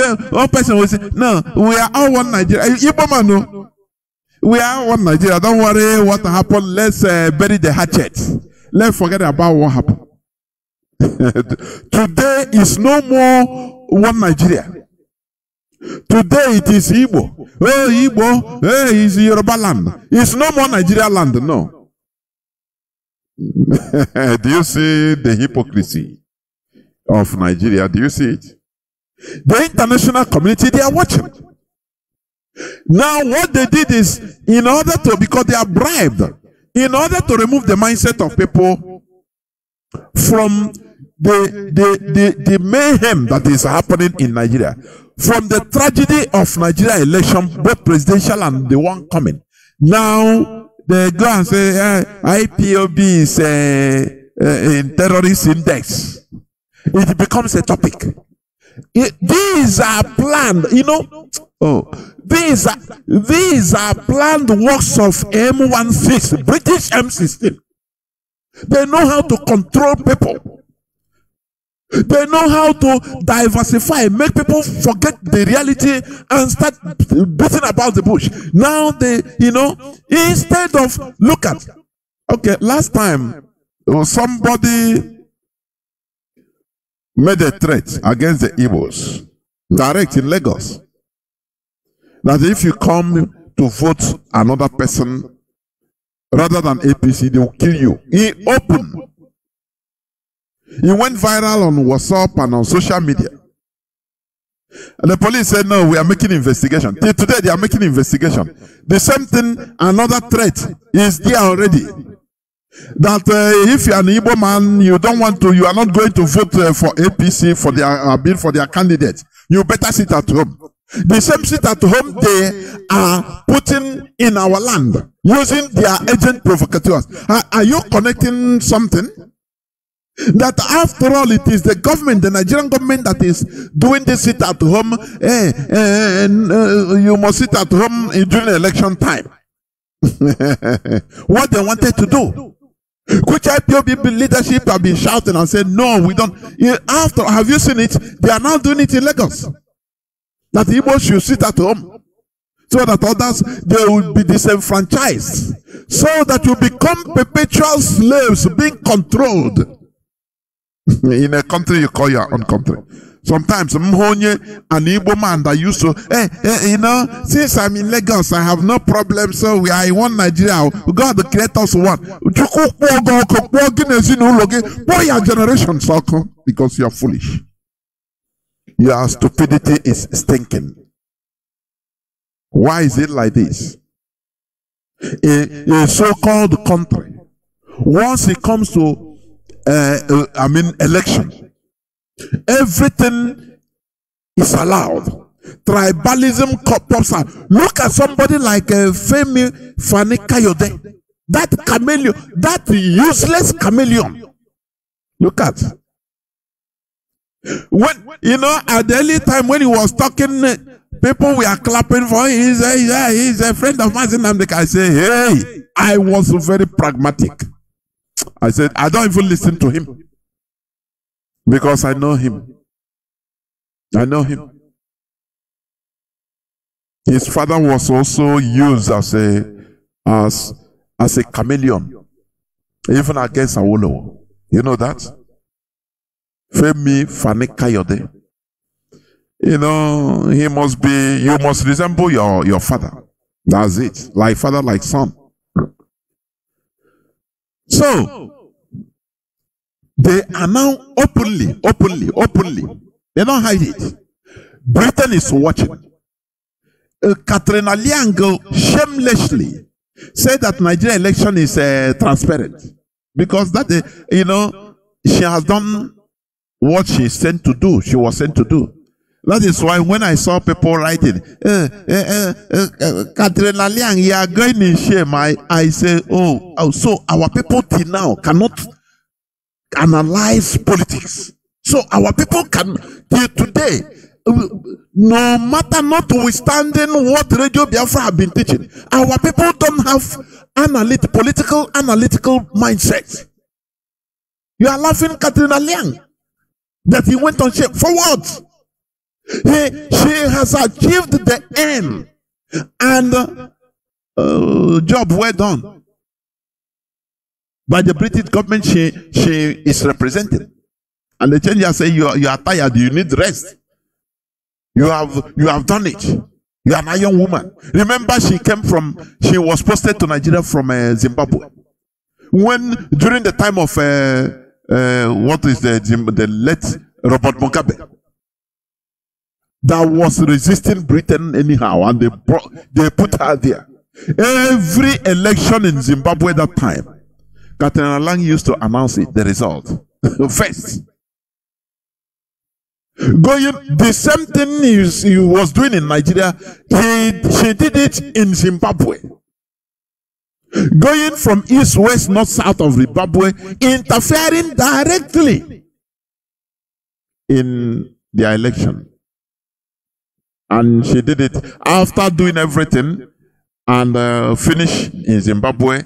Then one person will say, no, we are all one Nigeria. Igbo man, no. We are one Nigeria. Don't worry what happened. Let's bury the hatchet. Let's forget about what happened. Today is no more one Nigeria. Today it is Igbo. Oh, Igbo. Hey, it's Yoruba land. It's no more Nigeria land. No. Do you see the hypocrisy of Nigeria? Do you see it? The international community, they are watching. Now, what they did is, in order to, because they are bribed, in order to remove the mindset of people from the mayhem that is happening in Nigeria, from the tragedy of Nigeria election, both presidential and the one coming. Now, they go and say, IPOB is in terrorist index. It becomes a topic. These are planned, you know. Oh, these are planned works of M16, British M16. They know how to control people. They know how to diversify, make people forget the reality and start beating about the bush. Now they, you know, instead of, look at, okay, last time somebody made a threat against the Igbos, direct in Lagos, that if you come to vote another person rather than APC, they will kill you. He opened. He went viral on WhatsApp and on social media. And the police said, no, we are making investigation. Till today, they are making investigation. The same thing, another threat is there already. That if you are an Igbo man, you don't want to, you are not going to vote for APC for their bill for their candidate. You better sit at home. The same sit at home they are putting in our land using their agent provocateurs. Are you connecting something? That after all, it is the government, the Nigerian government, that is doing this sit at home. You must sit at home during election time. What they wanted to do. Which IPOB leadership have been shouting and said, no, we don't. After, have you seen it? They are now doing it in Lagos. That Igbo should sit at home. So that others, they will be disenfranchised. So that you become perpetual slaves being controlled. In a country you call your own country. Sometimes Mhonye, an Igbo man that used to, you know, since I'm in Lagos, I have no problem, so we are in one Nigeria. God create us one. Boy, your generation, because you are foolish. Your stupidity is stinking. Why is it like this? A so-called country, once it comes to election, everything is allowed. Tribalism pops out. Look at somebody like Femi Fani-Kayode. That chameleon, that useless chameleon. Look at. When, you know, at the early time when he was talking, people were clapping for him. He's a friend of mine. I say, hey, I was very pragmatic. I said, I don't even listen to him. Because I know him. I know him. His father was also used as a chameleon. Even against Awolowo. You know that? Femi Fani-Kayode. You know, he must be, you must resemble your father. That's it. Like father, like son. So, they are now openly. They don't hide it. Britain is watching. Katrina Liango shamelessly said that Nigeria election is transparent. Because that, you know, she has done what she was sent to do. That is why when I saw people writing, Katrina Liang, you are going in shame. I say, oh, so our people till now cannot analyze politics. So our people can, till today, no matter notwithstanding what Radio Biafra have been teaching, our people don't have political analytical mindset. You are laughing, Katrina Liang, that he went on shame. For what? She has achieved the end. And job well done. By the British government, she is represented. And the changer say, you are tired, you need rest. You have done it. You are a young woman. Remember, she was posted to Nigeria from Zimbabwe. During the time of the late Robert Mugabe, that was resisting Britain anyhow, and they put her there. Every election in Zimbabwe that time, Catherine Lang used to announce it, the result first. The same thing he was doing in Nigeria, she did it in Zimbabwe. Going from east, west, north, south of Zimbabwe, interfering directly in their election. And she did it after doing everything and finish in Zimbabwe.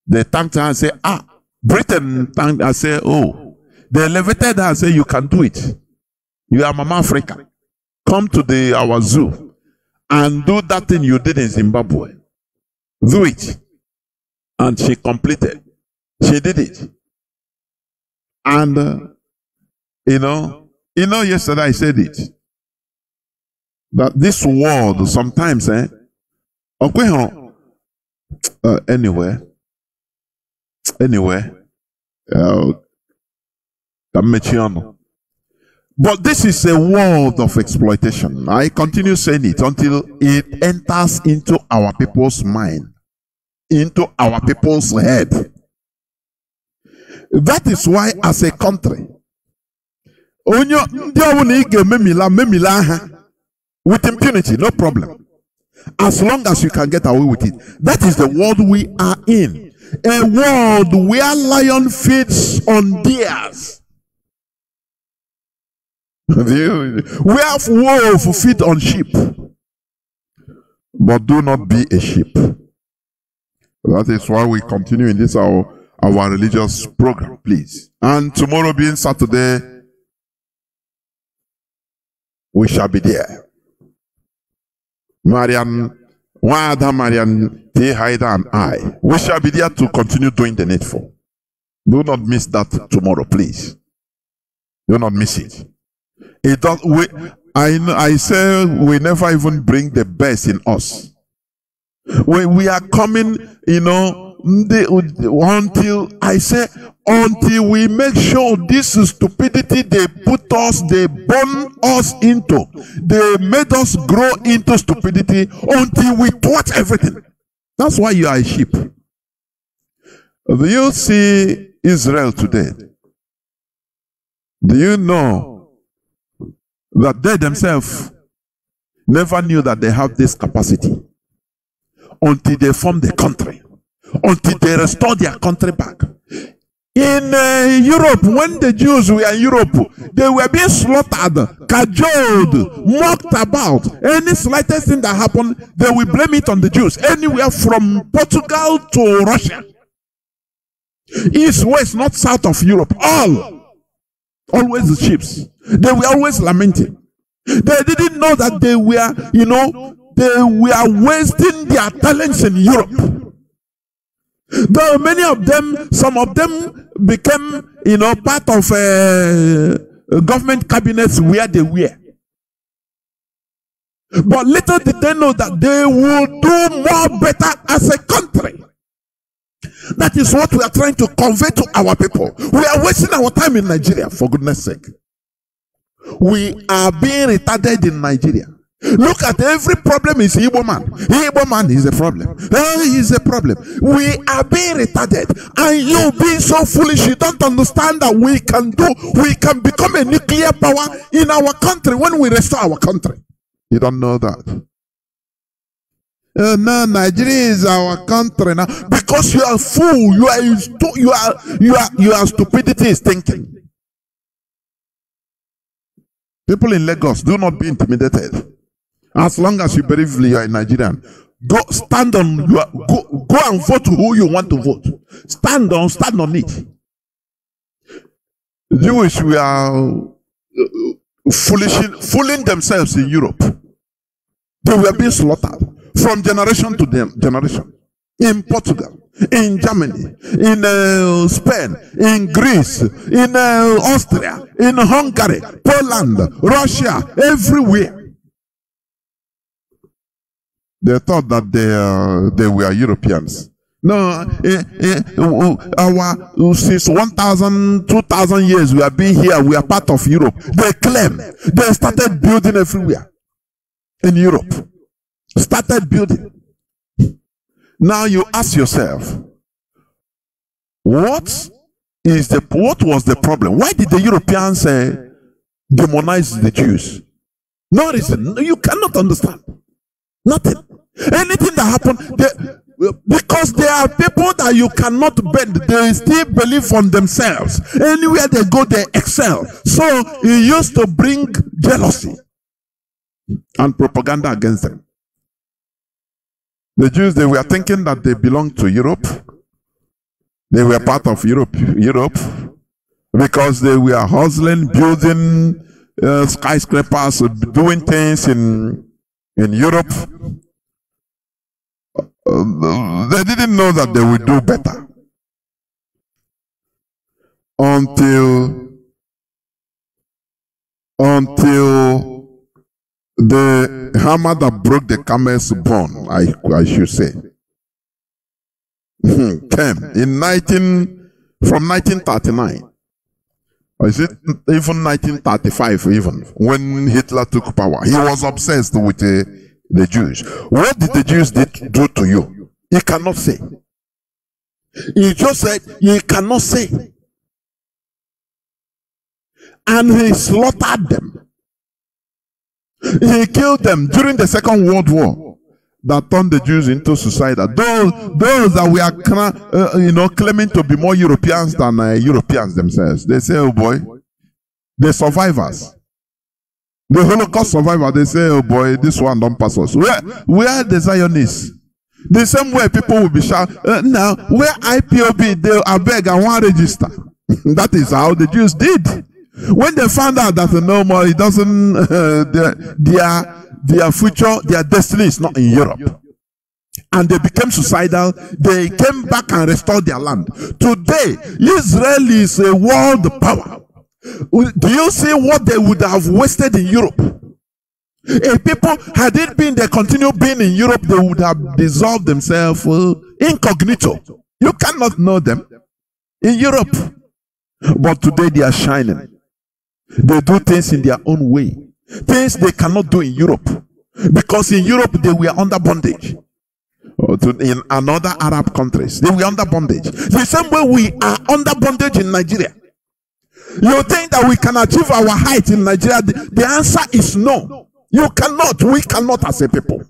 They thanked her and said, Britain thanked her and said, oh, they elevated her and said, you can do it. You are Mama Africa. Come to our zoo and do that thing you did in Zimbabwe. Do it. And she completed. She did it. And, yesterday I said it. That this world sometimes, anyway, but this is a world of exploitation. I continue saying it until it enters into our people's mind, into our people's head. That is why, as a country, with impunity, no problem. As long as you can get away with it. That is the world we are in. A world where lion feeds on deers. Where wolf feed on sheep. But do not be a sheep. That is why we continue in this our religious program, please. And tomorrow being Saturday, we shall be there. Marian, T. Haida, and I. We shall be there to continue doing the needful. Do not miss that tomorrow, please. Do not miss it. I say we never even bring the best in us. We are coming, until we make sure this stupidity they burn us into, they made us grow into stupidity until we thwart everything. That's why you are a sheep. Do you see Israel today? Do you know that they themselves never knew that they have this capacity until they formed the country, until they restored their country back? In Europe, when the Jews were in Europe, they were being slaughtered, cajoled, mocked about. Any slightest thing that happened, they will blame it on the Jews. Anywhere from Portugal to Russia. East, west, north, south of Europe. Always the chiefs. They were always lamenting. They didn't know that they were, they were wasting their talents in Europe. Though many of them, some of them became, part of government cabinets where they were. But little did they know that they will do more better as a country. That is what we are trying to convey to our people. We are wasting our time in Nigeria, for goodness sake. We are being retarded in Nigeria. Look at every problem is Igbo man. Igbo man is a problem. He is a problem. We are being retarded. And you being so foolish, you don't understand that we can become a nuclear power in our country when we restore our country. You don't know that. No, Nigeria is our country now. Because you are a fool. Your stupidity is thinking. People in Lagos, do not be intimidated. As long as you believe you are a Nigerian, go stand on go and vote who you want to vote. Stand on it. Jewish, fooling themselves in Europe. They were being slaughtered from generation to generation. In Portugal, in Germany, in Spain, in Greece, in Austria, in Hungary, Poland, Russia, everywhere. They thought that they were Europeans. No, since 1,000, 2,000 years we have been here, we are part of Europe. They claim they started building everywhere in Europe. Started building. Now you ask yourself, what was the problem? Why did the Europeans demonize the Jews? No reason. You cannot understand. Nothing. Anything that happened, because there are people that you cannot bend. They still believe on themselves. Anywhere they go, they excel. So it used to bring jealousy and propaganda against them. The Jews, they were thinking that they belonged to Europe. They were part of Europe because they were hustling, building skyscrapers, doing things in Europe. They didn't know that they would do better until the hammer that broke the camel's bone, I should say, came from 1939. Or is it even 1935 even, when Hitler took power? He was obsessed with the Jews. What did the Jews do to you? He cannot say. He just said, he cannot say. And he slaughtered them. He killed them during the Second World War that turned the Jews into suicidal. Those that were claiming to be more Europeans than Europeans themselves. They say, oh boy, the survivors. The Holocaust survivor, they say, oh boy, this one don't pass us. Where are the Zionists? The same way people will be shouting, now, where IPOB, they beg and want register. That is how the Jews did. When they found out that no more, it doesn't, their future, their destiny is not in Europe. And they became suicidal. They came back and restored their land. Today, Israel is a world power. Do you see what they would have wasted in Europe? If people had it been, they continue being in Europe, they would have dissolved themselves incognito. You cannot know them in Europe. But today they are shining. They do things in their own way. Things they cannot do in Europe. Because in Europe they were under bondage. In another Arab countries, they were under bondage. The same way we are under bondage in Nigeria. You think that we can achieve our height in Nigeria? The answer is no. You cannot. We cannot as a people.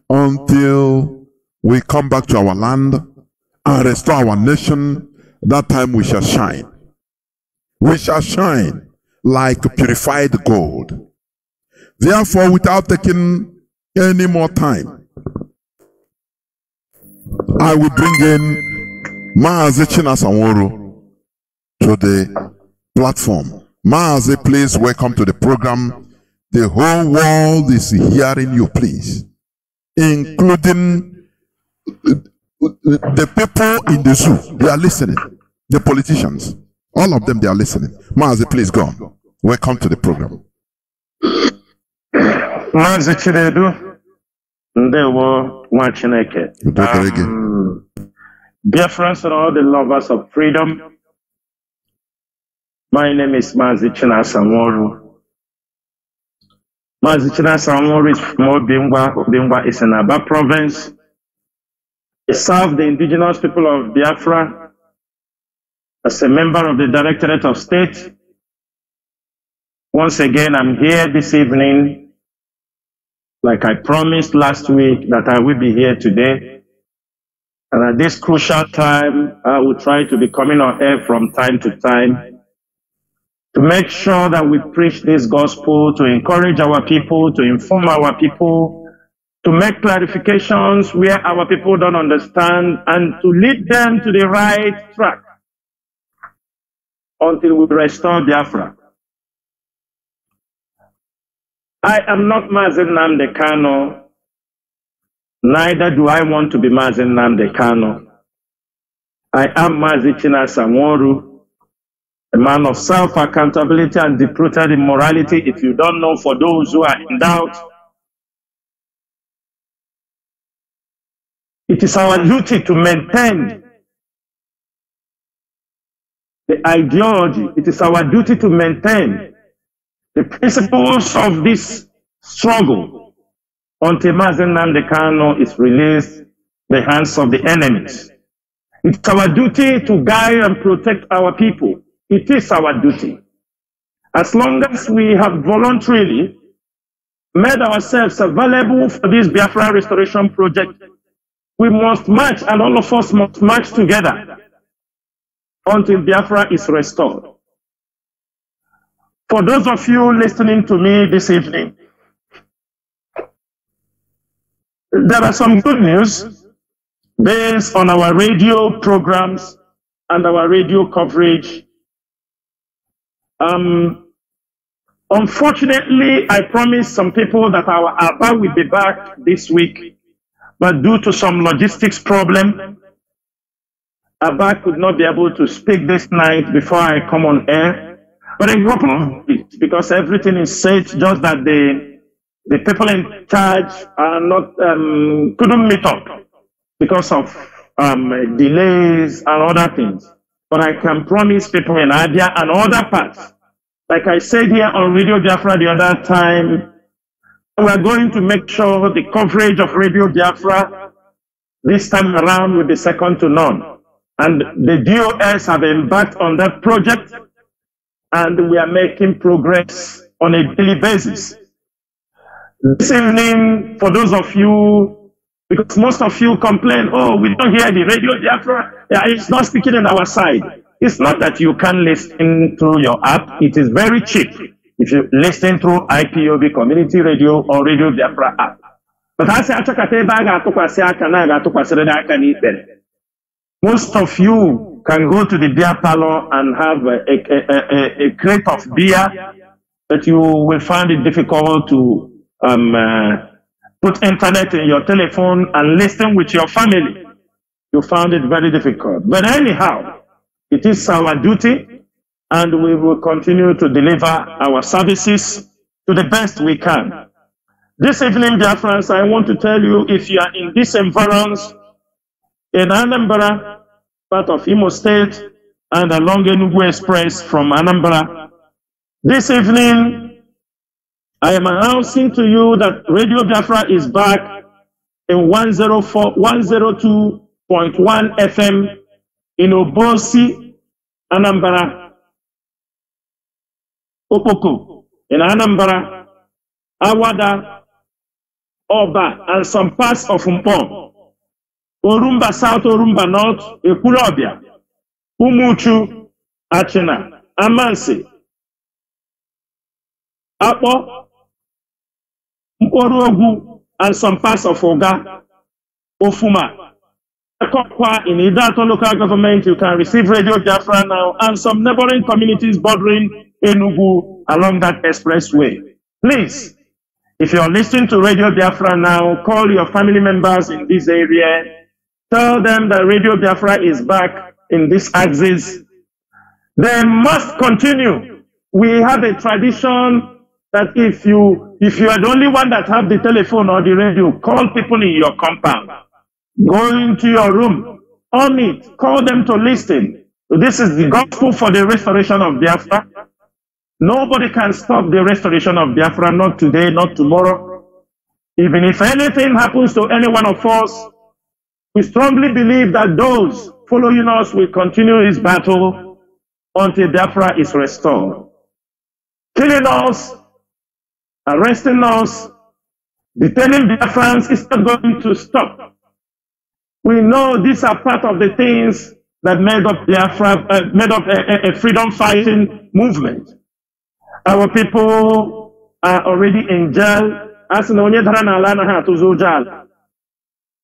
Until we come back to our land and restore our nation, that time we shall shine. We shall shine like purified gold. Therefore, without taking any more time, I will bring in Mazi Chinasa Nworu to the platform. Mazi, please welcome to the program. The whole world is hearing you, please, including the people in the zoo. They are listening. The politicians, all of them, they are listening. Mazi, please go on. Welcome to the program. Mazi Chinedu, Ndewo Nwa Chineke. Biafrans and all the lovers of freedom. My name is Mazi Chinasa Nworu. Mazi Chinasa Nworu is from Bingwa is in Aba province. He served the indigenous people of Biafra as a member of the Directorate of State. Once again, I'm here this evening, like I promised last week that I will be here today. And at this crucial time, I will try to be coming on air from time to time to make sure that we preach this gospel, to encourage our people, to inform our people, to make clarifications where our people don't understand, and to lead them to the right track until we restore Biafra. I am not Mazi Nnamdi Kanu, neither do I want to be Mazi Nnamdi Kanu. I am Mazi Chinasa Nworu, a man of self-accountability and deep-rooted in morality. If you don't know, for those who are in doubt, it is our duty to maintain the ideology. It is our duty to maintain the principles of this struggle until Mazi Nnamdi Kanu is released the hands of the enemies. It's our duty to guide and protect our people. It is our duty. As long as we have voluntarily made ourselves available for this Biafra restoration project, we must march, and all of us must march together until Biafra is restored. For those of you listening to me this evening, there are some good news based on our radio programs and our radio coverage. Unfortunately, I promised some people that our Abba will be back this week, but due to some logistics problem, Abba could not be able to speak this night before I come on air. But a couple of weeks, because everything is set, just that the people in charge are not couldn't meet up because of delays and other things. But I can promise people in Abia and other parts, like I said here on Radio Biafra the other time, we are going to make sure the coverage of Radio Biafra this time around will be second to none. And the DOS have embarked on that project, and we are making progress on a daily basis. This evening, for those of you, because most of you complain, oh, we don't hear the Radio Biafra, it's not speaking on our side. It's not that you can listen through your app. It is very cheap if you listen through IPOB Community Radio or Radio Biafra app. But I say, most of you can go to the beer parlor and have a crate of beer, but you will find it difficult to put internet in your telephone and listen with your family. You found it very difficult. But anyhow, it is our duty, and we will continue to deliver our services to the best we can. This evening, dear friends, I want to tell you, if you are in this environment, in Anambra, part of Imo State, and along Enugu Express from Anambra, this evening, I am announcing to you that Radio Biafra is back in 102.1 FM in Obosi, Anambra, Opoko, in Anambra, Awada, Oba, and some parts of Mpong, Orumba South, Orumba North, Ekulobia, Umuchu, Achina, Amansi, Apo, Mporogu, and some parts of Oga, Ofuma. In Idato local government, you can receive Radio Biafra now, and some neighboring communities bordering Enugu along that expressway. Please, if you're listening to Radio Biafra now, call your family members in this area. Tell them that Radio Biafra is back in this axis. They must continue. We have a tradition that if you are the only one that have the telephone or the radio, call people in your compound. Go into your room, on it, call them to listen. This is the gospel for the restoration of Biafra. Nobody can stop the restoration of Biafra, not today, not tomorrow. Even if anything happens to any one of us, we strongly believe that those following us will continue this battle until Biafra is restored. Killing us, arresting us, detaining Biafrans is not going to stop. We know these are part of the things that made up Biafra, made up a freedom fighting movement. Our people are already in jail.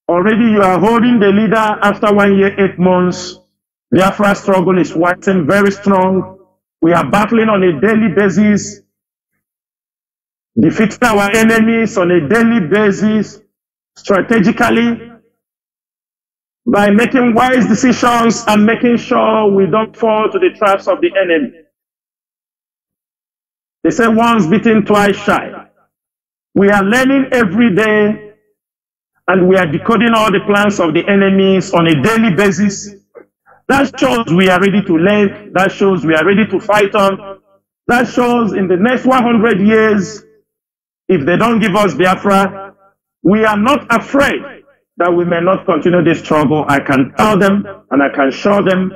Already you are holding the leader after 1 year, 8 months. Biafra struggle is waxing very strong. We are battling on a daily basis. defeating our enemies on a daily basis, strategically, by making wise decisions and making sure we don't fall to the traps of the enemy. They say once bitten, twice shy. We are learning every day, and we are decoding all the plans of the enemies on a daily basis. That shows we are ready to live. That shows we are ready to fight on. That shows in the next 100 years, if they don't give us Biafra, we are not afraid that we may not continue this struggle. I can tell them and I can show them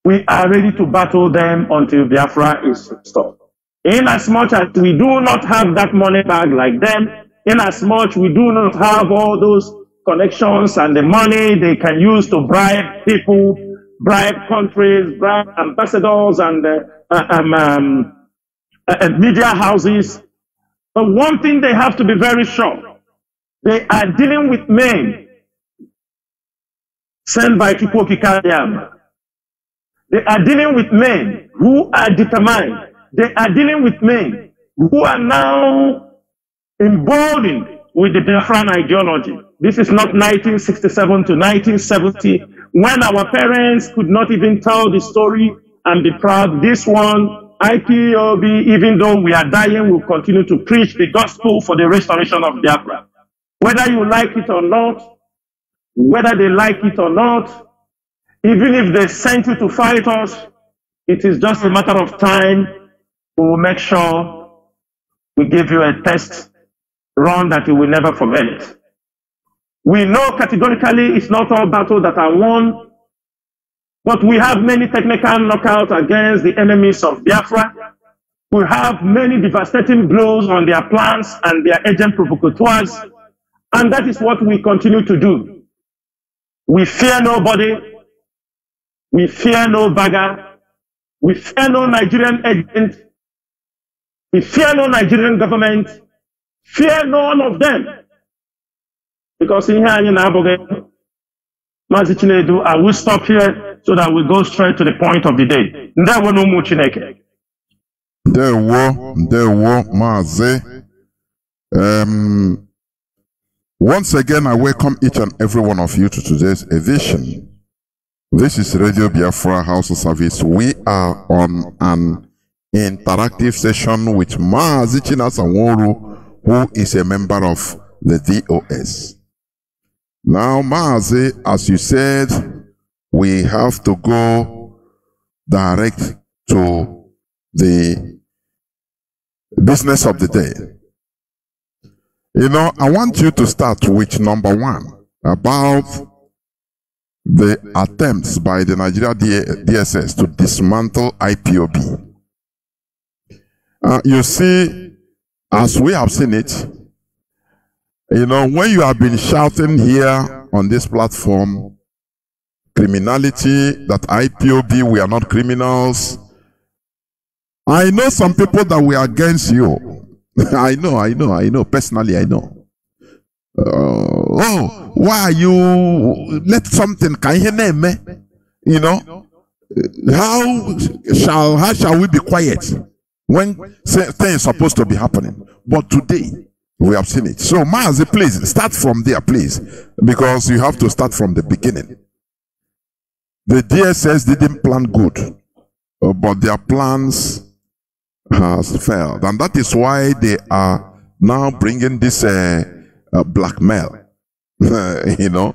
we are ready to battle them until Biafra is restored. In as much as we do not have that money bag like them, in as much we do not have all those connections and the money they can use to bribe people, bribe countries, bribe ambassadors and media houses. But one thing they have to be very sure, they are dealing with men sent by Chukwokikayama. They are dealing with men who are determined. They are dealing with men who are now emboldened with the Biafran ideology. This is not 1967 to 1970, when our parents could not even tell the story and be proud. This one, IPOB, even though we are dying, will continue to preach the gospel for the restoration of Biafra. Whether you like it or not, whether they like it or not, even if they sent you to fight us, it is just a matter of time. We will make sure we give you a test run that you will never forget. We know categorically it's not all battles that are won, but we have many technical knockouts against the enemies of Biafra. We have many devastating blows on their plans and their agent provocateurs, and that is what we continue to do. We fear nobody. We fear no bagger. We fear no Nigerian agent. We fear no Nigerian government. Fear none of them. Because in here, Mazi Chinedu, I will stop here so that we go straight to the point of the day. Mazi. Once again, I welcome each and every one of you to today's edition. This is Radio Biafra House of Service. We are on an interactive session with Mazi Chinasa Nworu, who is a member of the DOS. Now, Mazi, as you said, we have to go direct to the business of the day. You know, I want you to start with number one, about the attempts by the Nigeria DSS to dismantle IPOB. You see, as we have seen it, you know, when you have been shouting here on this platform, criminality, that IPOB, we are not criminals. I know some people that we are against you. I know, personally I know. Oh, why are you, let something, can you name me? You know, how shall we be quiet when things are supposed to be happening? But today, we have seen it. So, Mazi, please, start from there, please, because you have to start from the beginning. The DSS didn't plan good, but their plans has failed, and that is why they are now bringing this blackmail. You know,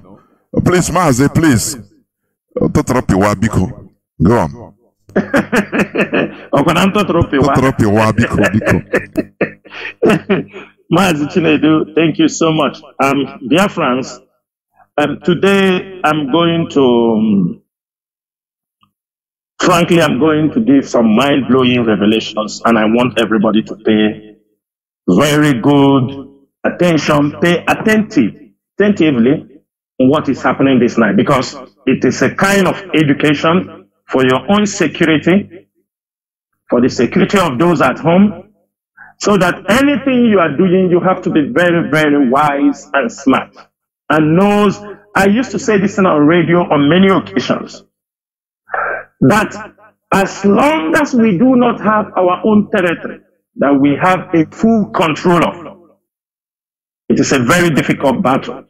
please, Mazi, please, go on. Mazi Chinedu, thank you so much. Dear friends, today I'm going to, frankly, I'm going to give some mind-blowing revelations, and I want everybody to pay very good attention, pay attentively on what is happening this night, because it is a kind of education for your own security, for the security of those at home, so that anything you are doing, you have to be very, very wise and smart. And knows, I used to say this on radio on many occasions, that as long as we do not have our own territory, that we have a full control of. It is a very difficult battle.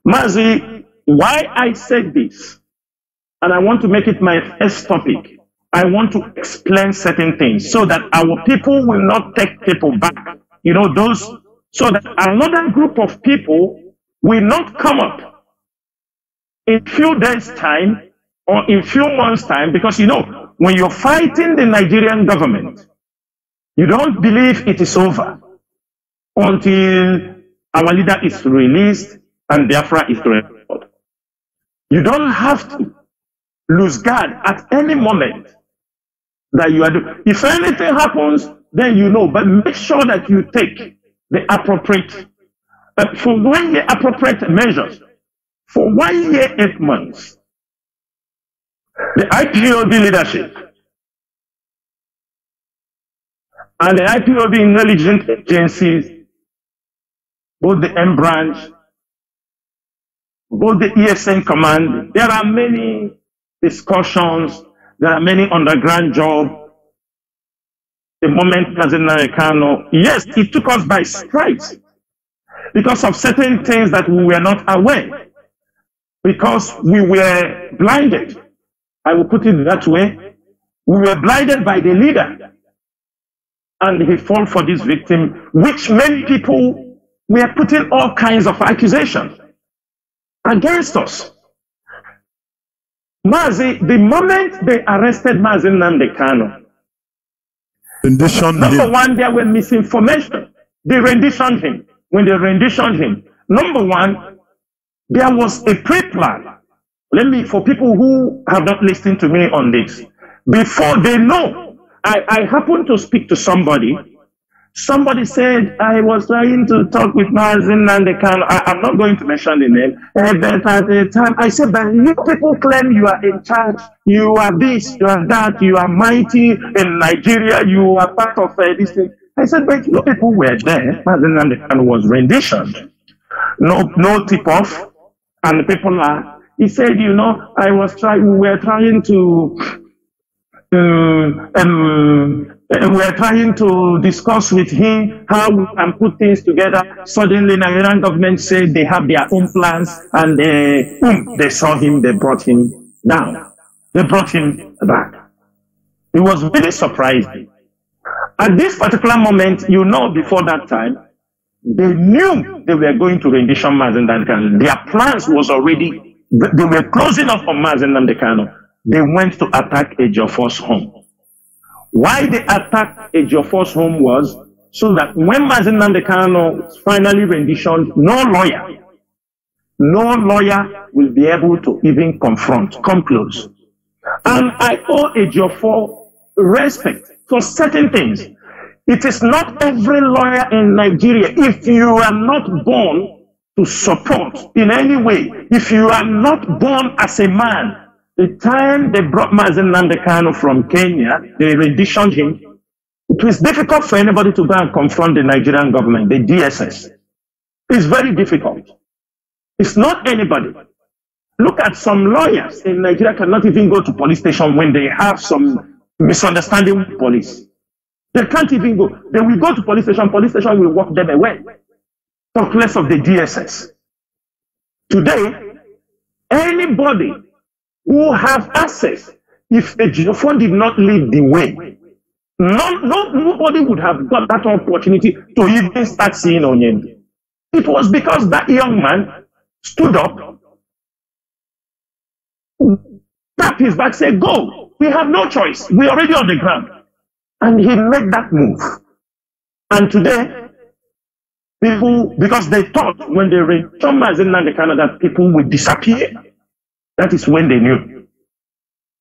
Mazi, why I said this, and I want to make it my first topic, I want to explain certain things so that our people will not take people back. You know, those, so that another group of people will not come up in few days' time or in few months' time, because you know, when you're fighting the Nigerian government, you don't believe it is over until our leader is released and Biafra is restored. You don't have to lose guard at any moment that you are doing. If anything happens, then you know, but make sure that you take the appropriate, for 1 year appropriate measures. For 1 year, 8 months, the IPOB leadership and the IPOB intelligence agencies, both the M branch, both the ESN command, there are many discussions, there are many underground jobs. The moment President Kano, yes, it took us by surprise because of certain things that we were not aware, because we were blinded. I will put it that way. We were blinded by the leader, and he fell for this victim, which many people were putting all kinds of accusations against us. Mazi, the moment they arrested Mazi Nnamdi Kanu, number one, there were misinformation. They renditioned him. When they renditioned him, number one, there was a pre-plan. Let me, for people who have not listened to me on this, before they know, I happened to speak to somebody. Somebody said, I was trying to talk with Mazi Nnamdi Kanu. I'm not going to mention the name. But at the time, I said, but you people claim you are in charge. You are this, you are that, you are mighty in Nigeria. You are part of this thing. I said, but you people were there. Mazi Nnamdi Kanu was renditioned. No tip-off. And the people are, he said, you know, we were trying to discuss with him how we can put things together. Suddenly, Nigerian government said they have their own plans, and they saw him, they brought him down. They brought him back. It was really surprising. At this particular moment, you know, before that time, they knew they were going to rendition Mazi Nnamdi Kanu. Their plans was already, they were closing up on Mazi Nnamdi Kanu. They went to attack Ejiofor's home. Why they attacked Ejiofor's home was so that when Mazi Nnamdi Kanu finally renditioned, no lawyer will be able to even come close. And I owe Ejiofor respect for certain things. It is not every lawyer in Nigeria. If you are not born to support in any way, if you are not born as a man, the time they brought Mazi Nnamdi Kanu from Kenya, they renditioned him. It was difficult for anybody to go and confront the Nigerian government, the DSS. It's very difficult. It's not anybody. Look at some lawyers in Nigeria cannot even go to police station when they have some misunderstanding with police. They can't even go. They will go to police station will walk them away. Talk less of the DSS. Today, anybody who have access, if Ejiofor did not lead the way, nobody would have got that opportunity to even start seeing Onyendu. It was because that young man stood up, tapped his back, said, go, we have no choice, we're already on the ground. And he made that move. And today, people, because they thought when they read Mazi Nnamdi Kanu that people would disappear, that is when they knew.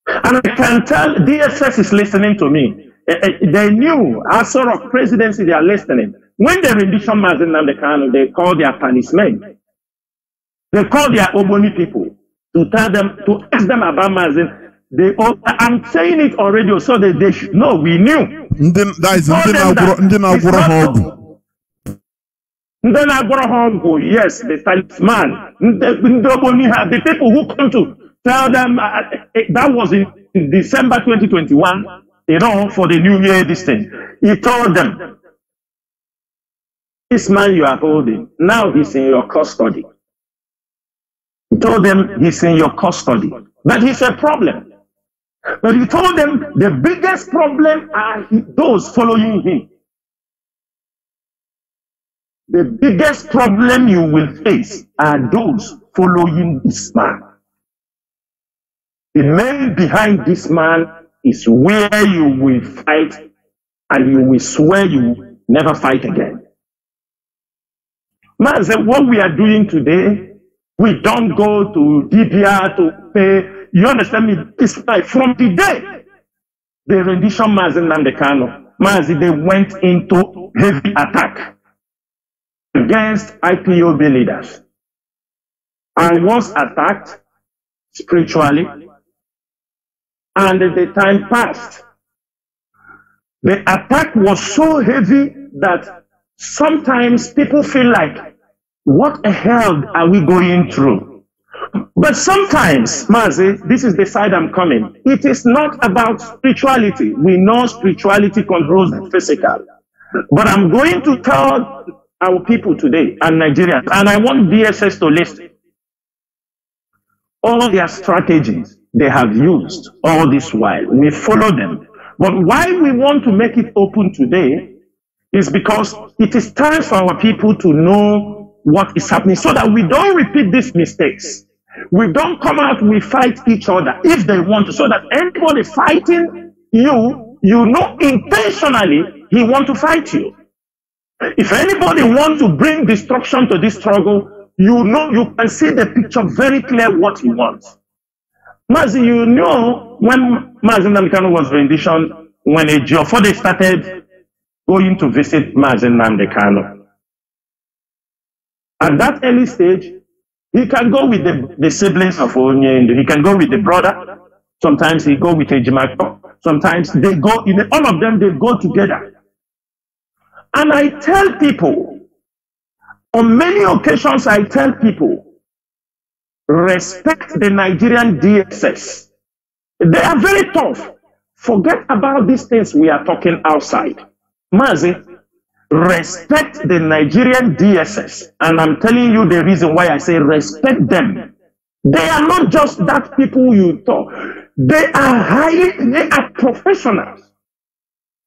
And I can tell DSS is listening to me. They knew, as sort of presidency, they are listening. When they rendition Mazi Nnamdi Kanu, they call their policemen. They call their Oboni people to tell them, to ask them about Mazi. I'm saying it already, so that they should know. We knew. Yes, the talisman. The people who come to tell them that was in December 2021. you know, for the New Year, this thing. He told them, this man you are holding, now he's in your custody. He told them he's in your custody. But he's a problem. But he told them the biggest problem are those following him. The biggest problem you will face are those following this man. The man behind this man is where you will fight and you will swear you will never fight again. Mazi, what we are doing today, we don't go to DBR to pay. You understand me? It's like from the day the rendition Mazi Nnamdi Kanu, Mazi, they went into heavy attack against IPOB leaders. I was attacked spiritually, and the time passed. The attack was so heavy that sometimes people feel like, what the hell are we going through? But sometimes, Mazi, this is the side I'm coming. It is not about spirituality. We know spirituality controls the physical. But I'm going to tell our people today and Nigerians, and I want DSS to listen. All their strategies they have used all this while, we follow them. But why we want to make it open today is because it is time for our people to know what is happening so that we don't repeat these mistakes. We don't come out, we fight each other if they want to, so that anybody fighting you, you know intentionally he wants to fight you. If anybody wants to bring destruction to this struggle, you know, you can see the picture very clear what he wants. Mazi, you know, when Mazi Nnamdi Kanu was rendition, when before they started going to visit Mazi Nnamdi Kanu, at that early stage, he can go with the siblings of Onyendu, he can go with the brother, sometimes he go with Ejimako, sometimes they go, all of them, they go together. And I tell people, on many occasions I tell people, respect the Nigerian DSS. They are very tough. Forget about these things we are talking outside. Mazi, respect the Nigerian DSS. And I'm telling you the reason why I say respect them. They are not just that people you talk. They are professionals.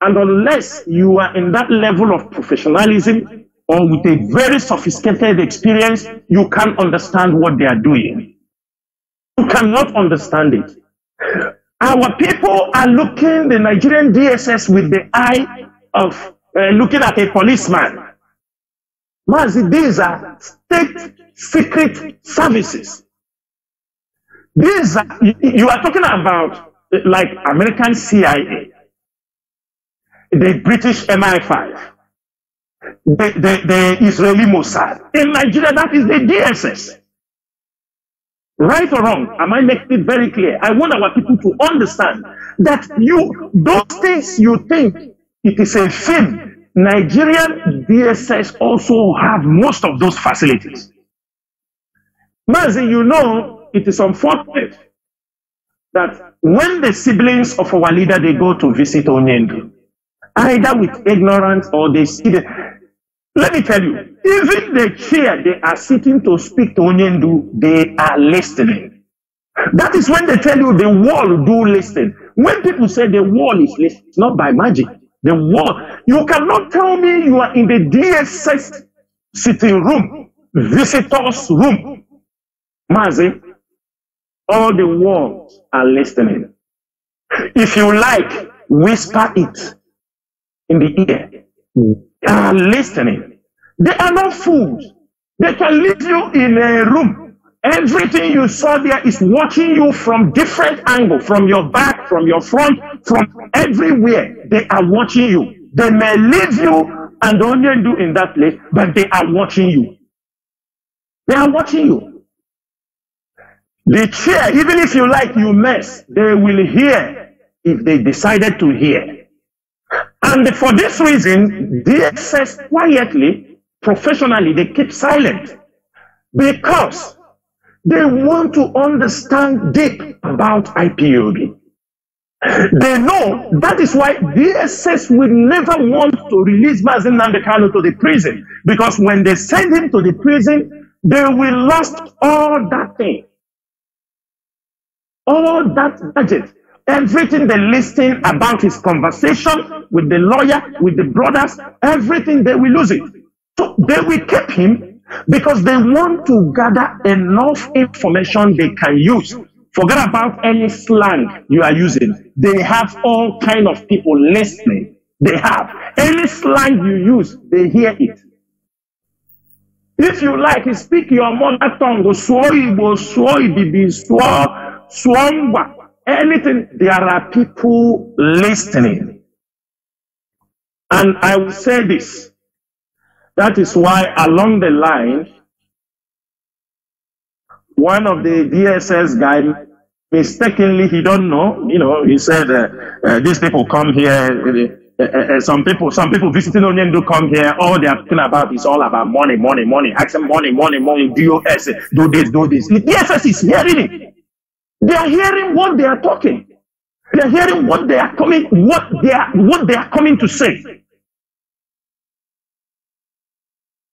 And unless you are in that level of professionalism or with a very sophisticated experience, you can't understand what they are doing. You cannot understand it. Our people are looking the Nigerian DSS with the eye of looking at a policeman. Mazi, these are state secret services. These are, you are talking about like American CIA, the British MI5, the Israeli Mossad. In Nigeria, that is the DSS. Right or wrong, am I making it very clear? I want our people to understand that those things you think it is a film, Nigerian DSS also have most of those facilities. Mazi, you know, it is unfortunate that when the siblings of our leader, they go to visit Onyendu, either with ignorance or they see the... Let me tell you, even the chair they are sitting to speak to Onyendu, they are listening. That is when they tell you the wall do listen. When people say the wall is listening, it's not by magic. The wall, you cannot tell me you are in the DSS sitting room, visitors room. Mazi, all the walls are listening. If you like, whisper it in the ear. They are listening. They are not fools. They can leave you in a room. Everything you saw there is watching you from different angles, from your back, from your front, from everywhere. They are watching you. They may leave you and only do in that place, but they are watching you. They are watching you. The chair, even if you like, you mess, they will hear if they decided to hear. And for this reason, DSS quietly, professionally, they keep silent because they want to understand deep about IPOB. They know that is why DSS will never want to release Mazi Nnamdi Kanu to the prison, because when they send him to the prison, they will lost all that thing, all that budget, everything they listen about his conversation with the lawyer, with the brothers, everything, they will lose it. So they will keep him because they want to gather enough information they can use. Forget about any slang you are using. They have all kind of people listening. They have. Any slang you use, they hear it. If you like, speak your mother tongue, anything, there are people listening. And I will say this. That is why along the line, one of the DSS guys, mistakenly, he don't know, he said, these people come here, some people visiting Onyendu come here, all they are talking about is all about money, ask them money, DOS, do this. The DSS is hearing it. They are hearing what they are talking. They are hearing what they are coming to say.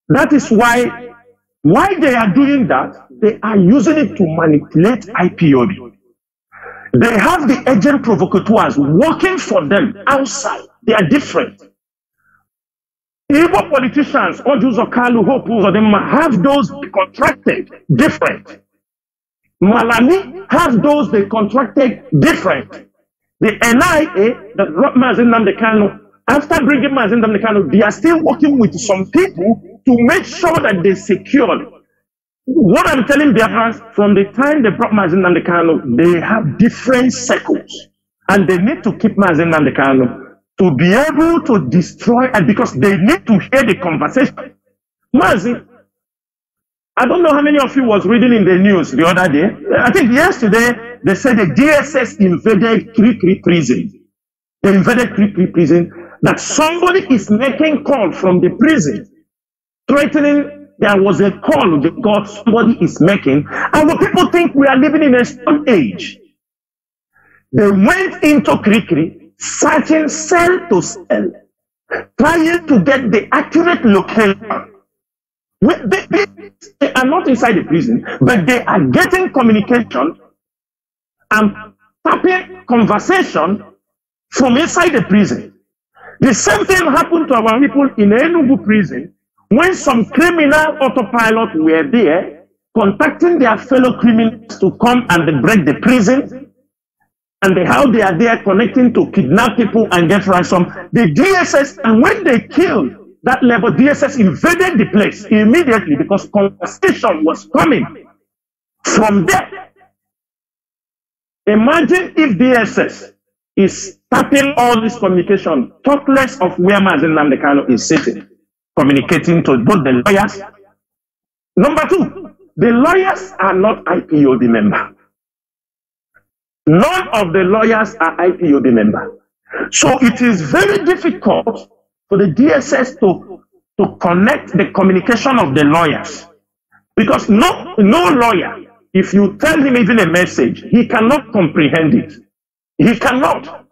That is why they are doing that, they are using it to manipulate IPOB. They have the agent provocateurs working for them outside. They are different. Igbo politicians, Ojuzokalu, Hopu, have those contracted different. Malami have those they contracted different. The NIA that brought Mazi Nnamdi Kanu, after bringing Mazi Nnamdi Kanu, they are still working with some people to make sure that they secured. What I'm telling Biafrans, from the time they brought Mazi Nnamdi Kanu, they have different circles. And they need to keep Mazi Nnamdi Kanu to be able to destroy, and because they need to hear the conversation. Mazi, I don't know how many of you was reading in the news the other day. I think yesterday, they said the DSS invaded Krikri prison. They invaded Krikri prison, that somebody is making call from the prison, threatening. There was a call that somebody is making, and the people think we are living in a stone age. They went into Krikri, searching cell to cell, trying to get the accurate location. They are not inside the prison, but they are getting communication and tapping conversation from inside the prison. The same thing happened to our people in Enugu prison, when some criminal autopilot were there, contacting their fellow criminals to come and break the prison, and how they are there connecting to kidnap people and get ransom. The DSS, and when they killed that level, DSS invaded the place immediately because conversation was coming from there. Imagine if DSS is tapping all this communication, talk less of where Mazi Nnamdi Kanu is sitting, communicating to both the lawyers. Number two, the lawyers are not IPOB members. None of the lawyers are IPOB members. So it is very difficult for the DSS to connect the communication of the lawyers. Because no lawyer, if you tell him even a message, he cannot comprehend it. He cannot.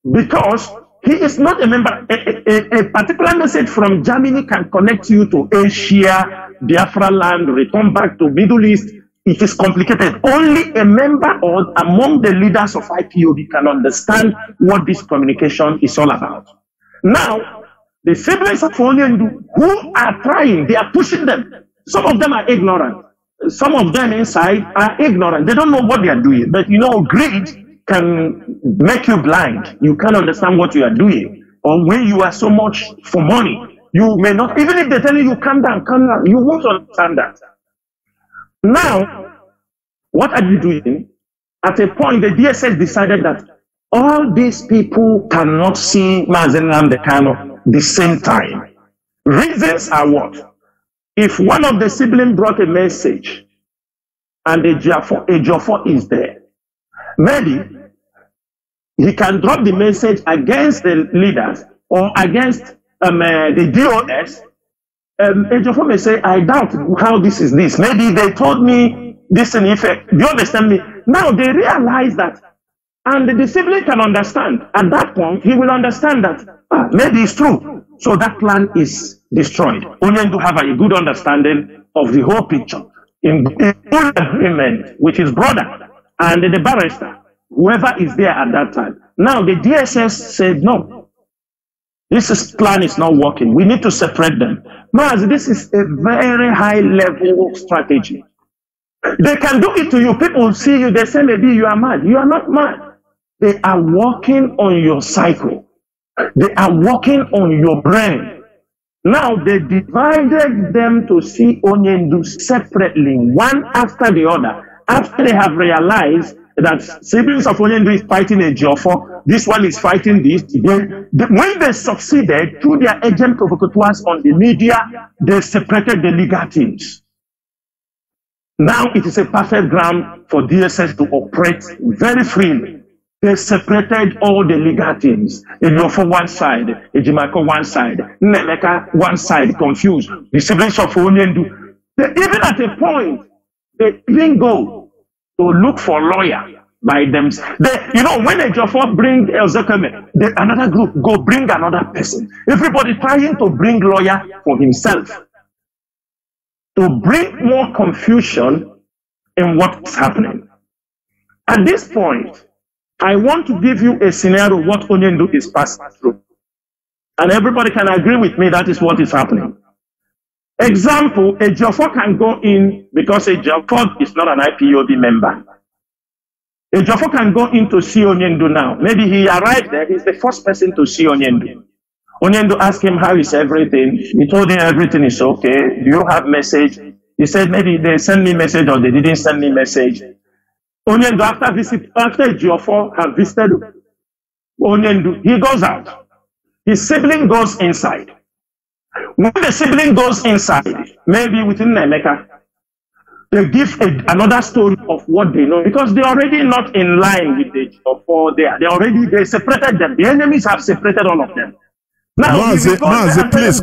Because he is not a member. A particular message from Germany can connect you to Asia, Biafra land, return back to Middle East. It is complicated. Only a member or among the leaders of IPOB can understand what this communication is all about. Now, the siblings of Onyendu who are trying, they are pushing them. Some of them are ignorant. Some of them inside are ignorant. They don't know what they are doing. But greed can make you blind. You can't understand what you are doing. Or when you are so much for money, you may not, even if they tell you, calm down, you won't understand that. Now, what are you doing? At a point, the DSS decided that all these people cannot see Mazi Nnamdi Kanu the same time. Reasons are what? If one of the siblings brought a message and a Jofo is there, maybe he can drop the message against the leaders or against the DOS. Jofo may say, I doubt how this is this. Maybe they told me this in effect. Do you understand me? Now they realize that And the sibling can understand. At that point, he will understand that maybe it's true. So that plan is destroyed. Onyendu have a good understanding of the whole picture. In full agreement with his brother and the barrister, whoever is there at that time. Now the DSS said, no, this plan is not working. We need to separate them. Mazi, this is a very high level strategy. They can do it to you. People see you, they say maybe you are mad. You are not mad. They are working on your cycle. They are working on your brain. Now they divided them to see Onyendu separately, one after the other. After they have realized that siblings of Onyendu is fighting a Geoffo, this one is fighting this. When they succeeded through their agent provocateurs on the media, they separated the legal teams. Now it is a perfect ground for DSS to operate very freely. They separated all the legal teams. Geoffo one side, Ejimako one side, Nemeka one side, confused. The siblings of Onyendu. Even at a point, they even go to look for lawyer by them. You know, when a Geoffo bring Elzekeme, another group go bring another person. Everybody trying to bring lawyer for himself. To bring more confusion in what's happening. At this point, I want to give you a scenario of what Onyendu is passing through. And everybody can agree with me that is what is happening. Example, a Geoffo can go in because a Geoffo is not an IPOB member. A Geoffo can go in to see Onyendu now. Maybe he arrived there, he's the first person to see Onyendu. Onyendu asked him, how is everything? He told him everything is okay. Do you have message? He said maybe they sent me message or they didn't send me message. Onyendu, after Geoffo have visited Onyendu, he goes out. His sibling goes inside. When the sibling goes inside, maybe within Nemeka, they give another story of what they know because they're already not in line with the Geoffo there. They separated them. The enemies have separated all of them. Now, Mazi, please,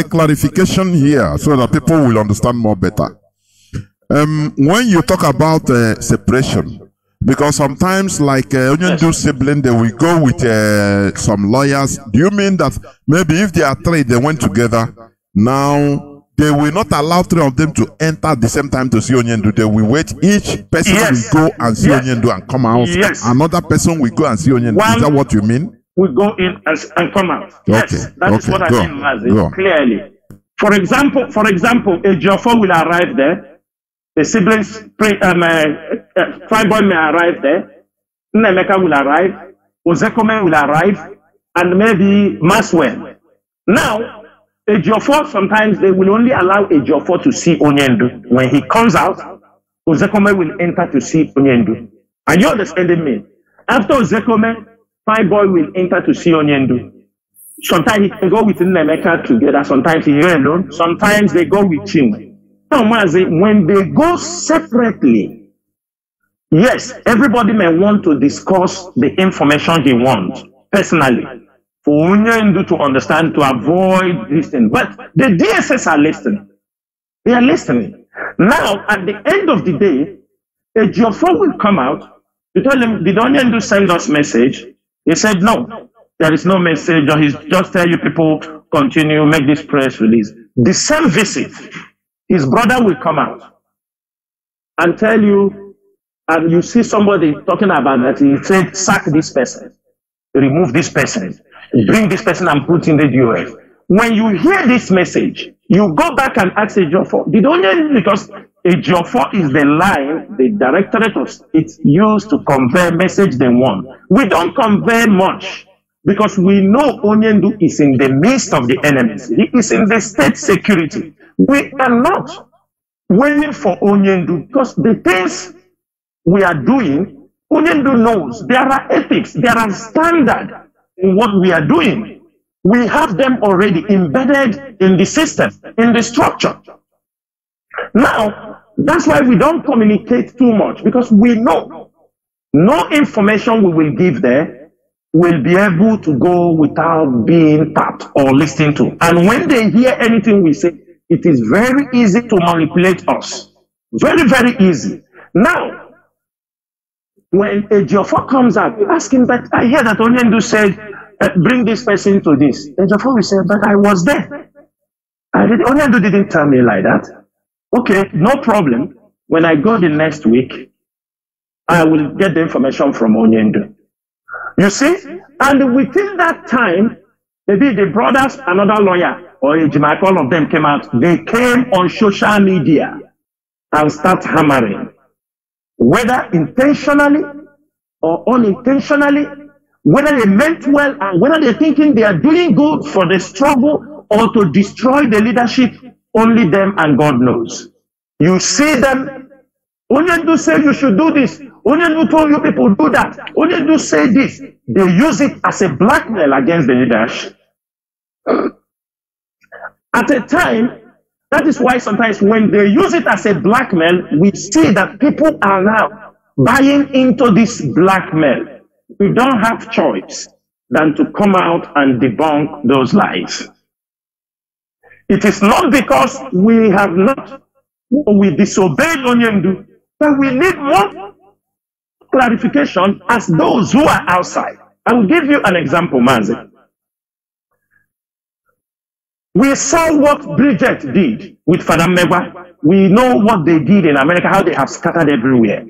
clarification here so that people will understand more better. When you talk about separation, because sometimes like Onyendu sibling, they will go with some lawyers. Do you mean that maybe if they are three, they went together, now they will not allow three of them to enter at the same time to see Onyendu? They will wait. Each person will go and see Onyendu and come out. Another person will go and see Onyendu. Is that what you mean? We go in and come out. Yes, that is what I mean, Mazi, clearly. For example, a Geoffo will arrive there. The siblings, Five Boy may arrive there. Nemeka will arrive. Ozekome will arrive. And maybe Maswell. Now, a Geoffo, sometimes they will only allow a Geoffo to see Onyendu. When he comes out, Ozekome will enter to see Onyendu. Are you understanding me? After Ozekome, Five Boy will enter to see Onyendu. Sometimes he can go with Nemeka together. Sometimes he is alone. Sometimes they go with Chinwe. Now, Mazi, when they go separately, yes, everybody may want to discuss the information he wants personally for Onyendu to understand, to avoid this thing. But the DSS are listening. They are listening. Now, at the end of the day, a Geoffo will come out. You tell him, did Onyendu send us message? He said, no, there is no message. Or he's just tell you people continue, make this press release. The same visit, his brother will come out and tell you, and you see somebody talking about that, he said, sack this person, remove this person, bring this person and put in the US. When you hear this message, you go back and ask a Geoffo, did Onyendu, because a Geoffo is the line the Directorate of State used to convey message they want. We don't convey much because we know Onyendu is in the midst of the enemies. He is in the state security. We are not waiting for Onyendu because the things we are doing, Onyendu knows. There are ethics, there are standards in what we are doing. We have them already embedded in the system, in the structure. Now, that's why we don't communicate too much, because we know no information we will give there will be able to go without being tapped or listened to. And when they hear anything we say, it is very easy to manipulate us. Very, very easy. Now, When Ejiofor comes out, you ask him, but I hear that Onyendu said, bring this person to this. Ejiofor will say, but I was there. Onyendu didn't tell me like that. Okay, no problem. When I go the next week, I will get the information from Onyendu. You see? And within that time, maybe the brothers, another lawyer, or Ejima, all of them came out. They came on social media and start hammering. Whether intentionally or unintentionally, whether they meant well and whether they're thinking they are doing good for the struggle or to destroy the leadership, only them and God knows. You see them, Onyendu say you should do this, Onyendu told you people do that, Onyendu say this. They use it as a blackmail against the leadership. At a time, that is why sometimes when they use it as a blackmail, we see that people are now buying into this blackmail. We don't have choice than to come out and debunk those lies. It is not because we have not, we disobeyed Onyendu, but we need more clarification as those who are outside. I will give you an example, Mazi. We saw what Bridget did with Father Megwa. We know what they did in America, how they have scattered everywhere.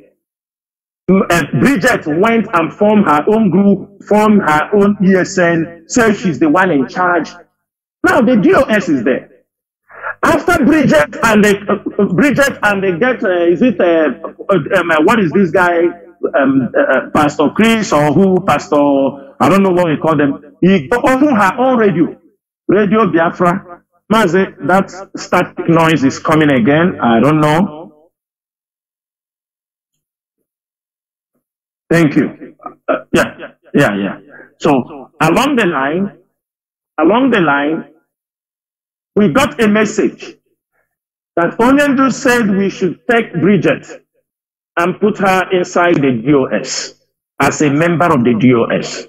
Bridget went and formed her own group, formed her own ESN, said she's the one in charge. Now the DOS is there. After Bridget and they get, what is this guy, Pastor Chris or who, Pastor, I don't know what we call them. He opened her own Radio Biafra. Mazi, that static noise is coming again. I don't know. Thank you. Yeah. So along the line, we got a message that Onyendu said we should take Bridget and put her inside the DOS as a member of the DOS.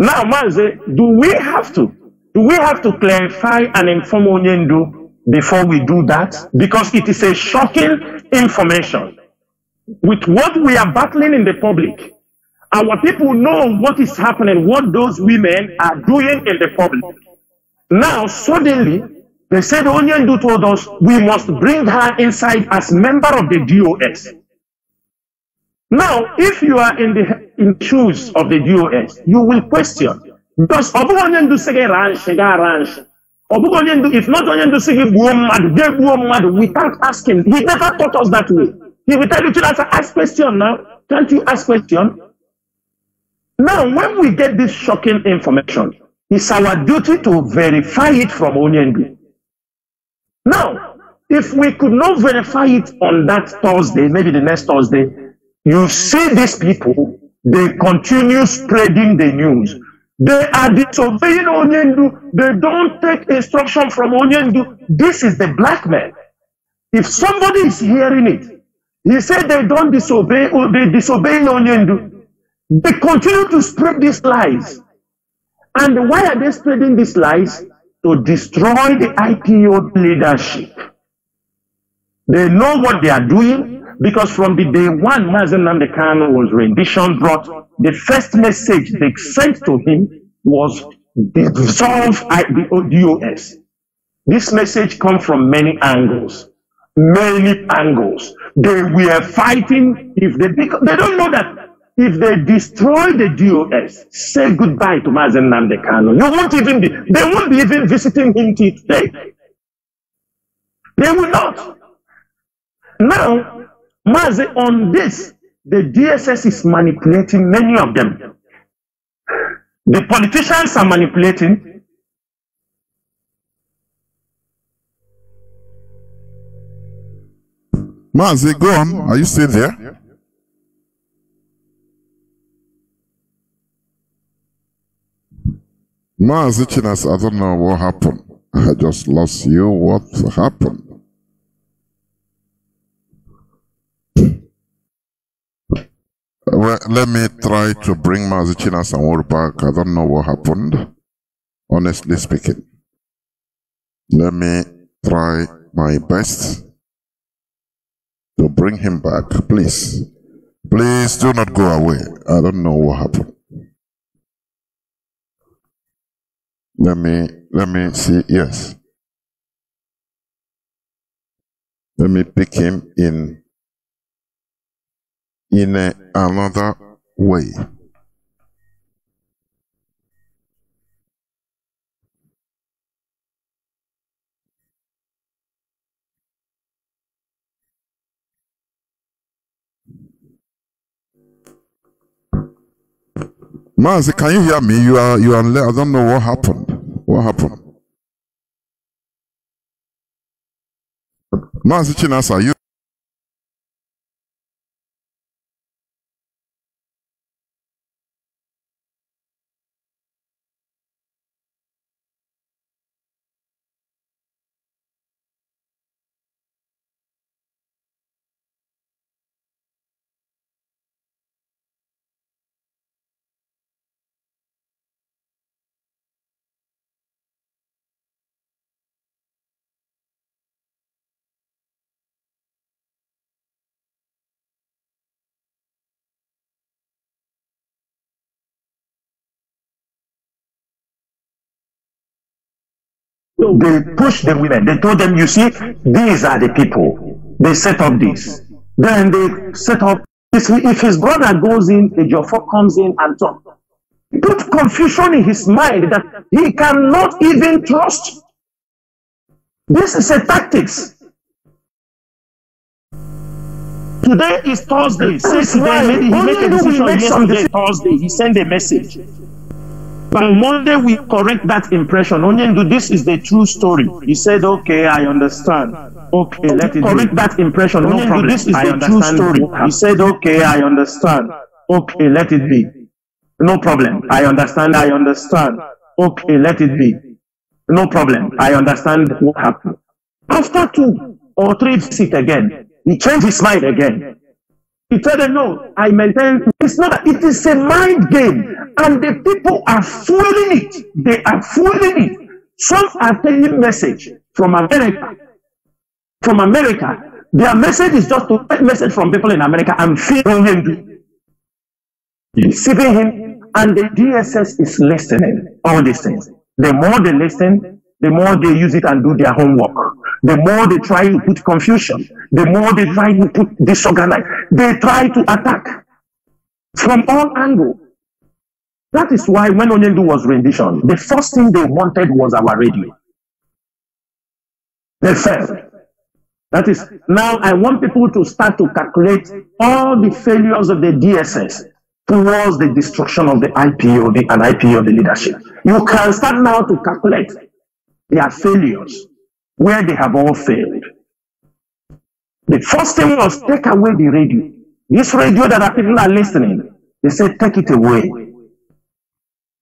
Now, Mazi, do we have to clarify and inform Onyendu before we do that? Because it is a shocking information. With what we are battling in the public, our people know what is happening, what those women are doing in the public. Now, suddenly, they said Onyendu told us we must bring her inside as member of the DOS. Now, if you are in the shoes of the DOS, you will question. Because Onyendu say ranch, if not Onyendu say without asking, he never taught us that way. He will tell you to ask question now. Can't you ask question? Now, when we get this shocking information, it's our duty to verify it from Onyendu. Now, if we could not verify it on that Thursday, maybe the next Thursday, you see these people, they continue spreading the news. They are disobeying Onyendu. They don't take instruction from Onyendu. This is the blackmail. If somebody is hearing it, he said they don't disobey, or they disobey Onyendu. They continue to spread these lies. And why are they spreading these lies? To destroy the IPO leadership. They know what they are doing, because from the day one Mazi Nnamdi Kanu was rendition brought, the first message they sent to him was dissolve the DOS. This message comes from many angles. Many angles. They were fighting. If they don't know that if they destroy the DOS, say goodbye to Mazi Nnamdi Kanu. They won't be even visiting him today. They will not. Now, Mazi, on this, the DSS is manipulating many of them. The politicians are manipulating. Mazi, go on. Are you still there? Mazi Chinasa, I don't know what happened. I just lost you. What happened? Well, let me try to bring Mazi Chinasa and Nworu back. I don't know what happened, honestly speaking. Let me try my best to bring him back, please. Please do not go away. I don't know what happened. Let me see. Yes. Let me pick him in another way. Mazi, can you hear me? You are I don't know what happened. What happened? Mazi Chinasa, you They pushed the women. They told them, you see, these are the people. They set up this. Then they set up, if his brother goes in, the Jofo comes in and talks. Put confusion in his mind that he cannot even trust. This is a tactics. Today is Thursday. Since he made a decision yesterday, Thursday, he sent a message. On Monday, we correct that impression. Onyendu, this is the true story. He said, okay, I understand. Okay, let it correct that impression. No problem. This is the true story. He said, okay, I understand. Okay, let it be. No problem. I understand. I understand. Okay, let it be. No problem. I understand what happened. After 2 or 3 visits again, he changed his mind again. He told them, no, I maintain. It's not, it is a mind game. And the people are fooling it. They are fooling it. Some are taking message from America. From America. Their message is just to get message from people in America and feeding him. Deceiving him. And the DSS is listening. All these things. The more they listen, the more they use it and do their homework. The more they try to put confusion. The more they try to put disorganized. They try to attack from all angles. That is why when Onyendu was rendition, the first thing they wanted was our radio. They failed. That is, now I want people to start to calculate all the failures of the DSS towards the destruction of the IPOB and IPOB leadership. You can start now to calculate their failures, where they have all failed. The first thing was take away the radio. This radio that people are listening, they said take it away.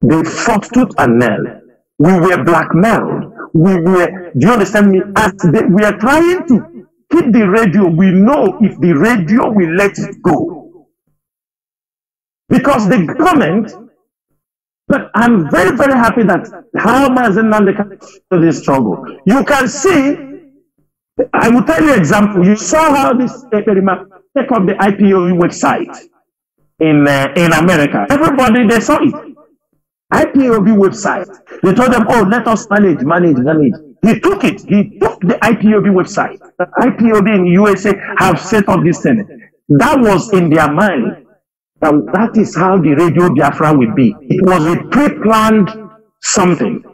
They fought tooth and nail. We were blackmailed. Do you understand me? We are trying to keep the radio. We know if the radio will let it go. Because the government, but I'm very, very happy that how Mazi can do this struggle. You can see, I will tell you an example. You saw how this take up the IPOB website in America. Everybody, they saw it. IPOB website. They told them, oh, let us manage. He took it. He took the IPOB website. The IPOB in USA have set up this thing. That was in their mind. That is how the radio Biafra will be. It was a pre-planned something.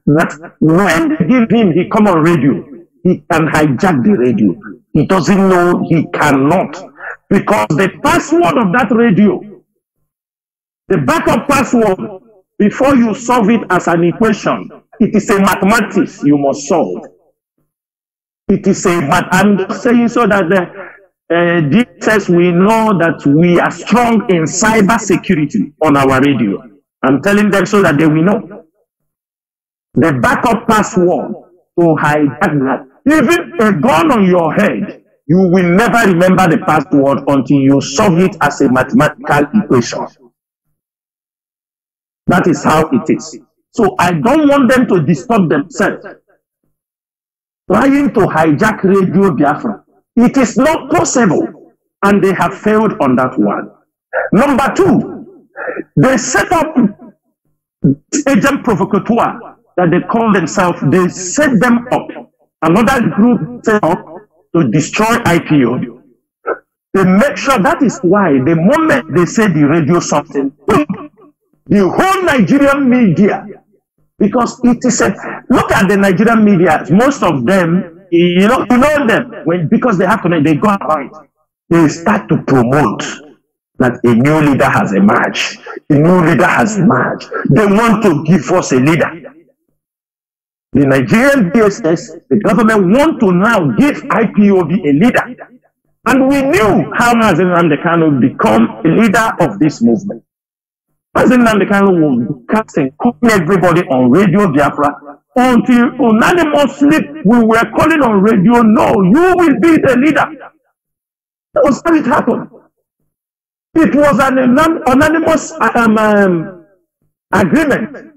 That when they give him, he come on radio, he can hijack the radio. He doesn't know he cannot. Because the password of that radio, the backup password, before you solve it as an equation, it is a mathematics you must solve. It is a math. I'm just saying so that the DSS we know that we are strong in cyber security on our radio. I'm telling them so that they will know. The backup password to hijack that. Even a gun on your head, you will never remember the password until you solve it as a mathematical equation. That is how it is. So I don't want them to disturb themselves trying to hijack Radio Biafra. It is not possible. And they have failed on that one. Number two, they set up agent provocateur that they call themselves. They set them up. Another group set up to destroy IPOB. They make sure that is why the moment they say the radio something, the whole Nigerian media, because it is a, look at the Nigerian media, most of them, you know them, because they have to, they go right. They start to promote that a new leader has emerged. A new leader has emerged. They want to give us a leader. The Nigerian DSS, the government want to now give IPOB a leader. And we knew how Mazi Nnamdi Kanu become a leader of this movement. Mazi Nnamdi Kanu was casting, calling everybody on Radio Biafra until unanimously we were calling on radio, no, you will be the leader. That was how it happened. It was an anonymous agreement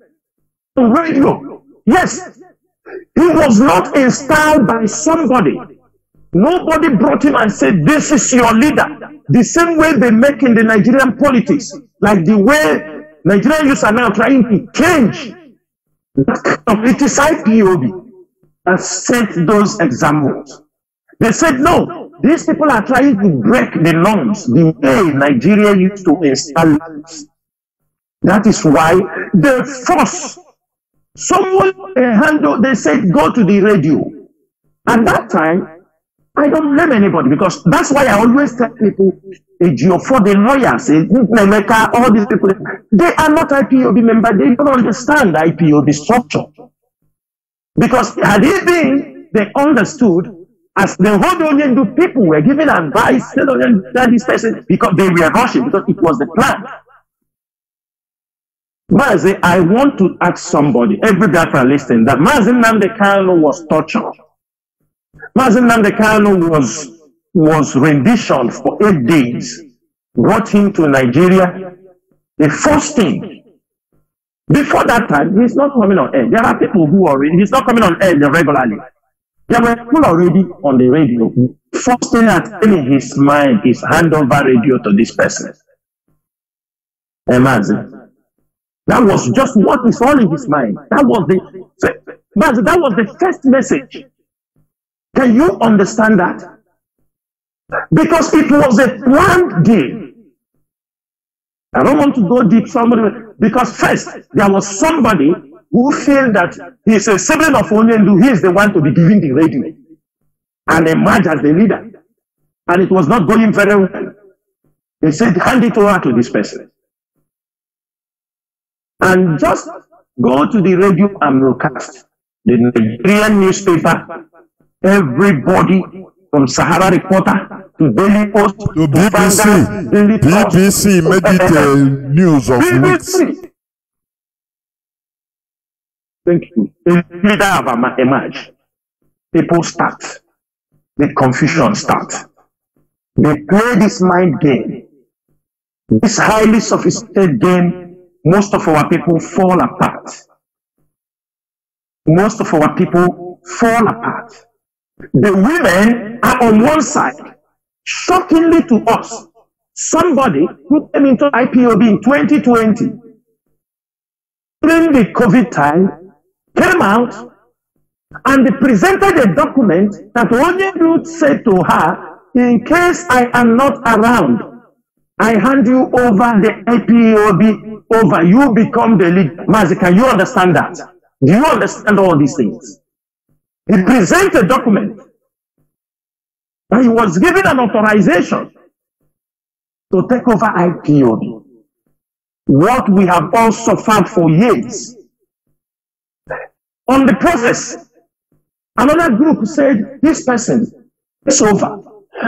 on radio. Yes, he was not installed by somebody. Nobody brought him and said, this is your leader. The same way they make in the Nigerian politics, like the way Nigerian youths are now trying to change. It is IPOB that set those examples. They said, no, these people are trying to break the norms, the way Nigeria used to install laws. That is why they force someone a handle. They said, go to the radio. At that time, I don't blame anybody, because that's why I always tell people, for the lawyers, all these people, they are not IPOB members. They don't understand IPOB structure. Because had it been, they understood, as the whole Onyendu people were giving advice, that this person, because they were rushing, because it was the plan. Mazi, I want to ask somebody, every Biafra listening, that Mazi Nnamdi Kanu was tortured. Mazi Nnamdi Kanu was renditioned for 8 days, brought him to Nigeria. The first thing, before that time, he's not coming on air. There are people who are already, he's not coming on air regularly. There were people already on the radio. First thing that's in his mind is hand over radio to this person. Mazi. That was just what is all in his mind. That was the first message. Can you understand that? Because it was a planned deal. I don't want to go deep, because first, there was somebody who felt that he's a sibling of Onyendu, he is the one to be giving the radio and emerge as the leader. And it was not going very well. They said, hand it over to this person. And just go to the radio and broadcast. The Nigerian newspaper, everybody from Sahara Reporter to Daily Post to BBC made it news of weeks. Thank you. The leader of emerge. People start. The confusion start. They play this mind game. This highly sophisticated game. Most of our people fall apart. Most of our people fall apart. The women are on one side. Shockingly to us, somebody who came into IPOB in 2020, during the COVID time, came out and they presented a document that Onyendu said to her, in case I am not around, I hand you over the IPOB over, you become the leader. Mazi, can you understand that? Do you understand all these things? He presented a document and he was given an authorization to take over IPOB. What we have all suffered for years. On the process, another group said, this person is over.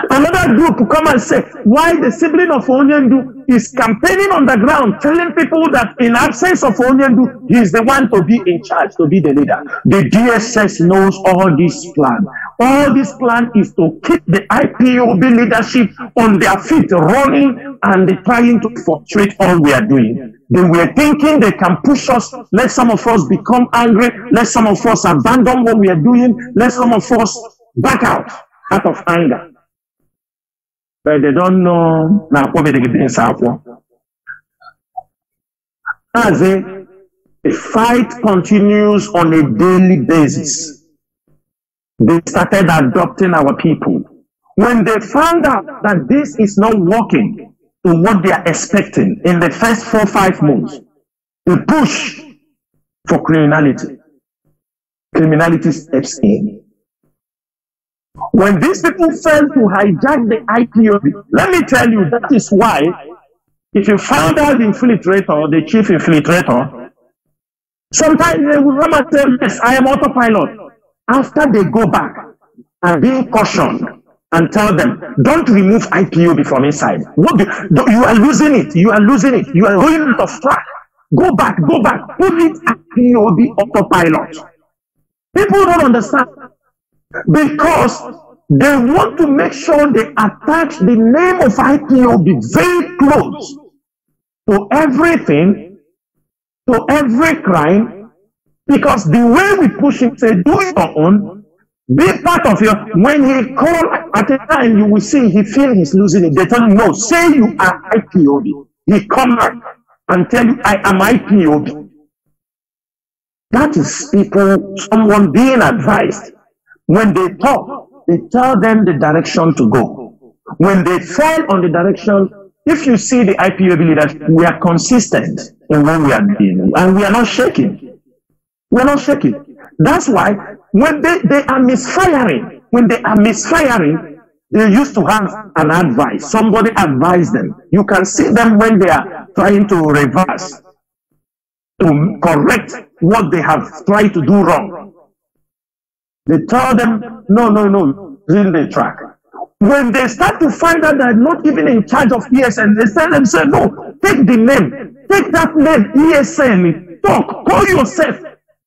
Another group will come and say, why the sibling of Onyendu is campaigning on the ground, telling people that in absence of Onyendu, he is the one to be in charge, to be the leader. The DSS knows all this plan. All this plan is to keep the IPOB leadership on their feet, running and trying to frustrate all we are doing. They were thinking they can push us, let some of us become angry, let some of us abandon what we are doing, let some of us back out of anger. but they don't know now what they get in Southward. As the fight continues on a daily basis. They started adopting our people. When they found out that this is not working to what they are expecting in the first 4 or 5 months, they push for criminality. Criminality steps in. When these people fail to hijack the IPOB, let me tell you, that is why, if you found out the infiltrator, the chief infiltrator, sometimes they will come and tell, yes, I am autopilot. After they go back and being cautioned and tell them, don't remove IPOB from inside. You are losing it. You are losing it. You are going out of track. Go back, go back. Put it IPOB autopilot. People don't understand because they want to make sure they attach the name of IPOB very close to everything, to every crime, because the way we push him, say, do it your own, be part of your, when he call at a time, you will see, he feel he's losing it. They tell him, no, say you are IPOB. He come back and tell you, I am IPOB. That is people, someone being advised. When they talk, they tell them the direction to go. When they fall on the direction, if you see the IPOB leaders, we are consistent in what we are doing, and we are not shaking. We are not shaking. That's why when they are misfiring, they used to have an advice. Somebody advised them. You can see them when they are trying to reverse, to correct what they have tried to do wrong. They tell them, no, in the track. When they start to find out they're not even in charge of ESN, they tell them, say, no, take the name, take that name, ESN, talk, call yourself.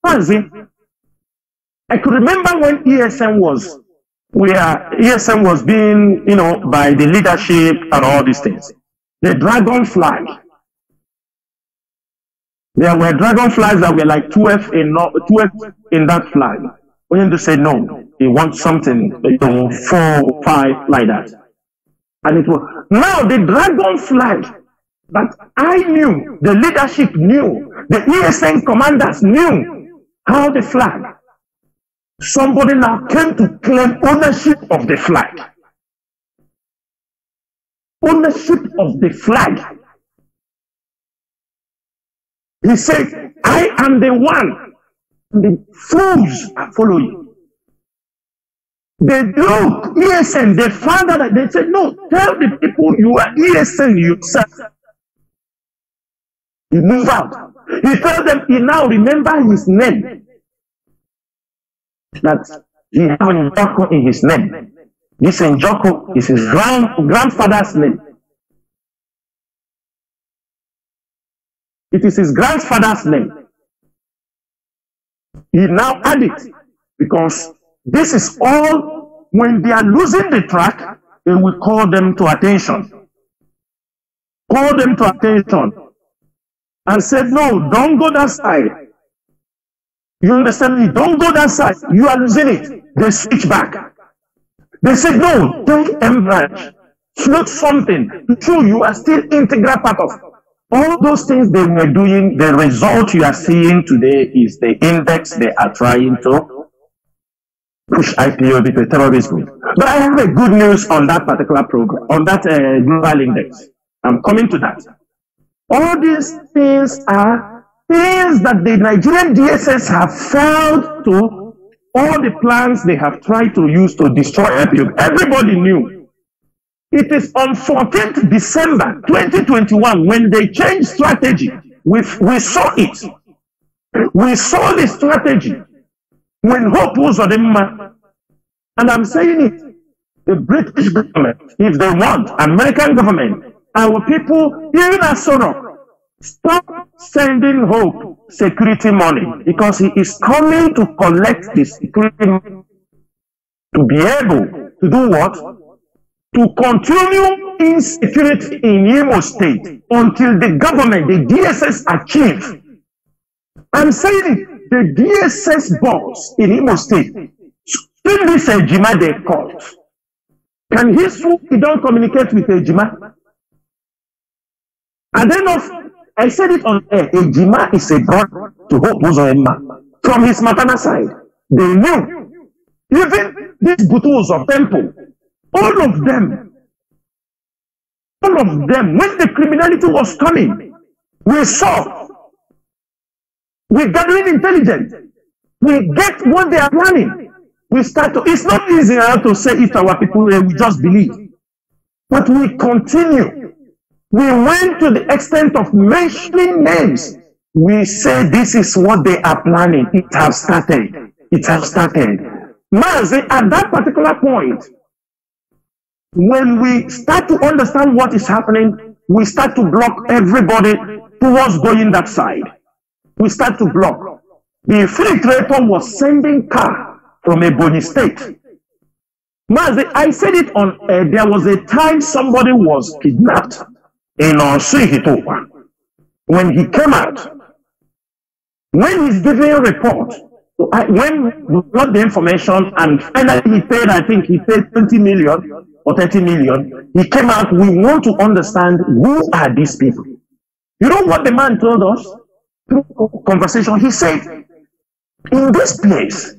Mazi, I could remember when ESN was, ESN was being, by the leadership and all these things. The dragon flag. There were dragonflies that were like 12 in that flag. We need to say no. He wants something 4, 5 like that. And it was now the dragon flag that I knew, the leadership knew, the ESN commanders knew how the flag. Somebody now came to claim ownership of the flag. Ownership of the flag. He said, I am the one. The fools are following. They look, ESN, they found out that they said, no, tell the people you are ESN yourself. He moved out. He told them, he now remember his name. That he has Njoko in his name. This Njoko is his grandfather's name. It is his grandfather's name. He now added it because this is all, when they are losing the track, they will call them to attention. Call them to attention. And said, no, don't go that side. You understand me? Don't go that side. You are losing it. They switch back. They said, no, take M branch. Float something to show you are still integral part of. All those things they were doing, the result you are seeing today is the index they are trying to push IPOB to terrorism. But I have a good news on that particular program, on that global index. I'm coming to that. All these things are things that the Nigerian DSS have failed to, all the plans they have tried to use to destroy IPOB. Everybody knew. It is on 14th December 2021 when they changed strategy. We saw it. We saw the strategy when Hope was on the map. And I'm saying it. The British government, if they want, American government, our people, even as Sorok, stop sending Hope security money because he is coming to collect the security money to be able to do what? To continue insecurity in Imo State until the government, the DSS achieve. I'm saying it, the DSS boss in Imo State, still this Jima they caught. Can he swoop? He don't communicate with Ejima? And then I said it on air. Ejima is a brother to Hope Uzoemma from his maternal side. They knew. Even these Butus of Temple, all of them, when the criminality was coming, we saw. We're gathering intelligence. We get what they are planning. We start to, it's not easy now to say it to our people, we just believe. But we continue. We went to the extent of mentioning names. We say this is what they are planning. It has started. It has started. Mazi, at that particular point, when we start to understand what is happening, we start to block everybody towards going that side. We start to block. The infiltrator was sending car from Ebonyi State. Mazi, I said it on air, there was a time somebody was kidnapped in Osuihitowa. When he came out, when he's giving a report, when we got the information and finally he paid, I think he paid 20 million or 30 million, he came out, we want to understand who are these people. You know what the man told us? Through conversation, he said, in this place,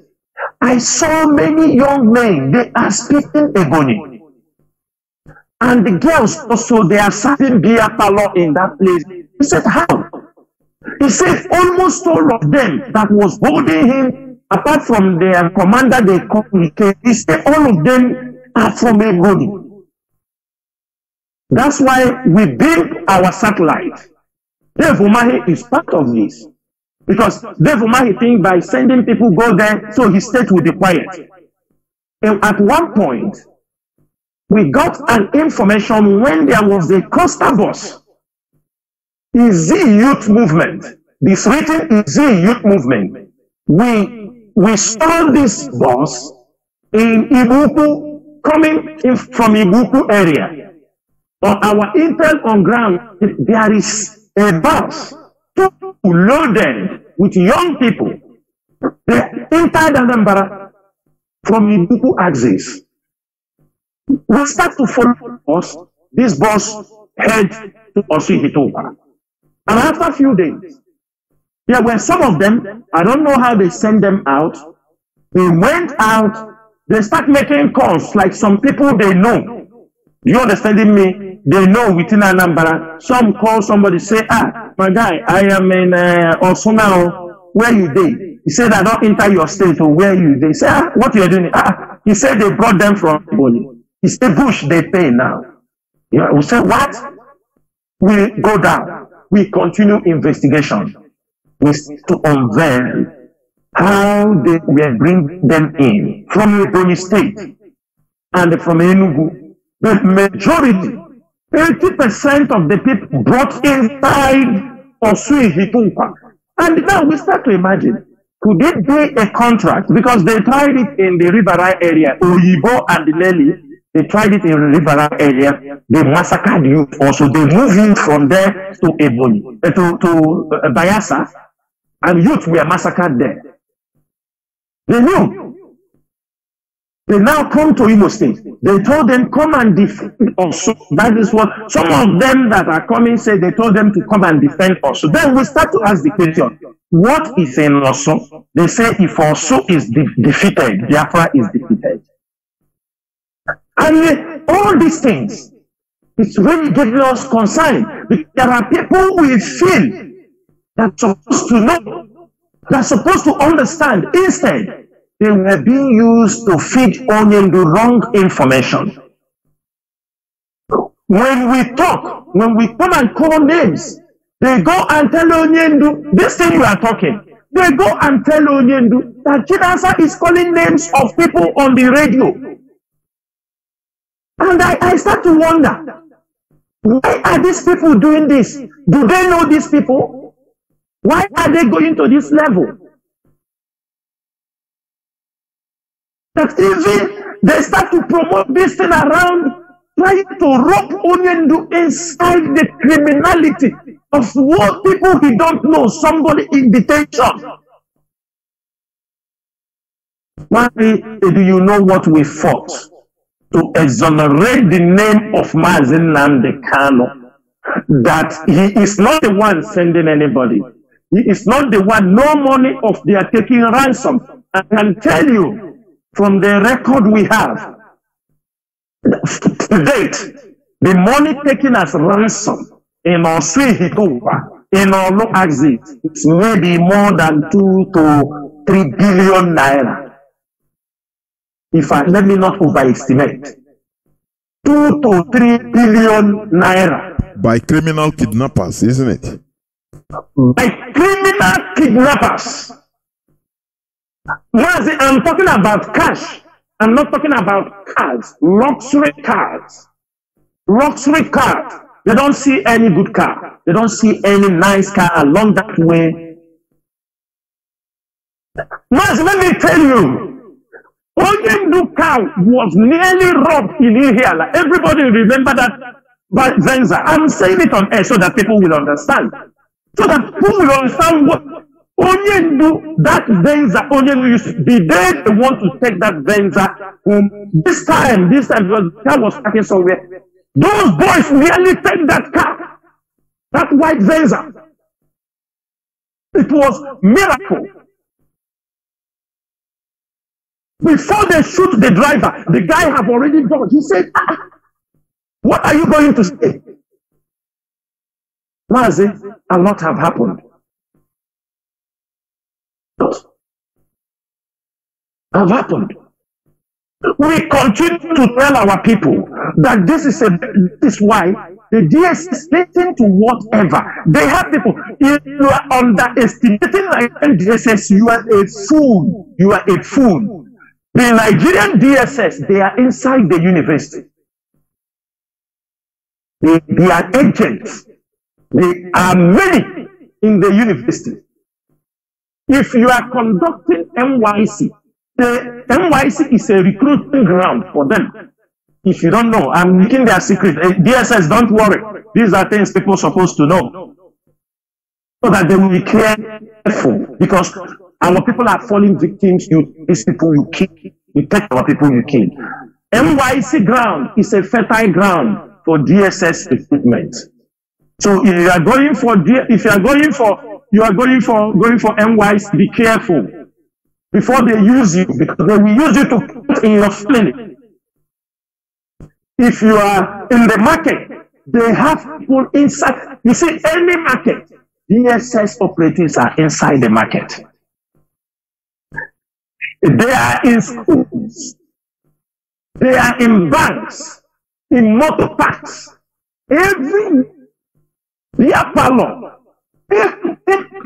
I saw many young men, they are speaking Ebonyi. And the girls also, they are serving Biafra in that place. He said, how? He said, almost all of them that was holding him, apart from their commander, they communicate. He said, all of them are from Ebonyi. That's why we built our satellite. Dave Umahi is part of this. Because Dave Umahi thinks by sending people go there, so his state will be quiet. And at one point, we got an information when there was a coastal bus. Easy Youth Movement. This written Easy Youth Movement. We saw this bus in Ibuku, coming in from Ibuku area. On our intel on ground, there is a bus loaded with young people. They entered Anambra from Ibuku axis. We start to follow us. This bus head to Osuihitowa. And after a few days, there were some of them, I don't know how they sent them out. They went out, they start making calls like some people they know. You understanding me? They know within Anambra. Some call somebody, say, my guy, I am in Osuna, where you dey? He said, I don't enter your state, or where you dey? He said, what you are doing? He said they brought them from Ebonyi. He said, Bush, they pay now. Yeah, we said, what? We go down. We continue investigation. We to unveil how they were bringing them in from Ebonyi State and from Enugu. The majority, 80% of the people brought inside Osuihitowa. And now we start to imagine, could it be a contract? Because they tried it in the Rivera area, Oyibo and Nelly, they tried it in the Rivera area, they massacred youth also. They moved in from there to Ebonyi, to Bayasa, and youth were massacred there. They knew. They now come to Imo State. They told them, come and defend us. That is what some of them that are coming say, they told them to come and defend us. So then we start to ask the question, what is in Osu? They say if Osu is defeated, Biafra is defeated. And all these things, it's really giving us concern. There are people we feel that are supposed to know, that are supposed to understand. Instead, they were being used to feed Onyendu the wrong information. When we talk, when we come and call names, they go and tell Onyendu, this thing we are talking, they go and tell Onyendu that Chinasa is calling names of people on the radio. And I start to wonder, why are these people doing this? Do they know these people? Why are they going to this level? That even they start to promote this thing around, trying to rope Onyendu inside the criminality of what people he don't know, somebody in detention. Why do you know what we fought? to exonerate the name of Mazi Nnamdi Kanu, that he is not the one sending anybody. He is not the one, no money of they are taking ransom. I can tell you from the record we have, to date, the money taken as ransom in Oswihituwa, in Olu Axis, is maybe more than 2 to 3 billion naira. Let me not overestimate. 2 to 3 billion naira. By criminal kidnappers, isn't it? By criminal kidnappers. Mazi, I'm talking about cash. I'm not talking about cars, luxury cars. Luxury cars. They don't see any good car. They don't see any nice car along that way. Mazi, let me tell you, Chinedu car was nearly robbed in Ihiala. Everybody remember that Venza. I'm saying it on air so that people will understand. So that people will understand what Chinedu, that Venza, Chinedu used to be there. They want to take that Venza home. This time, because the car was parking somewhere. Those boys nearly take that car. That white Venza. It was miracle. Before they shoot the driver, the guy have already gone. He said, what are you going to say? Mazi, a lot have happened. Have happened. We continue to tell our people that this is why the DSS listen to whatever. They have people. If you are underestimating Nigerian DSS, you are a fool. You are a fool. The Nigerian DSS, they are inside the university. They are agents. There are many in the university. If you are conducting NYC, the NYC is a recruiting ground for them. If you don't know, I'm making their secret. DSS, don't worry. These are things people are supposed to know. So that they will be careful. Because our people are falling victims. These people you kill. You take our people you kill. NYC ground is a fertile ground for DSS recruitment. So if you are going for NYC, be careful before they use you, because they will use you to put in your clinic. If you are in the market, they have people inside. You see, any market, DSS operatives are inside the market. They are in schools. They are in banks, in motor parks. Every beer parlor, every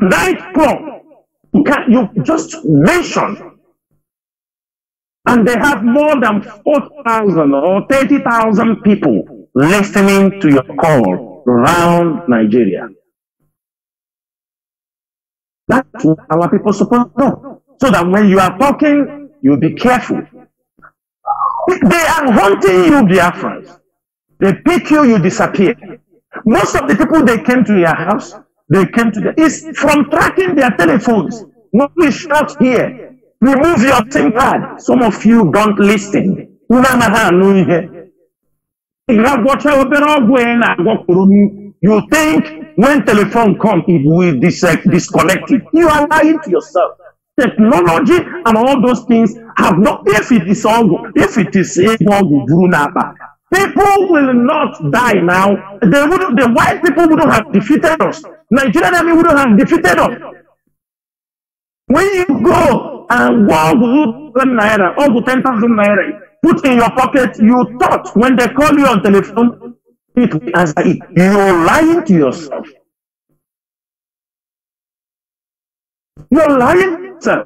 nightclub, you just mention. And they have more than 4,000 or 30,000 people listening to your call around Nigeria. That's what our people supposed to know. So that when you are talking, you'll be careful. They are hunting you, Biafrans. They pick you, you disappear. Most of the people, they came to your house, it's from tracking their telephones. When we shout here, remove your SIM card. Some of you don't listen. You think when telephone comes, it will disconnect it. You are lying to yourself. Technology and all those things have not, if it is people will not die now. The white people wouldn't have defeated us. Nigerian army wouldn't have defeated us. When you go and walk with naira, or with 10,000 naira, put in your pocket, you thought when they call you on telephone, it will answer it. You're lying to yourself. You're lying, sir.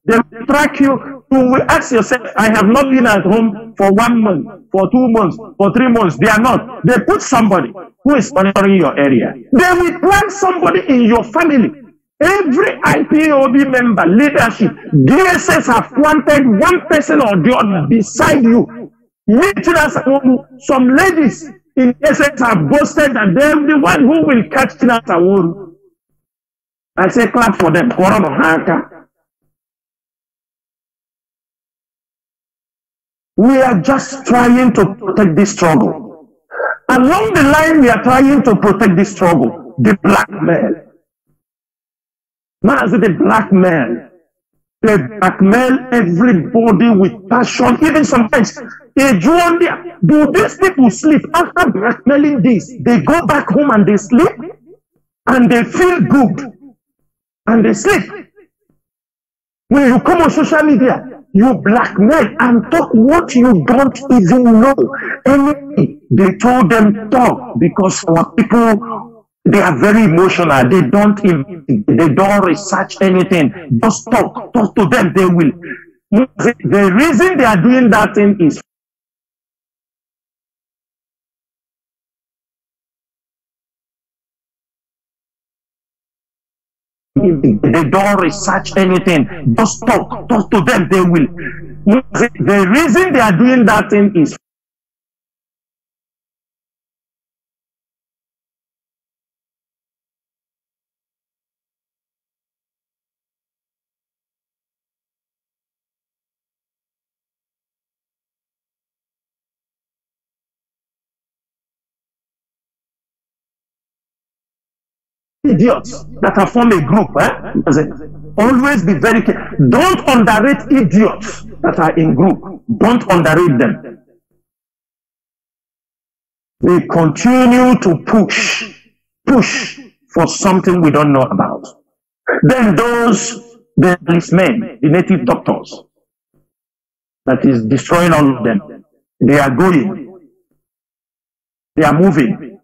They will track you. You will ask yourself, I have not been at home for 1 month, for 2 months, for 3 months. They are not. They put somebody who is monitoring your area. They will plant somebody in your family. Every IPOB member, leadership, DSS have planted one person or the other beside you. Nworu, some ladies in DSS have boasted that they are the one who will catch Nworu. I say clap for them. We are just trying to protect this struggle. Along the line, we are trying to protect this struggle. The blackmail. Mazi, the blackmail. They blackmail everybody with passion. Even sometimes, do these people sleep after blackmailing this? They go back home and they sleep, and they feel good, and they sleep. When you come on social media, you blackmail and talk what you don't even know. Anything they told them talk, because our people, they are very emotional. They don't research anything. Just talk to them. They will. The reason they are doing that thing is they don't research anything. Just talk to them. They will. The reason they are doing that thing is idiots that have formed a group. Always be very careful. Don't underrate idiots that are in group. Don't underrate them. They continue to push for something we don't know about. Then the policemen, the native doctors, that is destroying all of them. They are going. They are moving.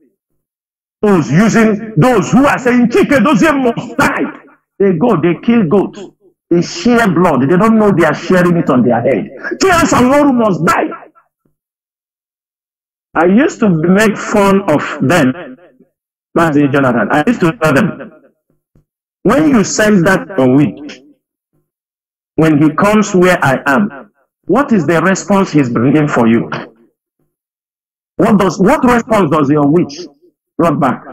Those who are saying Chinedu must die. They go, they kill goats. They share blood. They don't know they are sharing it on their head. Chinasa and Nworu must die. I used to make fun of them, Mazi Jonathan. I used to tell them, when you send that a witch, when he comes where I am, what is the response he's bringing for you? What response does your witch brought back?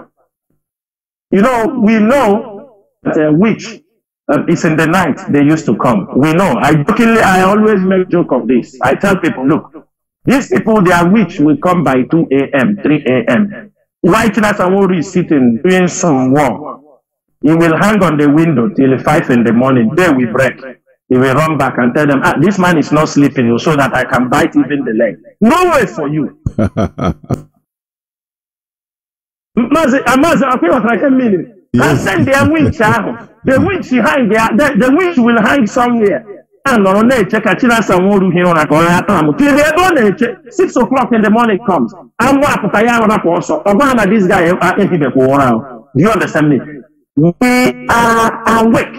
You know, we know that a witch is in the night they used to come. We know. I always make joke of this. I tell people, look, these people, their witch will come by 2 a.m., 3 a.m. Why Chinasa and Nworu is sitting doing some work? He will hang on the window till 5 in the morning. Day we break. He will run back and tell them, this man is not sleeping so that I can bite even the leg. No way for you. Mazi, I feel like a minute. And send their witch out. The witch the witch will hang somewhere. And on the check a Chinasa and Nworu here on a corner. Till they don't 6 o'clock in the morning comes. I'm also. This guy do you understand me? We are awake.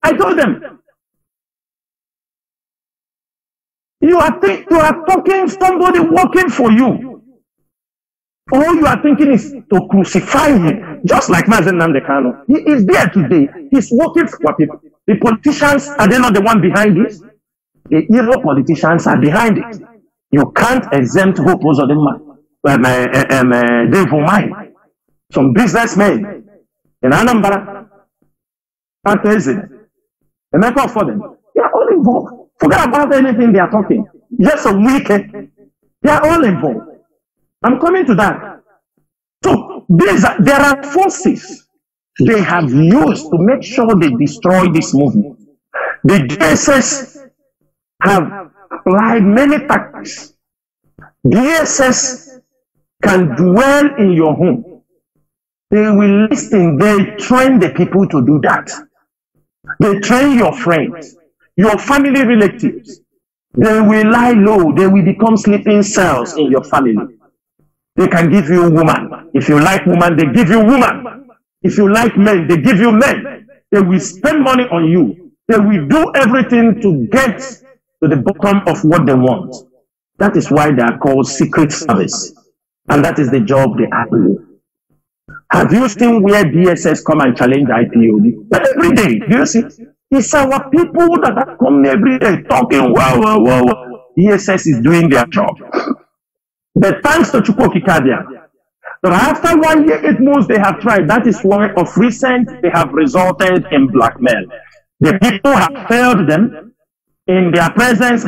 I told them, you are talking somebody working for you. All you are thinking is to crucify him, just like Mazi Nnamdi. He is there today. He's working for people. The politicians, are they not the one behind this? The evil politicians are behind it. You can't exempt Hope Uzodinma, Dave Umahi, some businessmen in Anambra, and President. The matter for them, they are all involved. Forget about anything they are talking. Just a weekend. They are all involved. I'm coming to that. So there are forces they have used to make sure they destroy this movement. The DSS have applied many tactics. DSS can dwell in your home. They will listen. They train the people to do that. They train your friends, your family relatives. They will lie low. They will become sleeping cells in your family. They can give you woman. If you like woman, they give you woman. If you like men, they give you men. They will spend money on you. They will do everything to get to the bottom of what they want. That is why they are called secret service. And that is the job they are doing. Have you seen where DSS come and challenge IPOB? Every day, do you see? It's our people that are coming every day talking, wow. DSS is doing their job. But thanks to Chukwuka Kadia, but after 1 year, 8 months they have tried. That is why of recent they have resulted in blackmail. The people have failed them. in their presence,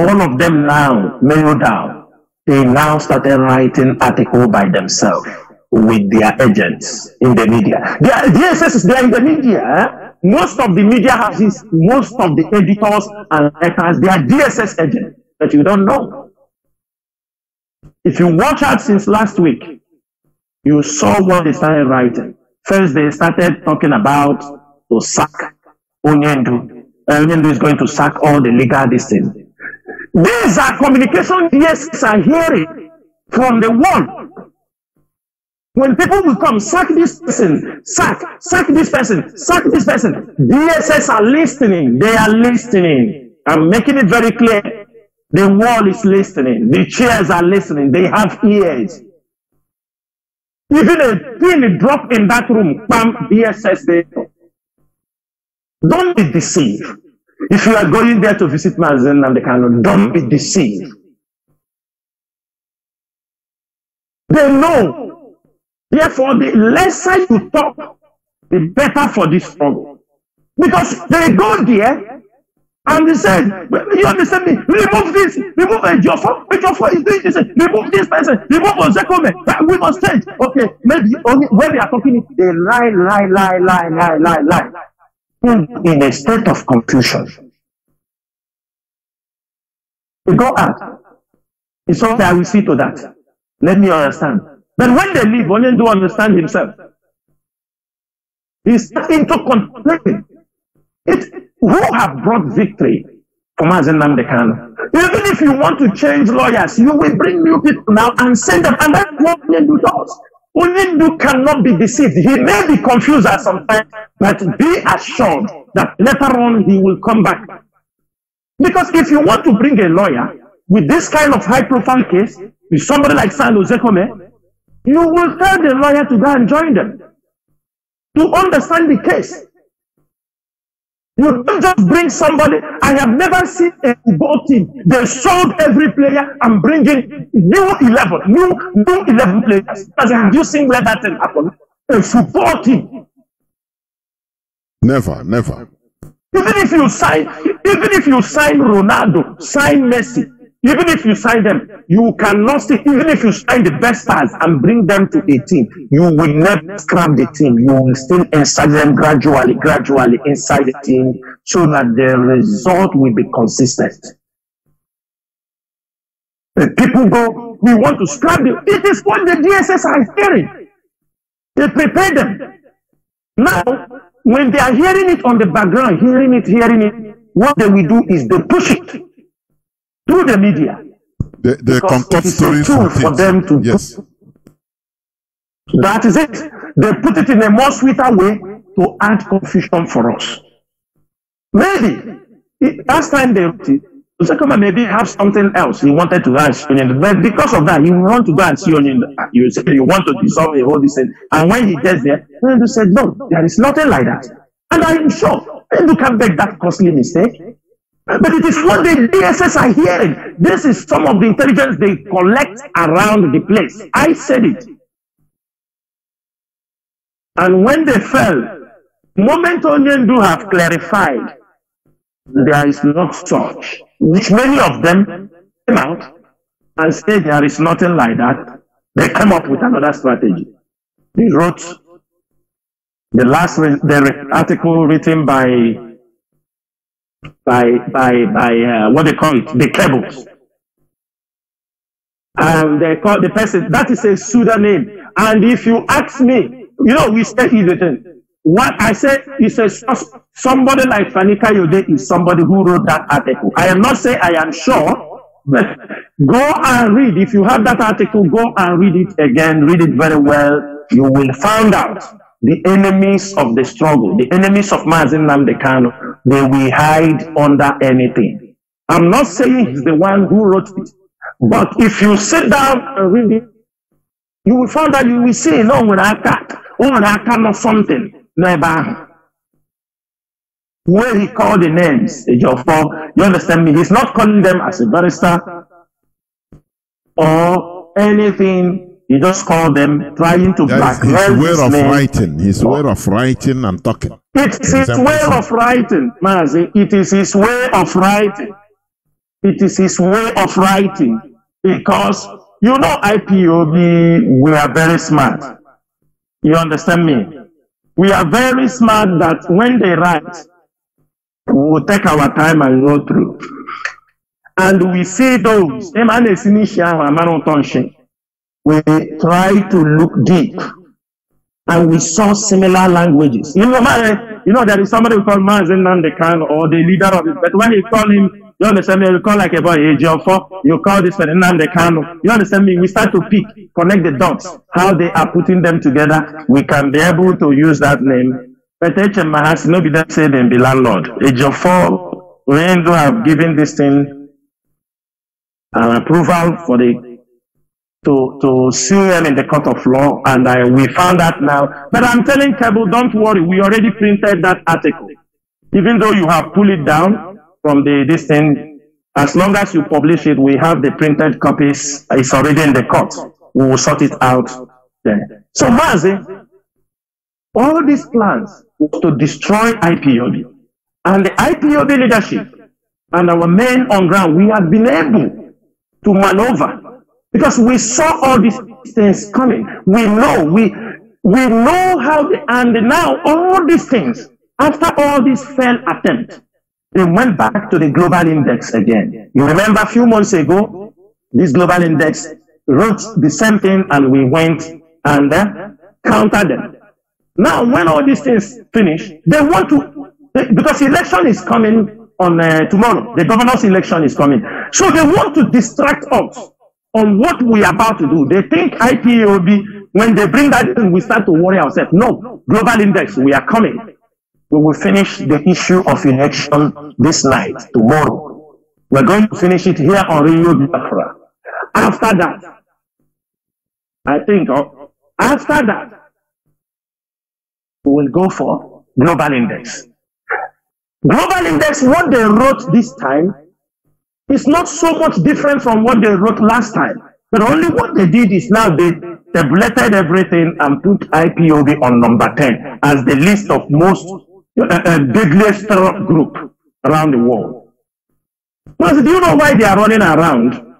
all of them now mailed down. They now started writing articles by themselves with their agents in the media. Their DSS, they are in the media. Most of the media houses, most of the editors and writers, they are DSS agents that you don't know. If you watch out since last week, you saw what they started writing. First, they started talking about to sack Onyendu. Onyendu is going to sack all the legal distance. These are communication DSS are hearing from the world. When people will come, sack this person, sack this person, sack this person. DSS are listening. They are listening. I'm making it very clear. The world is listening. The chairs are listening. They have ears. Even a pin drop in that room, bam, DSS there. Don't be deceived. If you are going there to visit Mazi and the Kano, don't be deceived. They know. Therefore, the lesser you talk, the better for this struggle. Because they go there and they said, you understand me? Remove this, remove Ejiofor is doing this, remove this person, remove Ozekome. We must change. Okay, maybe only when they are talking, they lie. In a state of confusion. They go out. It's okay, I will see to that. Let me understand. But when they leave, only do understand himself. He's into contemplating. Who have brought victory for Mazi Nnamdi Kanu? Even if you want to change lawyers, you will bring new people now and send them, and that's what Onyendu does. Onyendu cannot be deceived. He may be confused at some time, but be assured that later on he will come back. Because if you want to bring a lawyer with this kind of high-profile case, with somebody like Salo Zekome, you will tell the lawyer to go and join them to understand the case. You don't just bring somebody. I have never seen a football team. They sold every player and bring in new 11 players. Because have you seen where that thing happen? A football team. Never. Even if you sign Ronaldo, sign Messi, even if you sign them, you cannot see, even if you sign the best stars and bring them to a team, you will never scrap the team. You will still inside them gradually inside the team so that the result will be consistent. The people go, we want to scrap them. It is what the DSS are hearing. They prepare them. Now, when they are hearing it on the background, hearing it, what they will do is they push it through the media. They concoct stories for them to yes. That is it. They put it in a more sweeter way to add confusion for us. Maybe last time they wrote it, Ozekome maybe have something else he wanted to ask Onyendu, but because of that, he want to go and see Onyendu. You say you want to dissolve a whole thing, and when he gets there, Onyendu said, "No, there is nothing like that." And I am sure Onyendu can make that costly mistake. But it is what the DSS are hearing. This is some of the intelligence they collect around the place. I said it. And when they fell, the moment Onyendu have clarified, there is not such, which many of them came out and said there is nothing like that. They came up with another strategy. They wrote the article written by what they call it, the cables. And they call the person, that is a pseudonym. And if you ask me, we say everything. What I said is somebody like Fanika Yode is somebody who wrote that article. I am not saying I am sure, but go and read. If you have that article, go and read it again, read it very well. You will find out the enemies of the struggle, the enemies of Mazi Nnamdi Kanu, they will hide under anything. I'm not saying he's the one who wrote it, but if you sit down and read it, you will find that you will see, when I can't something. Where he called the names, you understand me? He's not calling them as a barrister or anything He just called them, trying to blackmail his way of writing. His way of writing and talking. It's his way of writing, Mazi. It is his way of writing. It is his way of writing. Because, you know, IPOB, we are very smart. You understand me? We are very smart that when they write, we will take our time and go through. And we see those, we try to look deep. And we saw similar languages. You know, there is somebody who called Mazi Nnamdi or the leader of it. But when you call him, you understand me, you call like a boy, AJ4, you call this person Nnamdi. You understand me? We start to pick, connect the dots, how they are putting them together. We can be able to use that name. But HM has no be that say them be landlord. AJ4, we have given this thing an approval for the to sue them in the court of law, and we found that now. But I'm telling Cable, don't worry, we already printed that article. Even though you have pulled it down from this thing, as long as you publish it, we have the printed copies. It's already in the court. We will sort it out then. So Mazi, all these plans was to destroy IPOB. And the IPOB leadership and our men on ground, we have been able to maneuver. Because we saw all these things coming. We know how and now all these things, after all these failed attempts, they went back to the global index again. You remember a few months ago, this global index wrote the same thing and we went and countered them. Now, when all these things finish, they want to, because election is coming on tomorrow, the governor's election is coming. So they want to distract us on what we are about to do. They think IPOB, when they bring that in, we start to worry ourselves. No, global index, we are coming. We will finish the issue of election this night, tomorrow. We're going to finish it here on Radio Biafra. After that, I think, after that, we will go for global index. Global index, what they wrote this time, it's not so much different from what they wrote last time. But only what they did is now they tabulated everything and put IPOB on number 10 as the list of most deadliest terror group around the world. But do you know why they are running around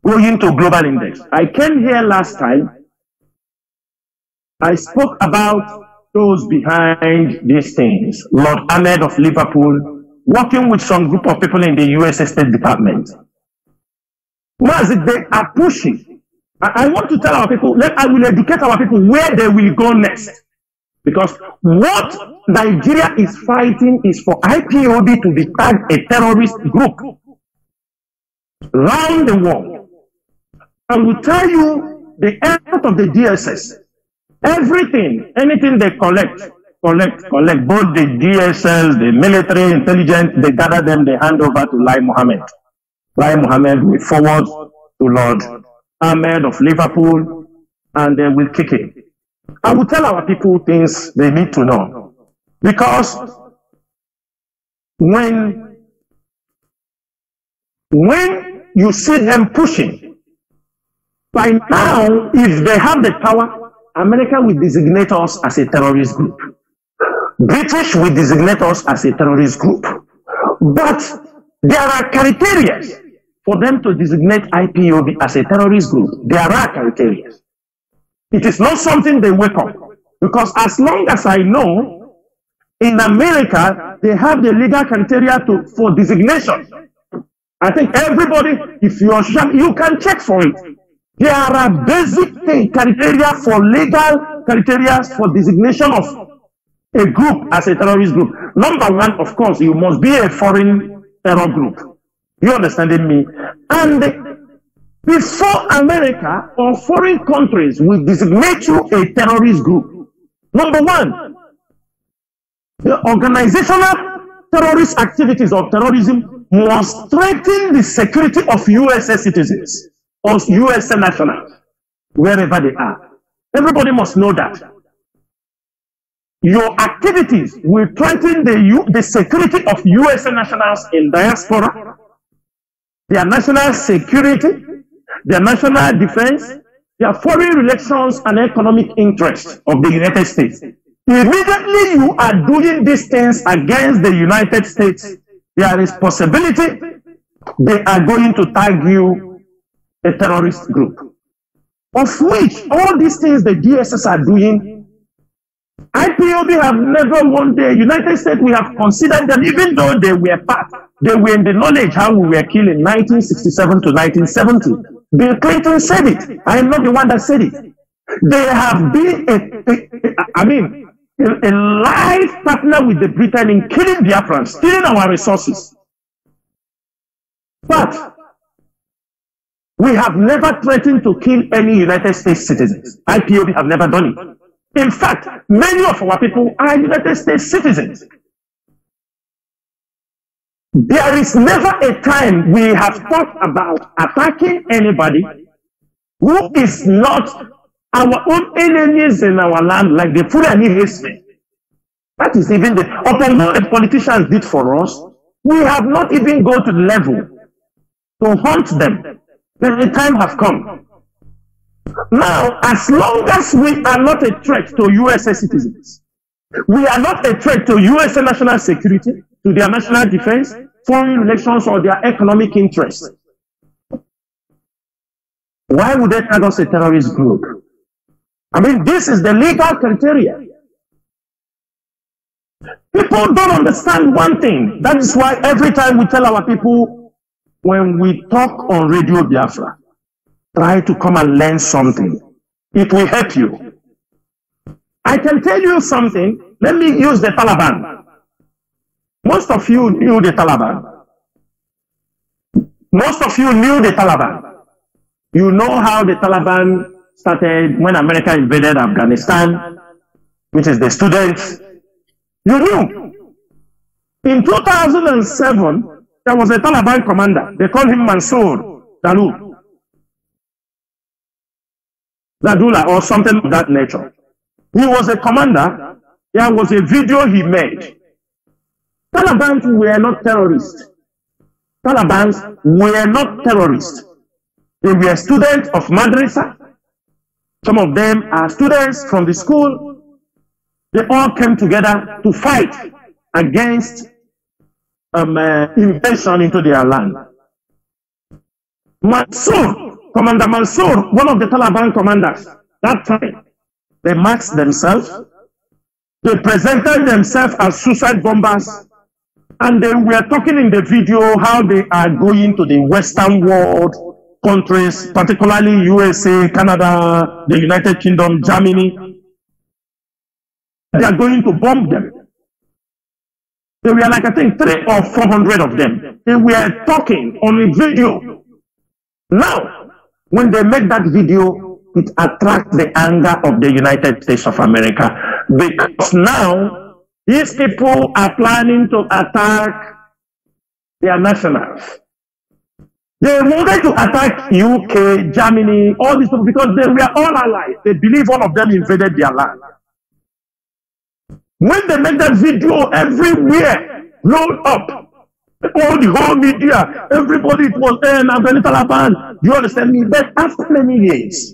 going to global index? I came here last time. I spoke about those behind these things. Lord Ahmed of Liverpool, working with some group of people in the US State Department. Mazi, they are pushing. I want to tell our people, I will educate our people where they will go next. Because what Nigeria is fighting is for IPOB to be tagged a terrorist group around the world. I will tell you the effort of the DSS. Everything, anything they collect, both the DSS, the military intelligence, they gather them, they hand over to Lai Mohammed. Lai Mohammed will forward to Lord Ahmed of Liverpool, and they will kick it. I will tell our people things they need to know. Because when you see them pushing, by now, if they have the power, America will designate us as a terrorist group. British will designate us as a terrorist group. But there are criteria for them to designate IPOB as a terrorist group. There are criteria. It is not something they wake up. Because as long as I know, in America, they have the legal criteria for designation. I think everybody, if you are sure, you can check for it. There are basic criteria for legal criteria for designation of a group as a terrorist group. Number one, of course, you must be a foreign terror group. You understanding me? And before America or foreign countries will designate you a terrorist group, number one, the organizational terrorist activities of terrorism must strengthen the security of US citizens or US nationals, wherever they are. Everybody must know that. Your activities will strengthen the security of US nationals in diaspora, their national security, their national defense, their foreign relations and economic interests of the United States. Immediately you are doing these things against the United States, there is possibility they are going to tag you a terrorist group. Of which all these things the DSS are doing, IPOB have never one day, United States, we have considered them, even though they were part, they were in the knowledge how we were killed in 1967 to 1970. Bill Clinton said it. I am not the one that said it. They have been a life partner with the Britain in killing Biafrans, stealing our resources. But we have never threatened to kill any United States citizens. IPOB have never done it. In fact, many of our people are United States citizens. There is never a time we have thought about attacking anybody who is not our own enemies in our land, like the Fulani herdsmen. That is even upon what the politicians did for us. We have not even gone to the level to hunt them. Then the time has come. Now, as long as we are not a threat to USA citizens, we are not a threat to USA national security, to their national defense, foreign relations, or their economic interests, why would they tag us a terrorist group? I mean, this is the legal criteria. People don't understand one thing. That is why every time we tell our people, when we talk on Radio Biafra, try to come and learn something. It will help you. I can tell you something. Let me use the Taliban. Most of you knew the Taliban. Most of you knew the Taliban. You know how the Taliban started when America invaded Afghanistan, which is the students. You knew. In 2007, there was a Taliban commander. They called him Mansour Dadullah or something of that nature. He was a commander. There was a video he made. Talibans were not terrorists. Talibans were not terrorists. They were students of madrasa. Some of them are students from the school. They all came together to fight against invasion into their land. Commander Mansour, one of the Taliban commanders, that time, they masked themselves. They presented themselves as suicide bombers. And they were talking in the video how they are going to the Western world countries, particularly USA, Canada, the United Kingdom, Germany. They are going to bomb them. There were like, I think, 300 or 400 of them. They were talking on a video. Now, when they make that video, it attracts the anger of the United States of America. Because now, these people are planning to attack their nationals. They wanted to attack UK, Germany, all these people, because they were all allies. They believe all of them invaded their land. When they made that video, everywhere rolled up. All the whole media, everybody, it was there, Taliban. You understand me? But after many years,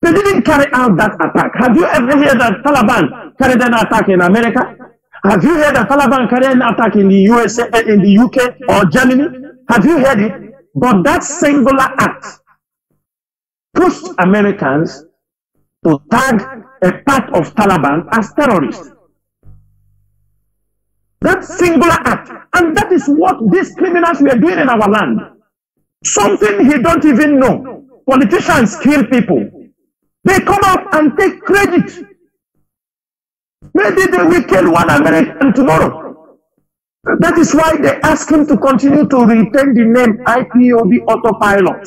they didn't carry out that attack. Have you ever heard that Taliban carried an attack in America? Have you heard that Taliban carried an attack in the USA, in the UK or Germany? Have you heard it? But that singular act pushed Americans to tag a part of Taliban as terrorists. That singular act. And that is what these criminals were doing in our land. Something he don't even know. Politicians kill people. They come out and take credit. Maybe they will kill one American tomorrow. That is why they ask him to continue to retain the name IPOB autopilot.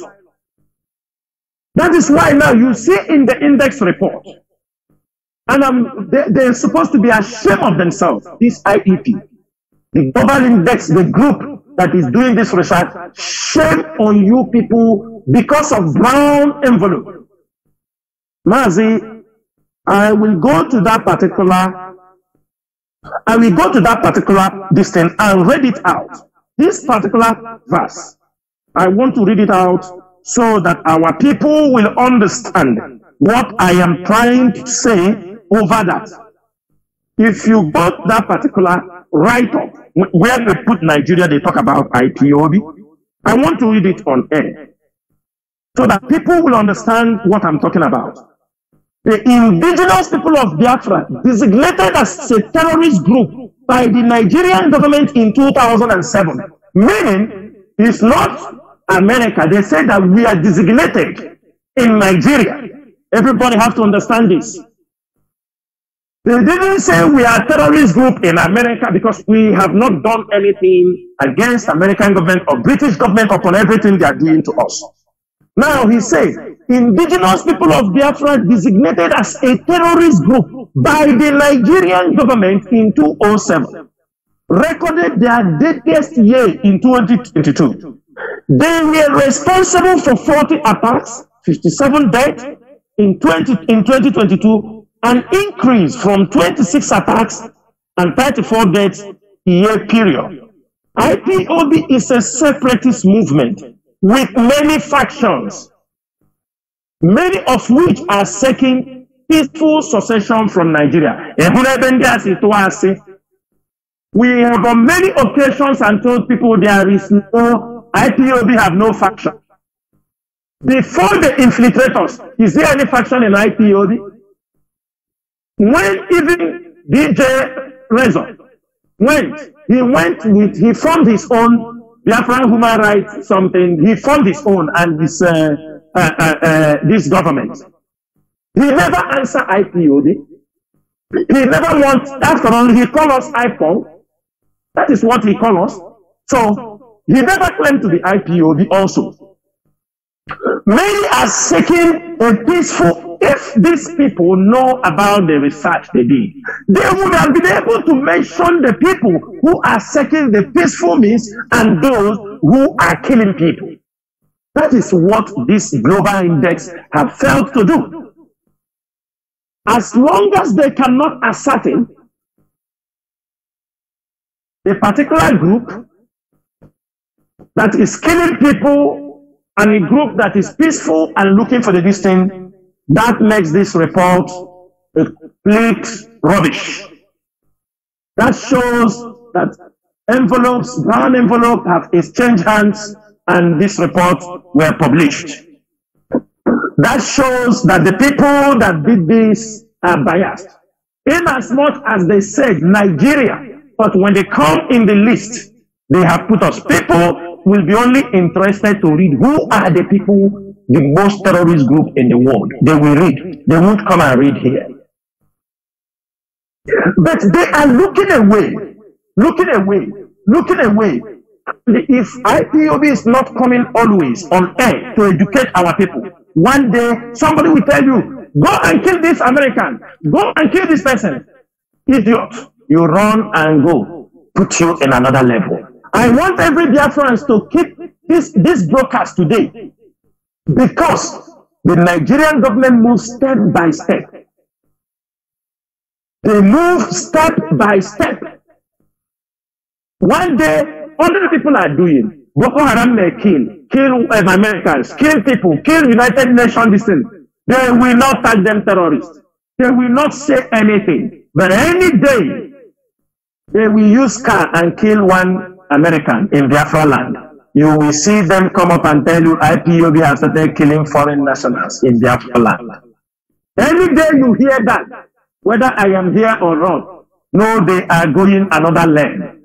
That is why now you see in the index report, and they're supposed to be ashamed of themselves, this IEP. The global index, the group that is doing this research, shame on you people because of brown envelope. Mazi, I will go to that particular distance and read it out. This particular verse, I want to read it out so that our people will understand what I am trying to say over that. If you got that particular write-up, where they put Nigeria, they talk about IPOB. I want to read it on air so that people will understand what I'm talking about. The indigenous people of Biafra, designated as a terrorist group by the Nigerian government in 2007, meaning it's not America. They said that we are designated in Nigeria. Everybody has to understand this. They didn't say we are a terrorist group in America because we have not done anything against American government or British government upon everything they are doing to us. Now he said, indigenous people of Biafra designated as a terrorist group by the Nigerian government in 2007, recorded their deadliest year in 2022. They were responsible for 40 attacks, 57 deaths in 2022, an increase from 26 attacks and 34 deaths a year period. IPOB is a separatist movement with many factions, many of which are seeking peaceful secession from Nigeria. We have on many occasions and told people there is no IPOB have no faction. Before the infiltrators, is there any faction in IPOB? When even DJ Rezo went, he formed his own Biafran human rights something. He formed his own and this government. He never answered IPOB. He never wants. After all, he called us IPOB. That is what he called us. So he never claimed to be IPOB also. Many are seeking a peaceful. If these people know about the research they did, they would have been able to mention the people who are seeking the peaceful means and those who are killing people. That is what this global index have failed to do. As long as they cannot ascertain a particular group that is killing people and a group that is peaceful and looking for the distance, that makes this report a complete rubbish. That shows that envelopes, brown envelope, have exchanged hands and this report were published. That shows that the people that did this are biased. In as much as they said Nigeria, but when they come in the list, they have put us. People will be only interested to read who are the people, the most terrorist group in the world. They will read. They won't come and read here. But they are looking away. If IPOB is not coming always on air to educate our people, one day somebody will tell you, go and kill this American. Go and kill this person. Idiot. You run and go. Put you in another level. I want every Biafran to keep this broadcast today. Because the Nigerian government moves step by step. They move step by step. One day, other people are doing. Boko Haram may kill Americans, kill people, kill United Nations, listen. They will not tag them terrorists. They will not say anything. But any day, they will use car and kill one American in Biafra land. You will see them come up and tell you IPOB has started killing foreign nationals in Biafra land. Any day you hear that, whether I am here or not, no, they are going another land.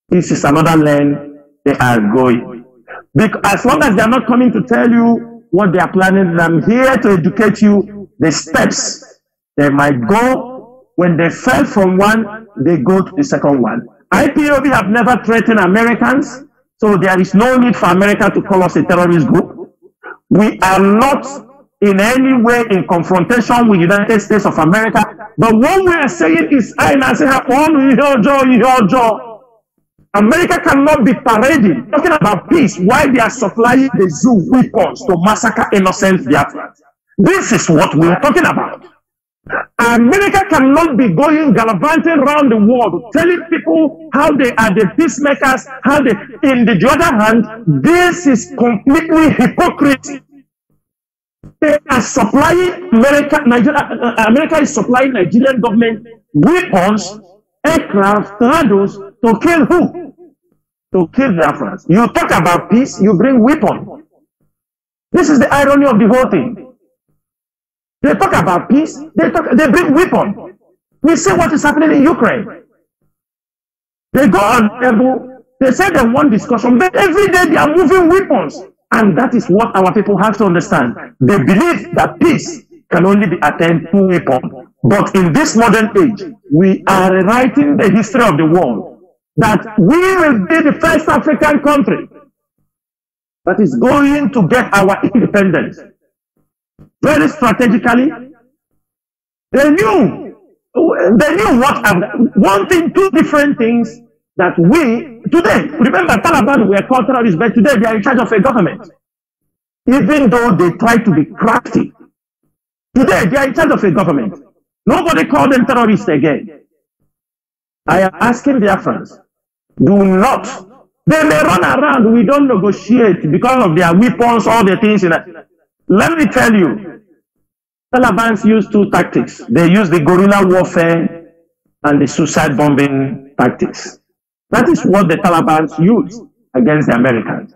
This is another land they are going. Because as long as they are not coming to tell you what they are planning, I'm here to educate you the steps they might go. When they fell from one, they go to the second one. IPOB have never threatened Americans. So there is no need for America to call us a terrorist group. We are not in any way in confrontation with the United States of America. But what we are saying is, America cannot be parading, talking about peace, while they are supplying the zoo weapons to massacre innocent Biafrans. This is what we are talking about. America cannot be going gallivanting around the world, telling people how they are the peacemakers, how they, in the other hand, this is completely hypocrisy. They are supplying America is supplying Nigerian government weapons, aircraft, tornadoes to kill who? To kill Biafrans. You talk about peace, you bring weapons. This is the irony of the whole thing. They talk about peace, they bring weapons. We see what is happening in Ukraine. They go on level, they say they want discussion, but every day they are moving weapons. And that is what our people have to understand. They believe that peace can only be attained through weapons. But in this modern age, we are rewriting the history of the world. That we will be the first African country that is going to get our independence. Very strategically, they knew one thing, two different things that we, today, remember Taliban were called terrorists, but today they are in charge of a government. Even though they try to be crafty, today they are in charge of a government. Nobody called them terrorists again. I am asking Biafrans, do not, they may run around, we don't negotiate because of their weapons, all the things in that. Let me tell you, Taliban use two tactics. They use the guerrilla warfare and the suicide bombing tactics. That is what the Taliban use against the Americans.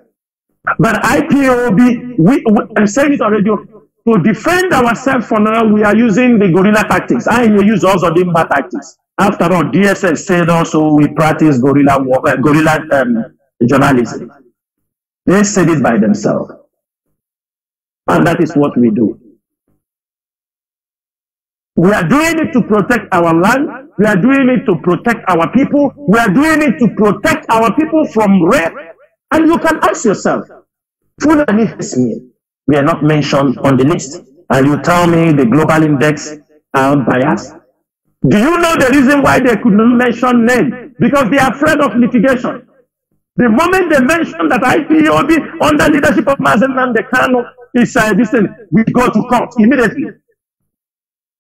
But IPOB, I'm saying it already, to defend ourselves for now, we are using the guerrilla tactics. I use also the Dimba tactics. After all, DSS said also we practice guerrilla journalism. They said it by themselves. And that is what we do. We are doing it to protect our land. We are doing it to protect our people. We are doing it to protect our people from rape. And you can ask yourself, Fulani Hesmi, we are not mentioned on the list. And you tell me the global index are biased. Do you know the reason why they could not mention name? Because they are afraid of litigation. The moment they mention that IPOB under leadership of Mazi and the Kano is this thing, we go to court immediately.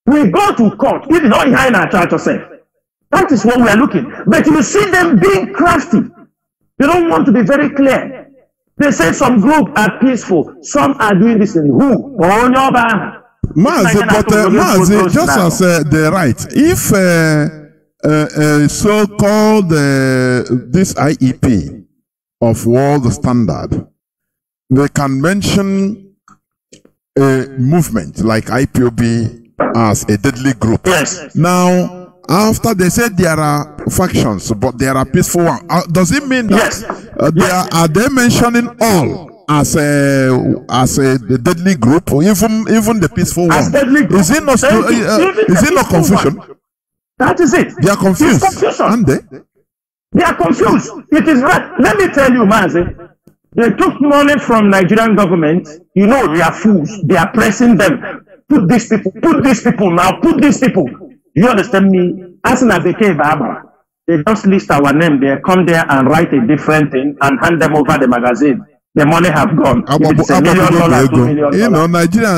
We go to court. It is not behind our church yourself. That is what we are looking. But you see them being crafty. They don't want to be very clear. They say some group are peaceful. Some are doing this thing. Who? Mazi, but Mazi, just as they write, if so-called this IEP of world standard, they can mention a movement like IPOB as a deadly group. Yes. Now, after they said there are factions, but there are peaceful ones, does it mean that yes. Are they mentioning all as a deadly group, or even the peaceful one? Is it not? Is it not confusion? One. That is it. They are confused, aren't they? They are confused. It is right. Let me tell you, Mazi. They took money from Nigerian government. You know, they are fools. They are pressing them. Put these people now. Put these people. You understand me? As soon as they came, they just list our name. They come there and write a different thing and hand them over the magazine. The money have gone. It's $1 million, $2 million. You know, Nigerian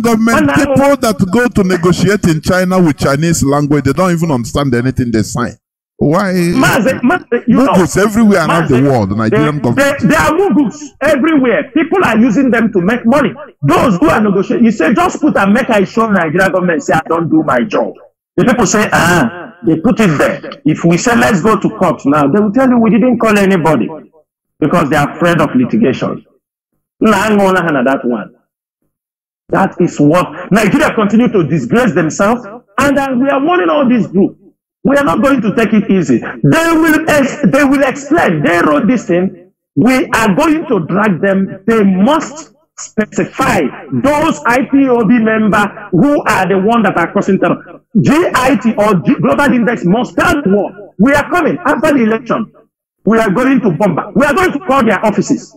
government, people that go to negotiate in China with Chinese language, they don't even understand anything they sign. Why? Mughals everywhere around the world, Nigerian government. There are Mughals everywhere. People are using them to make money. Those who are negotiating, you say, just put and make I show Nigerian government, say, I don't do my job. The people say, they put it there. If we say, let's go to court now, they will tell you we didn't call anybody because they are afraid of litigation. That one. That is what Nigeria continue to disgrace themselves, and we are warning all these groups. We are not going to take it easy. They will explain. They wrote this thing. We are going to drag them. They must specify those IPOB members who are the ones that are crossing terror. GIT or Global Index must start war. We are coming after the election. We are going to bomb. We are going to call their offices.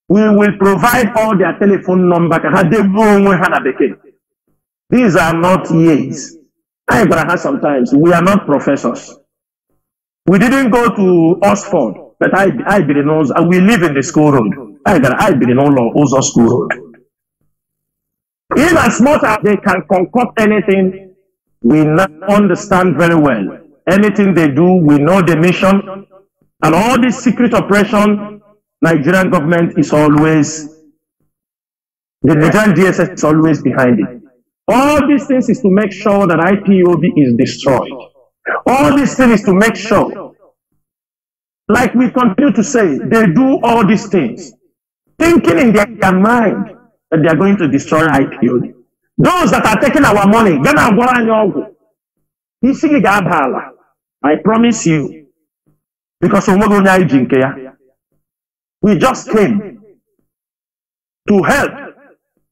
We will provide all their telephone numbers. These are not years. Sometimes we are not professors. We didn't go to Oxford, but I knows, and we live in the school road. I school road. In as much as they can concoct anything, we now understand very well. Anything they do, we know the mission. And all this secret operation, Nigerian government is always, the Nigerian DSS is always behind it. All these things is to make sure that IPOB is destroyed. All these things is to make sure, like we continue to say, they do all these things, thinking in their mind that they are going to destroy IPOB. Those that are taking our money, I promise you, because we just came to help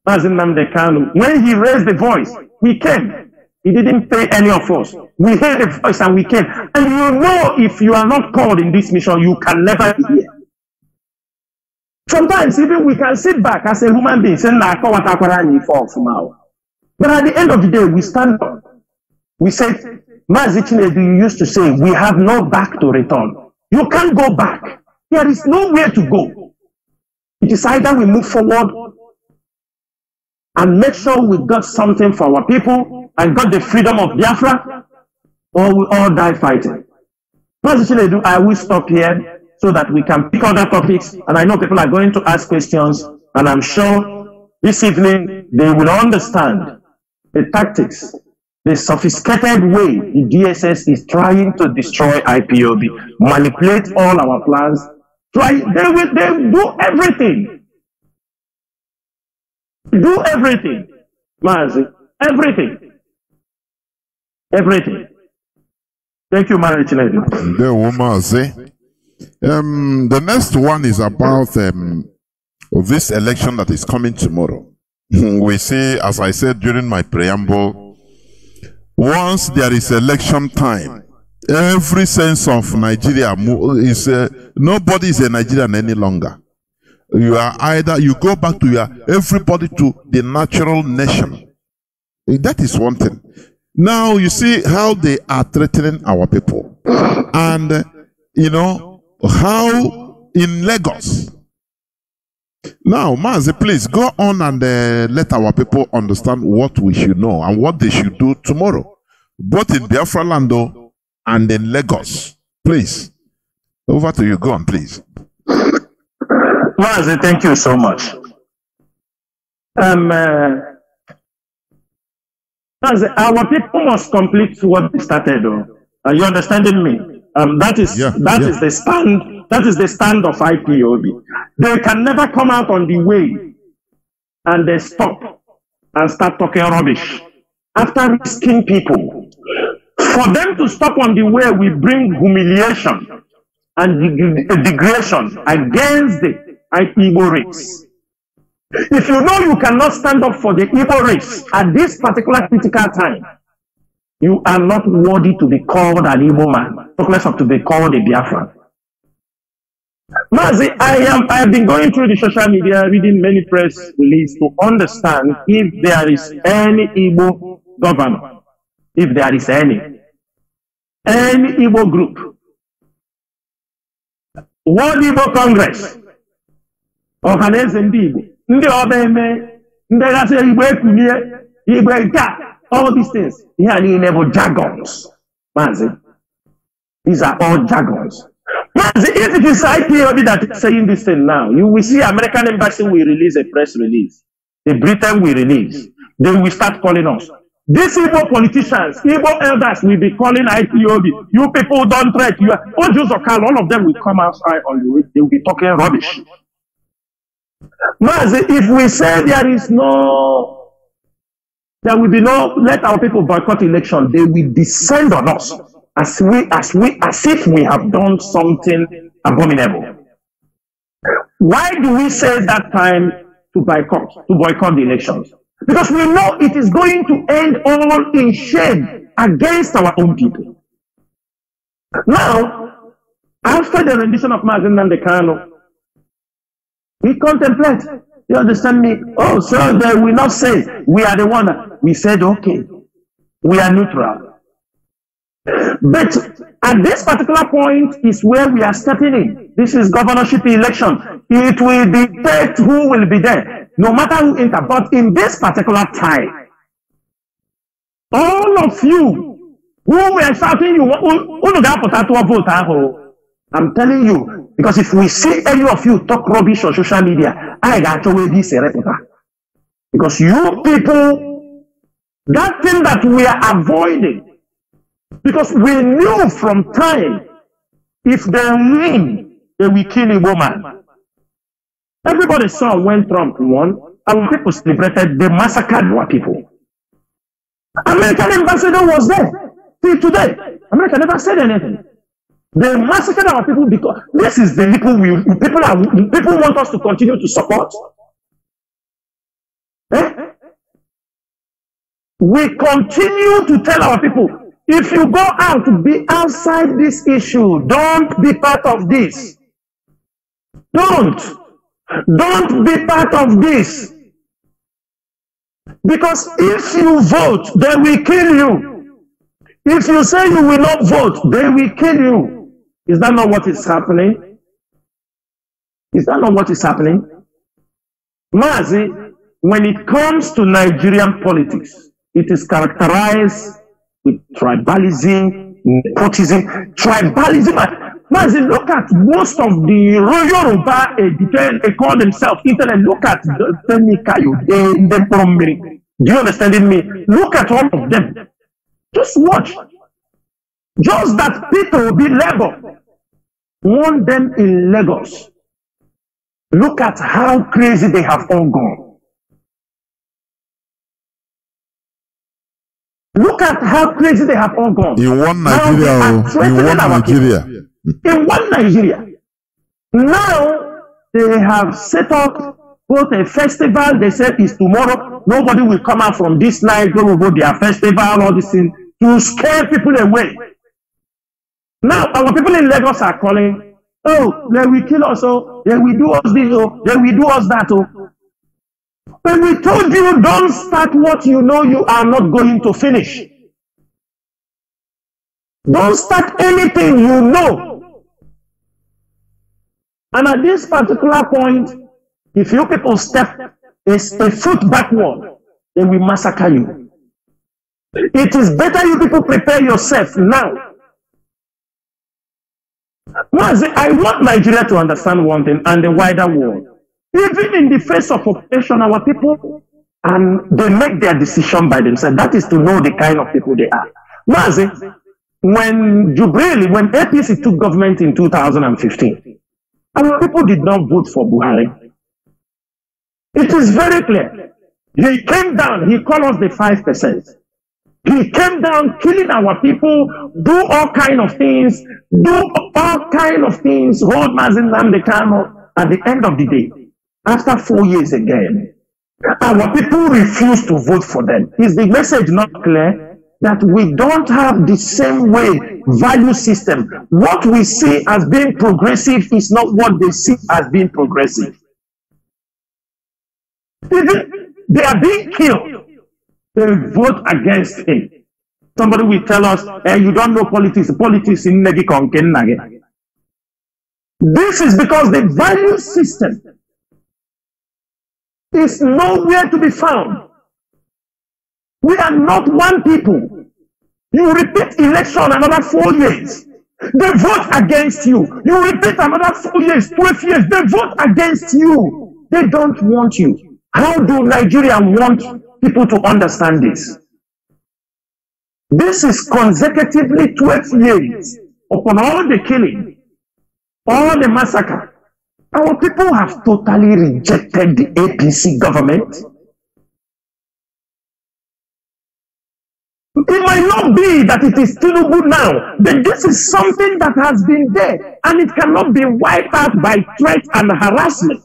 Mazi Nnamdi Kanu. When he raised the voice, we came. He didn't pay any of us. We heard the voice and we came. And you know, if you are not called in this mission, you can never be here. Sometimes even we can sit back as a human being saying, but at the end of the day, we stand up. We said, Mazi Chinedu, you used to say, we have no back to return. You can't go back. There is nowhere to go. It is either we move forward and make sure we got something for our people and got the freedom of Biafra, or we all die fighting. Mazi Chinedu, I will stop here so that we can pick other topics, and I know people are going to ask questions, and I'm sure this evening they will understand the tactics, the sophisticated way the DSS is trying to destroy IPOB, manipulate all our plans, they do everything. Do everything, Mazi, everything. Everything. Thank you, Mazi Chinedu. The next one is about this election that is coming tomorrow. We see, as I said during my preamble, once there is election time, every sense of Nigeria is nobody is a Nigerian any longer. You are either, you go back to everybody to the natural nation. That is one thing. Now you see how they are threatening our people. And you know how in Lagos. Now, Mazi, please go on and let our people understand what we should know and what they should do tomorrow, both in Biafra land and in Lagos. Please, over to you. Go on, please. Mazi, thank you so much. Mazi, our people must complete what they started. Are you understanding me? That is the stand. That is the stand of IPOB. They can never come out on the way and they stop and start talking rubbish after risking people. For them to stop on the way, we bring humiliation and degradation against the Igbo race. If you know you cannot stand up for the Igbo race at this particular critical time, you are not worthy to be called an Igbo man, talk less of to be called a Biafra. Mazi, I have been going through the social media, reading many press releases to understand if there is any Igbo governor, if there is any Igbo group, World Igbo Congress, Ohaneze ndị Igbo, ndị Obeme, ndị Gasị Igbo Ekunye, Igbo Nka, all these things. Here are the jargons. Mazi, these are all jargons. Mazi, if it is IPOB that is saying this thing now, you will see American Embassy will release a press release. The Britain will release. They will start calling us. These Igbo politicians, Igbo elders will be calling IPOB. You people don't threat. You are all Jews or Cal, all of them will come outside on the way. They will be talking rubbish. Mazi, if we say there will be no, let our people boycott election, they will descend on us as if we have done something abominable. Why do we say that time to boycott the elections? Because we know it is going to end all in shame against our own people. Now, after the rendition of Mazi Nnamdi Kanu, we contemplate. You understand me? Oh, so they will not say we are the one. We said, okay, we are neutral. But at this particular point is where we are stepping in. This is governorship election. It will dictate who will be there. no matter who enter, but in this particular time, all of you who were shouting, I'm telling you, because if we see any of you talk rubbish on social media, I got to wear this replica. Because you people, that thing that we are avoiding, because we knew from time, if they win, they will kill a woman. Everybody saw when Trump won, our people celebrated, they massacred our people. American ambassador was there. Till today, America never said anything. They massacred our people because this is the people want us to continue to support. Eh? We continue to tell our people, if you go out to be outside this issue, don't be part of this. Don't be part of this. Because if you vote, they will kill you. If you say you will not vote, they will kill you. Is that not what is happening? Is that not what is happening? Mazi, when it comes to Nigerian politics, it is characterized with tribalism, nepotism, tribalism. Mazi, look at most of the Yoruba, they call themselves internet. Look at the do you understand me? Look at all of them. Just watch. Just that Peter will be Lagos. Want them in Lagos. Look at how crazy they have all gone. Look at how crazy they have all gone. In one Nigeria. In one Nigeria. Now they have set up both a festival. They said it's tomorrow. Nobody will come out from this night. They will go their festival, all this thing, to scare people away. Now our people in Lagos are calling, oh, they will kill us, oh, they will do us this, oh, they will do us that, oh. When we told you, don't start what you know you are not going to finish. Don't start anything you know. And at this particular point, if you people step a foot backward, they will massacre you. It is better you people prepare yourself now. Mazi, I want Nigeria to understand one thing and the wider world. Even in the face of oppression, our people, and they make their decision by themselves. That is to know the kind of people they are. Mazi, when APC took government in 2015, our people did not vote for Buhari. It is very clear. He came down, he called us the 5%. He came down killing our people, do all kind of things, hold Mazi Nnamdi Kanu. At the end of the day, after 4 years again, our people refuse to vote for them. Is the message not clear? That we don't have the same way value system. What we see as being progressive is not what they see as being progressive. They are being killed. They vote against him. Somebody will tell us, hey, you don't know politics. Politics in Negi Konken Nage. This is because the value system is nowhere to be found. We are not one people. You repeat election another 4 years. They vote against you. You repeat another 4 years, 12 years. They vote against you. They don't want you. How do Nigeria want people to understand this? This is consecutively 12 years upon all the killing, all the massacre. Our people have totally rejected the APC government. It might not be that it is Tinubu now, but this is something that has been there, and it cannot be wiped out by threat and harassment.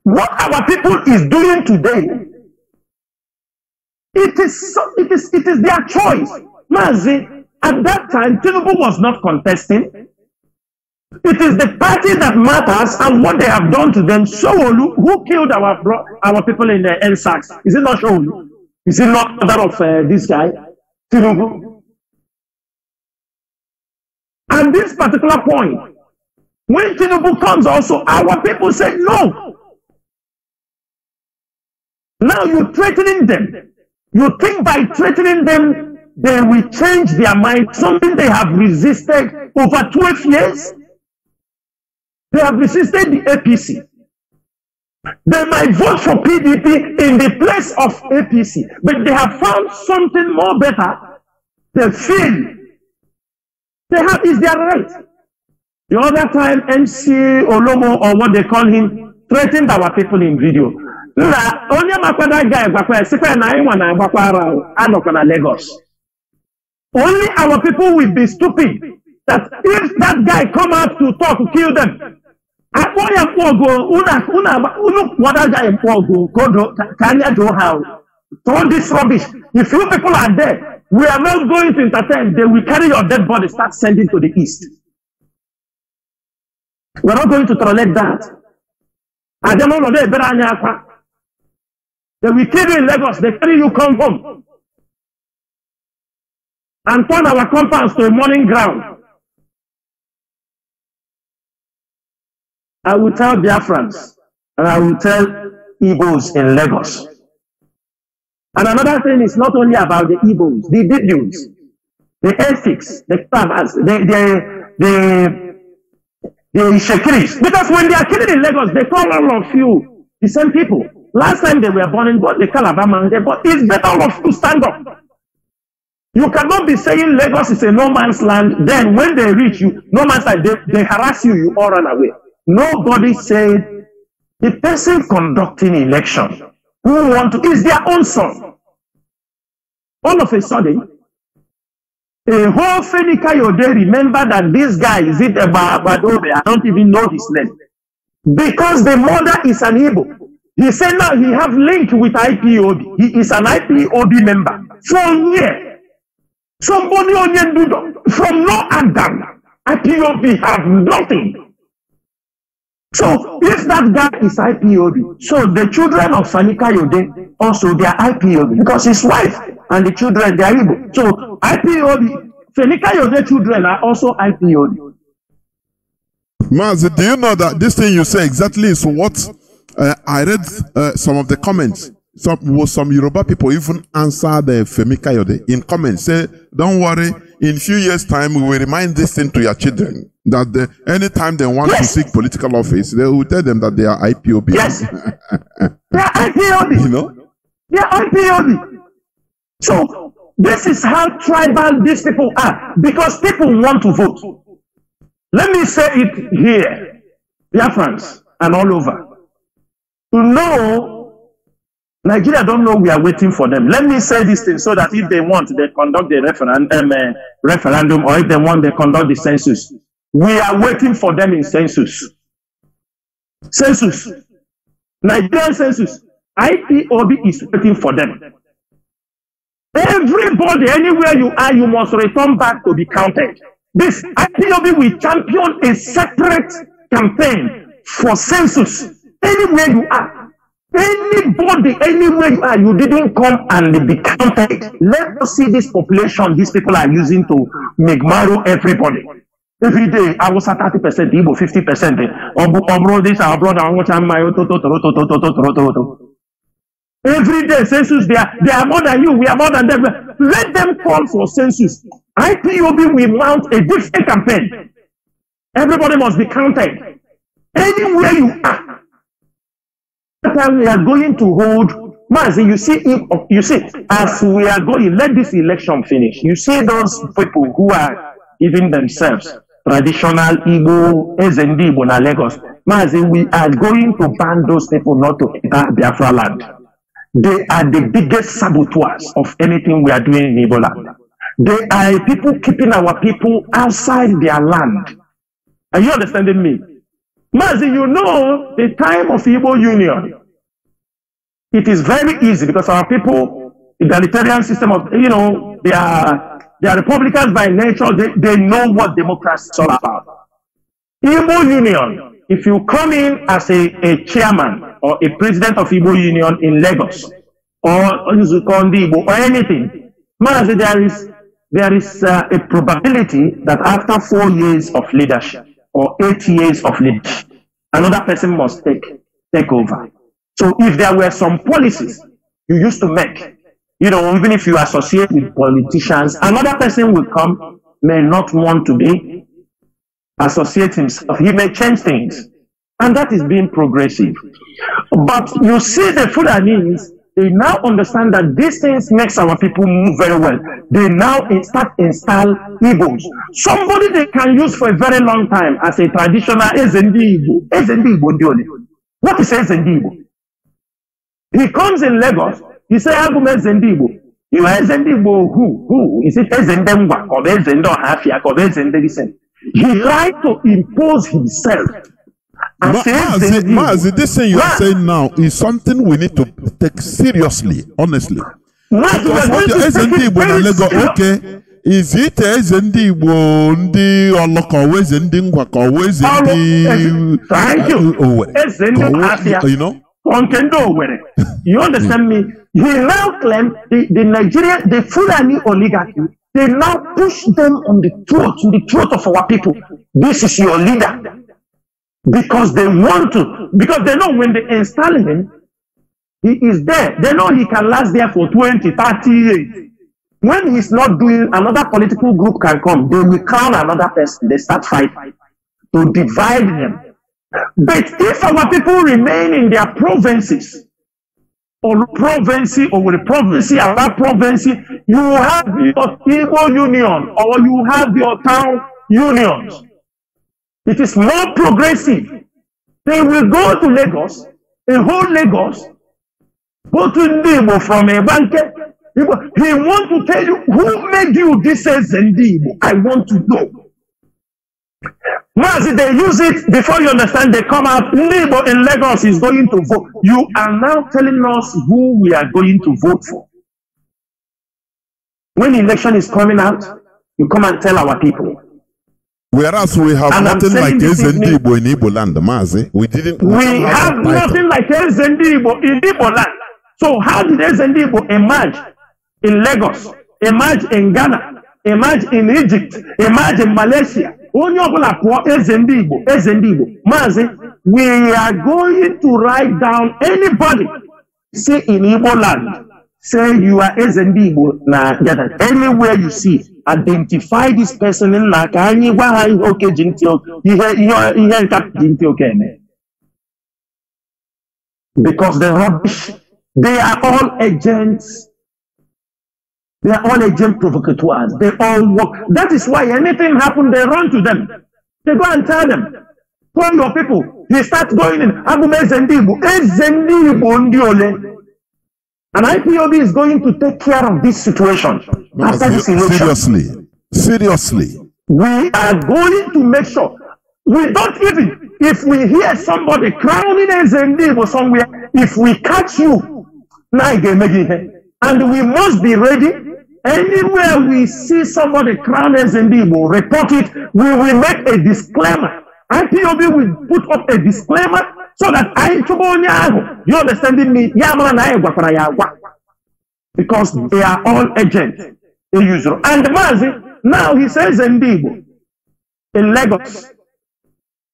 What our people is doing today, it is their choice. Mazi, at that time, Tinubu was not contesting. It is the party that matters and what they have done to them. Showolu, who killed our people in the NSACs? Is it not Showolu? Is it not that of this guy, Tinubu? At this particular point, When Chinedu comes also, our people said no. Now you're threatening them. You think by threatening them, they will change their mind, something they have resisted over 12 years. They have resisted the APC. They might vote for PDP in the place of APC, but they have found something more better. They feel they have is their right. The other time, MC Olomo, or what they call him, threatened our people in video. Only our people will be stupid. That if that guy come out to talk, to kill them. All this rubbish. If you people are there, we are not going to entertain. They will carry your dead body, start sending to the east. We are not going to tolerate that. They will kill you in Lagos. They carry you, come home, and turn our compounds to a mourning ground. I will tell Biafrans, and I will tell Igbos in Lagos. And another thing is not only about the Igbos, the Didions, the ethics, the farmers, the Shekiris. Because when they are killing in Lagos, they call all of you the same people. Last time they were born in what they call Alabama, but it's better all of you stand up. You cannot be saying Lagos is a no man's land, then when they reach you, no man's land, they harass you, you all run away. Nobody said the person conducting election who want to is their own son. All of a sudden, a whole Fenikayo, remember that this guy is it Badobe, I don't even know his name. Because the mother is an Igbo. He said now he have link with IPOB. He is an IPOB member. From here, somebody on Yendudo, from no Adam, IPOB have nothing. So if that guy is IPOB, so the children of Sanika Yode also they are IPOB because his wife and the children they are Igbo. So IPOB, Sanika Yode children are also IPOB. Mazi, do you know that this thing you say exactly is what I read some of the comments. Some Yoruba people even answered Femika Yode in comments. Say, don't worry, in few years' time we will remind this thing to your children. That anytime they want to seek political office, they will tell them that they are IPOB. Yes. They are IPOB. You know? They are IPOB. So this is how tribal these people are. Because people want to vote. Let me say it here. Biafrans and all over. To know, Nigeria don't know we are waiting for them. Let me say this thing so that if they want, they conduct the referendum, or if they want, they conduct the census. We are waiting for them in census. Census. Nigerian census. IPOB is waiting for them. Everybody, anywhere you are, you must return back to be counted. This IPOB will champion a separate campaign for census. Anywhere you are. Anybody, anywhere you are, you didn't come and be counted. Let us see this population these people are using to make marrow everybody. Every day, I was at 30%, Igbo 50%. This, our brother, every day, census, they are more than you, we are more than them. Let them call for census. IPOB will mount a different campaign. Everybody must be counted. Anywhere you are. That time we are going to hold, Mazi, you see, as we are going, let this election finish. You see those people who are giving themselves traditional Igbo, Ezendi Igbo na Lagos. Mazi, we are going to ban those people not to enter Biafra land. They are the biggest saboteurs of anything we are doing in Igbo land. They are people keeping our people outside their land. Are you understanding me? Mazi, you know the time of Igbo Union. It is very easy because our people, egalitarian system of, you know, they are Republicans by nature. They know what democracy is all about. Igbo Union, if you come in as a chairman or a president of Igbo Union in Lagos or Igbo or anything, Mazi, there is a probability that after 4 years of leadership or 8 years of leadership. Another person must take over. So if there were some policies you used to make, you know, even if you associate with politicians, another person will come, may not want to be associate himself. He may change things. And that is being progressive. But you see the Fulanis, they now understand that these things makes our people move very well. They now start install Igbos. Somebody they can use for a very long time as a traditional Ezendi Igbo. Ezendi Igbo Dione. What is Ezendi Igbo? He comes in Lagos, he says, Agum Ezendi Igbo. You are Ezendi Igbo who? Is it Ezendemwa or Ezendo Hafia or Ezendedisen? He tried to impose himself. Mazi, this thing you are saying now is something we need to take seriously, honestly. Because what the Ezendi Igbo in Lagos, okay, is it Ezendi Igbo ndi Oloko, Ezendi Ngwaka, Ezendi thank you. Ezendi Hafia. You know? You understand me? He now claims the Nigerian, the Fulani oligarchy, they now push them on the throat of our people. This is your leader. Because they want to, because they know when they install him, he is there. They know he can last there for 20, 30 years. When he's not doing, another political group can come, they will crown another person, they start fighting to divide them. But if our people remain in their provinces, or province, or the province, our province, you have your Igbo union, or you have your town unions. It is more progressive. They will go to Lagos, a whole Lagos, go to Ndebo from a banker. He wants to tell you, who made you this as Ndebo? I want to know. Mazi, they use it before you understand, they come out, Ndebo in Lagos is going to vote. You are now telling us who we are going to vote for. When election is coming out, you come and tell our people. Whereas we have nothing like Ezendi Igbo in Igbo land, Mazi. We have nothing like Ezendi Igbo in Igbo land. So how did Ezendi Igbo emerge in Lagos, emerge in Ghana, emerge in Egypt, emerge in Malaysia? Ezendi Igbo. Mazi, we are going to write down anybody say in Igbo land, say you are Ezendi Igbo. Anywhere you see, identify this person in because the rubbish, they are all agents. They are all agent provocateurs. They all work. That is why anything happens, they run to them. They go and tell them, call your people. They start going in. And IPOB is going to take care of this situation after this election. Seriously. We are going to make sure. We don't even, if we hear somebody crowning Ezendibo somewhere, if we catch you, and we must be ready. Anywhere we see somebody crown Ezendibo, report it. We will make a disclaimer. IPOB will put up a disclaimer so that you understanding me? Because they are all agents. And Mazi, now he says Ezendibo in Lagos.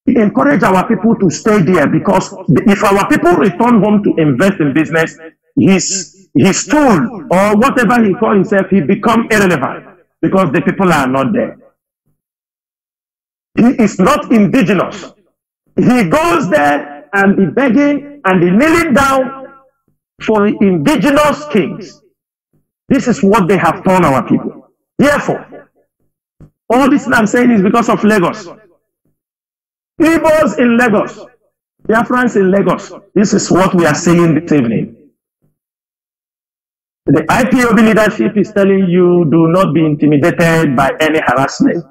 He encouraged our people to stay there because if our people return home to invest in business, his tool or whatever he calls himself, he become irrelevant because the people are not there. He is not indigenous. He goes there and be begging and be kneeling down for the indigenous kings. This is what they have done our people. Therefore, all this I'm saying is because of Lagos. Igbos in Lagos, Biafrans in Lagos. This is what we are saying this evening. The IPOB leadership is telling you, do not be intimidated by any harassment.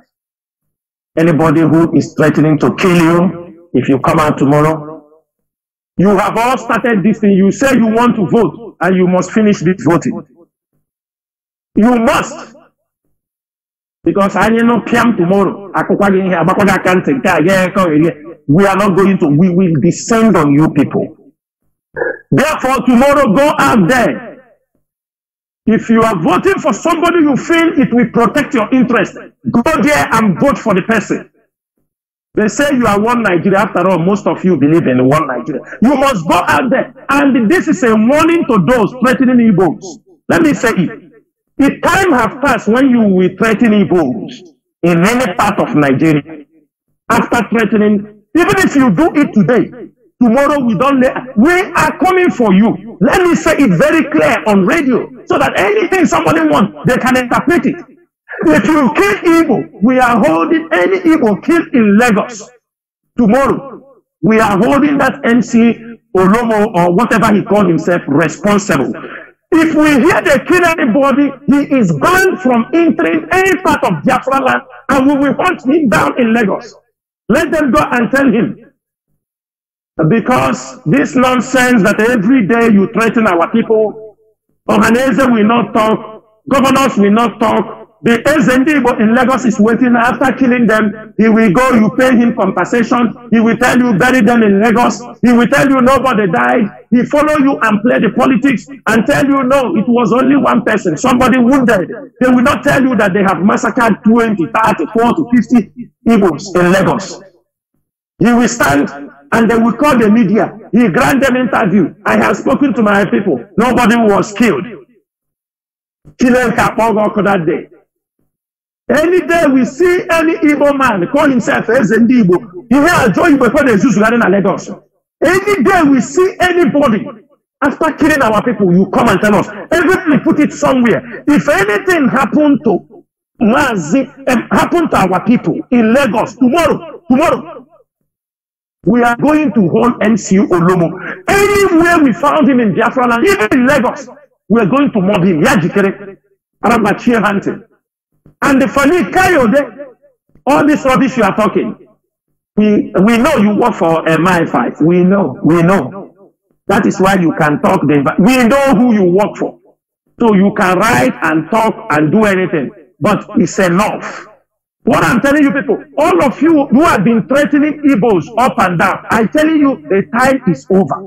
Anybody who is threatening to kill you, if you come out tomorrow, you have all started this thing. You say you want to vote, and you must finish this voting. You must. Because I know PM tomorrow. We are not going to, we will descend on you people. Therefore, tomorrow go out there. If you are voting for somebody you feel it will protect your interest, go there and vote for the person. They say you are one Nigeria. After all, most of you believe in one Nigeria. You must go out there. And this is a warning to those threatening Igbos. Let me say it. The time has passed when you will threaten Igbos in any part of Nigeria. After threatening, even if you do it today, tomorrow we are coming for you. Let me say it very clear on radio so that anything somebody wants, they can interpret it. If you kill Igbo, we are holding any Igbo killed in Lagos tomorrow. We are holding that MC Olomo or whatever he called himself responsible. If we hear they kill anybody, he is banned from entering any part of Biafra land, and we will hunt him down in Lagos. Let them go and tell him. Because this nonsense that every day you threaten our people, Ohaneze will not talk, governors will not talk. The SND in Lagos is waiting. After killing them, he will go, you pay him compensation. He will tell you, bury them in Lagos. He will tell you, nobody died. He follow you and play the politics and tell you, no, it was only one person, somebody wounded. They will not tell you that they have massacred 20, 30, 40, 50 Igbos in Lagos. He will stand and they will call the media. He grant them interview. I have spoken to my people. Nobody was killed. That day. Any day we see any Igbo man call himself SND Igbo, he has joined before the Zeus Garden and Lagos. Any day we see anybody after killing our people, you come and tell us. Everybody put it somewhere. If anything happened to Mazi, happened to our people in Lagos tomorrow, we are going to hold MCU Olomo. Anywhere we found him in Biafra land, even in Lagos, we are going to mob him. Yajikere, Arabachie hunting. And the Fani Kayode, all this rubbish you are talking, we know you work for a my fight. We know. That is why you can talk. We know who you work for. So you can write and talk and do anything. But it's enough. What I'm telling you people, all of you who have been threatening Igbos up and down, I'm telling you the time is over.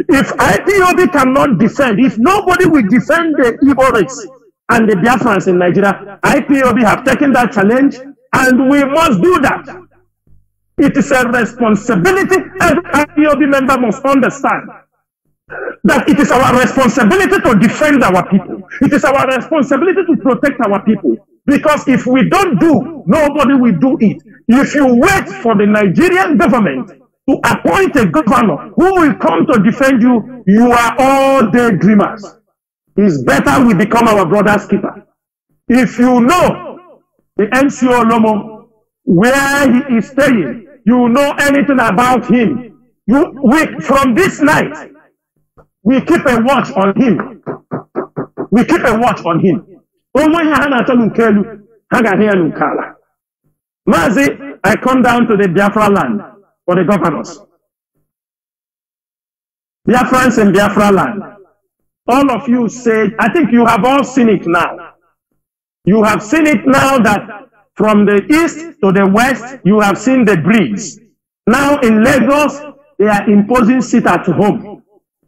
If IPOB cannot defend, if nobody will defend the Igbo race, and the Biafrans in Nigeria, IPOB have taken that challenge, and we must do that. It is a responsibility, every IPOB member must understand that it is our responsibility to defend our people. It is our responsibility to protect our people. Because if we don't do, nobody will do it. If you wait for the Nigerian government to appoint a governor who will come to defend you, you are all daydreamers. It's better we become our brother's keeper. If you know the MCO Lomo, where he is staying, you know anything about him, from this night, we keep a watch on him. We keep a watch on him. Mazi, I come down to the Biafra land for the governors. Biafrans in Biafra land. All of you said, I think you have all seen it now. You have seen it now that from the east to the west, you have seen the breeze. Now in Lagos, they are imposing sit at home.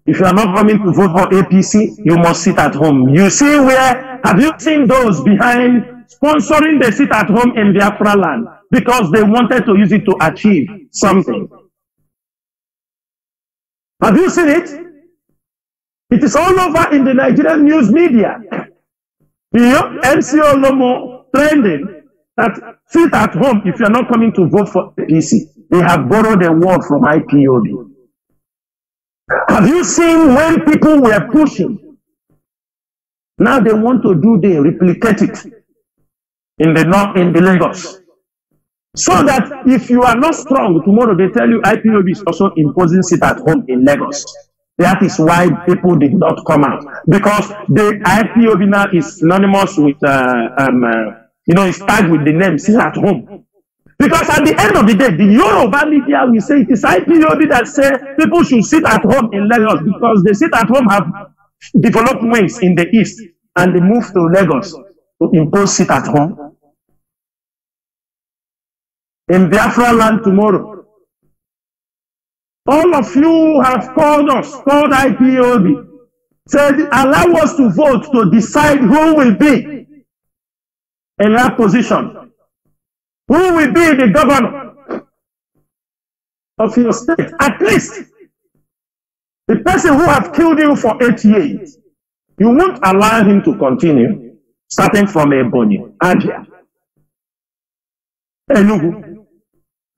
If you are not coming to vote for APC, you must sit at home. You see where, have you seen those behind sponsoring the sit at home in Biafra land? Because they wanted to use it to achieve something. Have you seen it? It is all over in the Nigerian news media. The MCO Lomo trending that sit at home if you are not coming to vote for APC. They have borrowed a word from IPOB. Have you seen when people were pushing? Now they want to do the replicate it in the Lagos. So that if you are not strong, tomorrow they tell you IPOB is also imposing sit at home in Lagos. That is why people did not come out. Because the IPOB now is synonymous with, it's tagged with the name sit at home. Because at the end of the day, the Yoruba media will say it is IPOB that say people should sit at home in Lagos because they sit at home have developed wings in the east and they move to Lagos to impose sit at home. In Biafra land tomorrow, all of you have called IPOB, said allow us to vote to decide who will be in that position. Who will be the governor? of your state. At least the person who have killed you for 8 years, you won't allow him to continue, starting from Ebonyi, Abia, Enugu,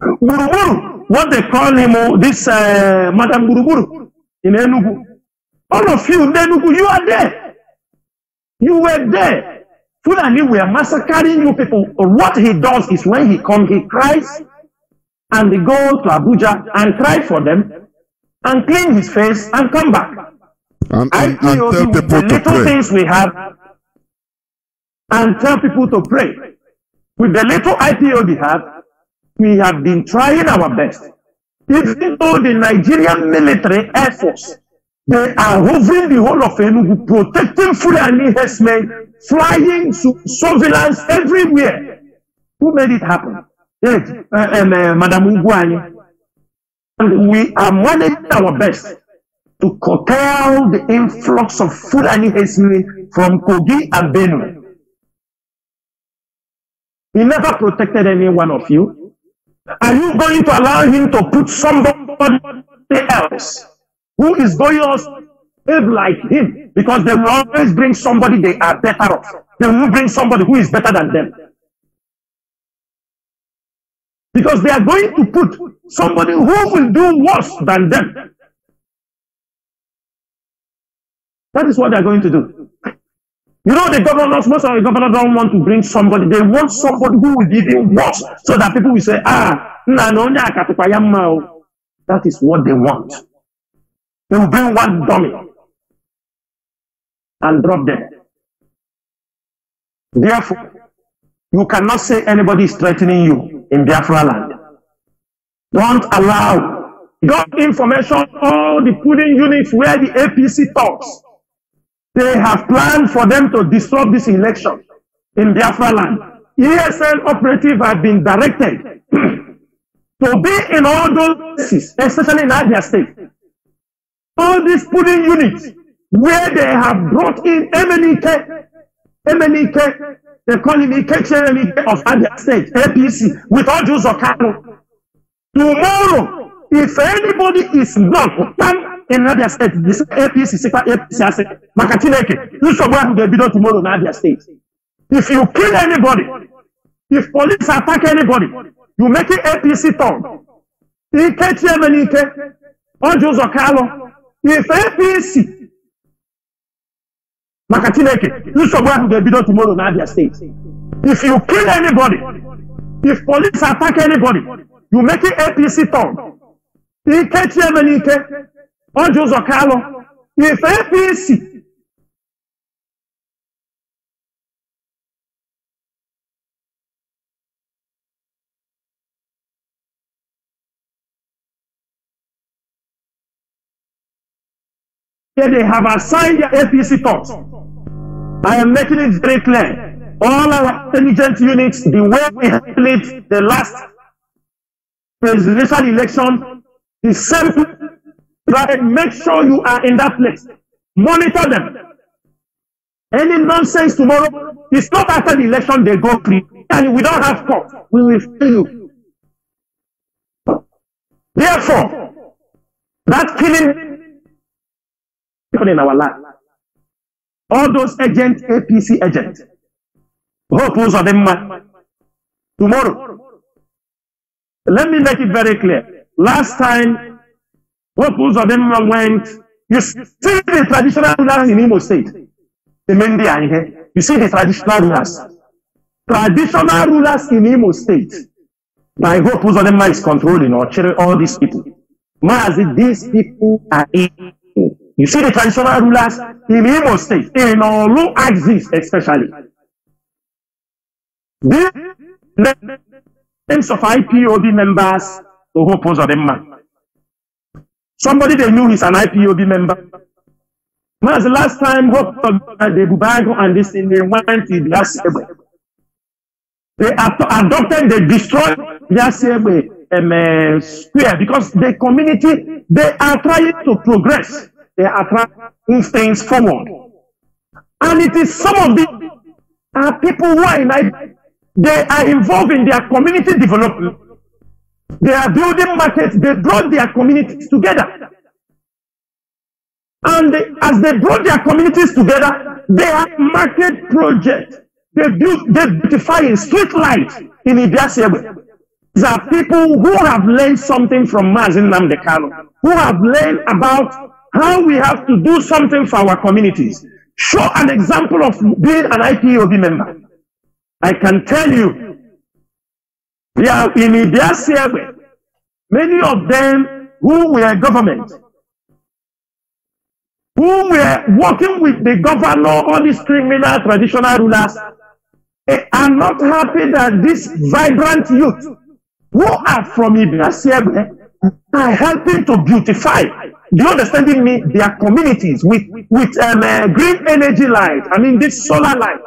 Buruburu, what they call him, this Madam Buruburu in Enugu. All of you in Enugu, you are there. You were there. Fulani were massacring you people. What he does is when he comes, he cries, and they go to Abuja and cry for them, and clean his face and come back. And tell people the to little pray. things we have, and tell people to pray. With the little IPO we have been trying our best. Even though the Nigerian military air force, they are hovering the whole of Enugu, protecting Fulani herdsmen, flying surveillance everywhere. Who made it happen? Madam Ugwani. And we are managing our best to curtail the influx of Fulani herdsmen from Kogi and Benue. He never protected any one of you. Are you going to allow him to put somebody else who is going to behave like him? Because they will always bring somebody they are better off. They will bring somebody who is better than them. Because they are going to put somebody who will do worse than them. That is what they are going to do. You know, the governors, most of the governors don't want to bring somebody. They want somebody who will be even worse, so that people will say, that is what they want. They will bring one dummy and drop them. Therefore, you cannot say anybody is threatening you in Biafra land. Don't allow. Got information, all the polling units where the APC talks. They have planned for them to disrupt this election in Biafra land. ESN operatives have been directed to be in all those places, especially in Abia State. All these polling units where they have brought in MNEK, they call him Ikeche of Abia State, APC, with all Jews of Kano. Tomorrow, if anybody is not in Abia State, this APC, Makachineke, you should go to the video tomorrow in Abia State. If you kill anybody, if police attack anybody, you make it APC talk. Ikeche, all Jews of Kano. If APC, Makachineke, you should go to the video tomorrow in Abia State. If you kill anybody, if police attack anybody, you make it APC talk. Ikeche, all Jews of Kano. If APC, they have assigned their APC talks. I am making it very clear. All our intelligence units, the way we handled it, the last presidential election, is simple. Make sure you are in that place. Monitor them. Any nonsense tomorrow, it's not after the election they go free. And we don't have court. We will free you. Therefore, that killing in our land. All those agents, APC agents, hope those are them tomorrow. Let me make it very clear. Last time, hope those of them went. You see the traditional rulers in Imo State. The Mendi are here. You see the traditional rulers. Traditional rulers in Imo State. I hope those of them is controlling or cheering all these people. Mazi, these people are in. You see the traditional rulers in Imo State, in Nworu axis especially. The names of IPOB members to oppose them. Somebody they knew is an IPOB member. When the last time the Bubango and this thing, they went to their Sebe. They adopted, they destroyed their Sebe square because the community, they are trying to progress. They are trying to move things forward. And it is some of the people who are in they are involved in their community development. They are building markets. They brought their communities together. And as they brought their communities together, they have market projects. They beautify street lights in Ibiasiegbe. These are people who have learned something from Mazi who have learned about how we have to do something for our communities. Show an example of being an IPOB member. I can tell you, they are in Ibiasiegbe, many of them who were government, who were working with the governor, all these criminal traditional rulers, are not happy that this vibrant youth who are from Ibiasiegbe are helping to beautify, do you understand me, their communities with green energy light. I mean, this solar light.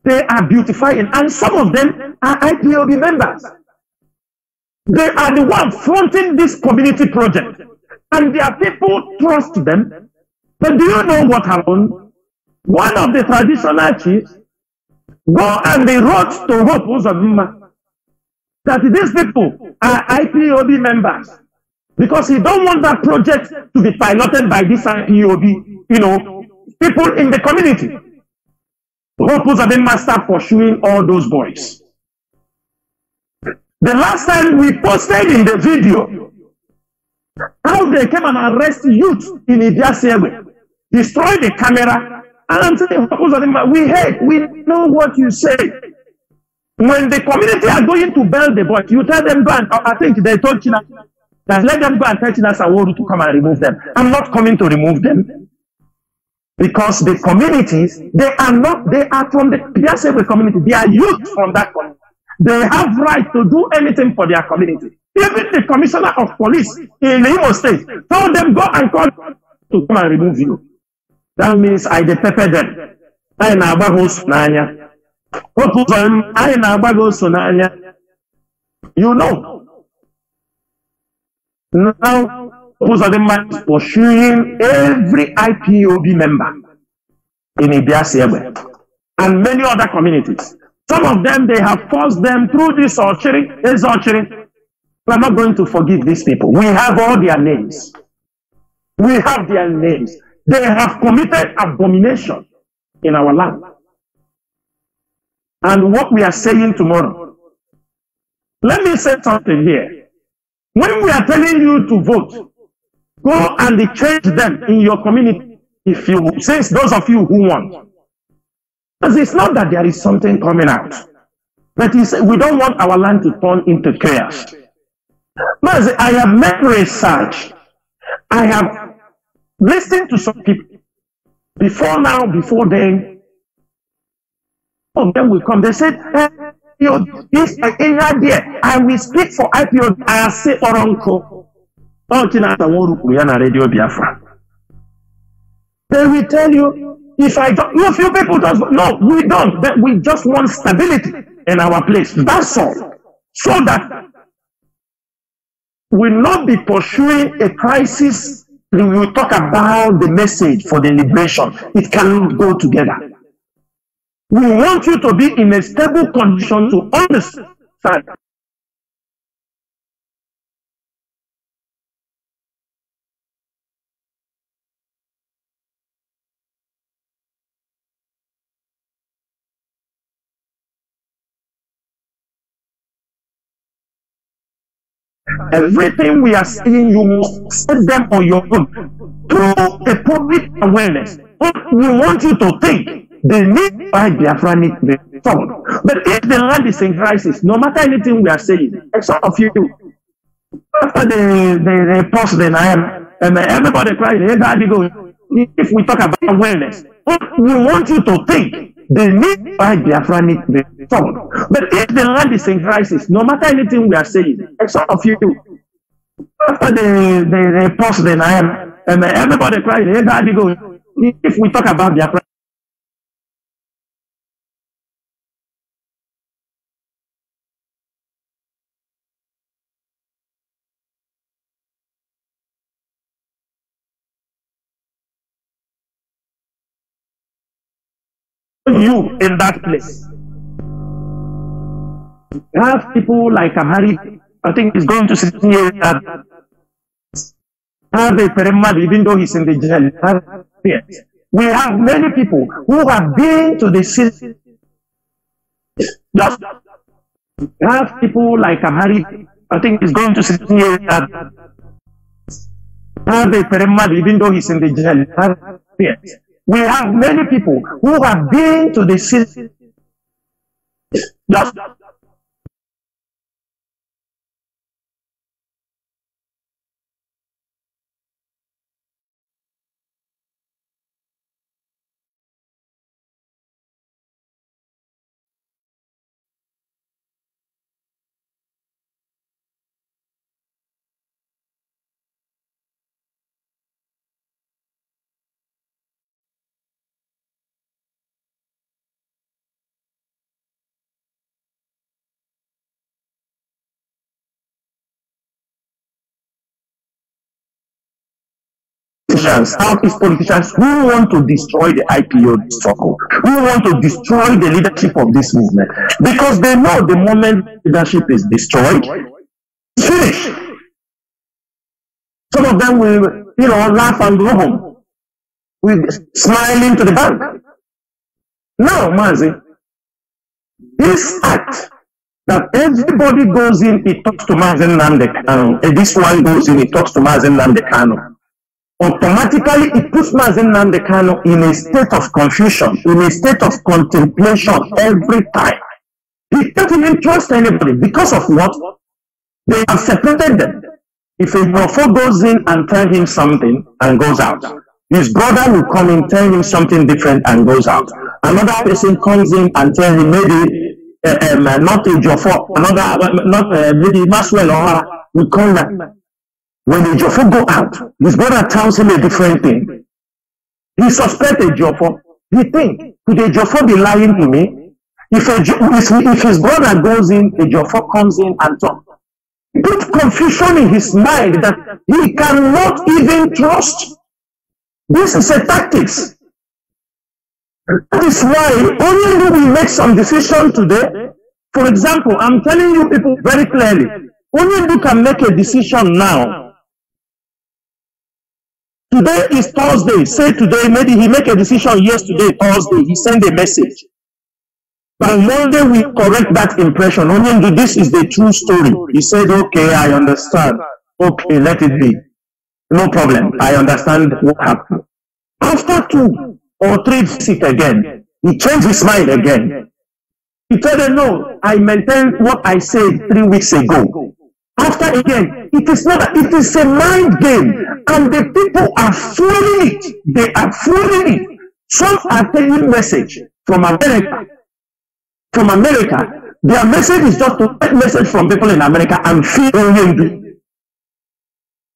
They are beautifying, and some of them are IPOB members. They are the ones fronting this community project, and their people trust them. But do you know what happened? One of the traditional chiefs go and they wrote to Hope Uzodinma that these people are IPOB members because he don't want that project to be piloted by this IPOB, people in the community. Hope Uzodinma start pursuing all those boys. The last time we posted in the video how they came and arrest youth in Ibiasiegbe, destroy the camera, and I'm saying, we heard, we know what you say. When the community are going to bail the boys, you tell them, go and, I think they told Chinasa that let them go and tell Chinasa Nworu to come and remove them. I'm not coming to remove them. Because the communities, they are from the Ibiasiegbe community. They are youth from that community. They have right to do anything for their community. Even the commissioner of police in Imo State told them, go and call to come and remove you. That means I pepper them. I na agbagos n'anya. I na agbagos n'anya. You know. Now, Uzodinma is pursuing every IPOB member in Ibiasiegbe and many other communities. Some of them, they have forced them through this archery. We are not going to forgive these people. We have all their names. We have their names. They have committed abomination in our land. And what we are saying tomorrow, let me say something here. When we are telling you to vote, go and change them in your community, since those of you who want. Because it's not that there is something coming out, but we don't want our land to turn into chaos. Mazi, I have made research. I have listened to some people. Before now, before then, some of them will come. They said, this area there, I will speak for IPO. I say, Oronko. Oh, Chinasa Nworu Kuyana Radio Biafra. They will tell you, if I don't, you few people just, no, we don't. But we just want stability in our place. That's all. So that we will not be pursuing a crisis. We will talk about the message for the liberation. It cannot go together. We want you to be in a stable condition to understand. Everything we are saying, you must set them on your own through a public awareness. We want you to think the need by Biafra need to be solved. But if the land is in crisis, no matter anything we are saying, some of you, after the post, then I am, and everybody cries, if we talk about awareness, we want you to think the need by Biafra need to be solved. But if the land is in crisis, no matter anything we are saying, some of you, after the post, then I am, and everybody cries, if we talk about Biafra. You in that place. You have people like Amhari, I think he's going to sit here at even though he's in the jail. We have many people who have been to the city. Just have people like Amari. I think he's going to sit here at even though he's in the jail. We have many people who have been to the city. Just Southeast politicians who want to destroy the IPO struggle, who want to destroy the leadership of this movement, because they know the moment leadership is destroyed, it's finished. Some of them will, laugh and go home with smiling to the bank. Now, Mazi, this act that everybody goes in, it talks to Mazi Nnamdi Kanu, and this one goes in, it talks to Mazi Nnamdi Kanu. Automatically, it puts Mazi Nnamdi Kanu in a state of confusion, in a state of contemplation every time. He can't even trust anybody because of what? They have separated them. If a Morpho goes in and tells him something and goes out, his brother will come in, tell him something different and goes out. Another person comes in and tells him maybe not a Jofo, maybe Maxwell or will come back. When the Jofo go out, his brother tells him a different thing. He suspects a Jofo. He thinks, could a Jofo be lying to me? If his brother goes in, a Jofo comes in and talks. He puts confusion in his mind that he cannot even trust. This is a tactics. That is why only when we make some decision today, for example, I'm telling you people very clearly, only you can make a decision now. Today is Thursday. Say today, maybe he make a decision yesterday, Thursday. He sent a message. But Monday we correct that impression. Only this is the true story. He said, okay, I understand. Okay, let it be. No problem. I understand what happened. After 2 or 3 visits again, he changed his mind again. He told them, no, I maintain what I said 3 weeks ago. After again, it is not, it is a mind game. And the people are fooling it. They are fooling it. Some are taking message from America. From America. Their message is just to get message from people in America and feeding him.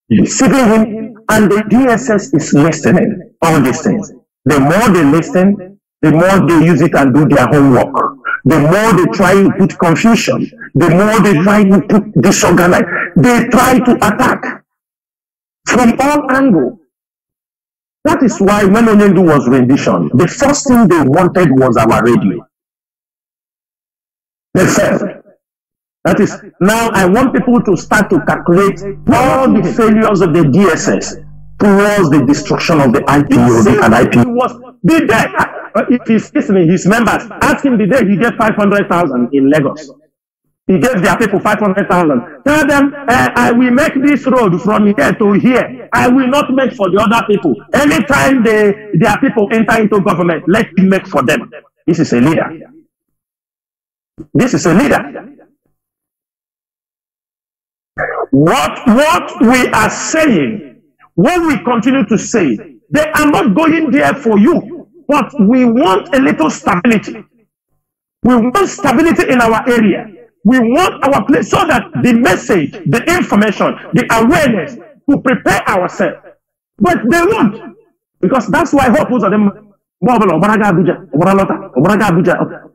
Feeding him. And the DSS is listening. All these things. The more they listen, the more they use it and do their homework. The more they try to put confusion, the more they try to put disorganized, they try to attack from all angles. That is why when Onyendu was rendition, the first thing they wanted was our radio. They failed. That is, now I want people to start to calculate all the failures of the DSS towards the destruction of the IPO and IPO. Did they, if he's listening, his members, ask him the day he get 500,000 in Lagos. He gave their people 500,000. Tell them, I will make this road from here to here. I will not make for the other people. Anytime their people enter into government, let me make for them. This is a leader. This is a leader. What we are saying, what we continue to say, they are not going there for you, but we want a little stability. We want stability in our area. We want our place so that the message, the information, the awareness to prepare ourselves. But they won't. Because that's why hope was of them.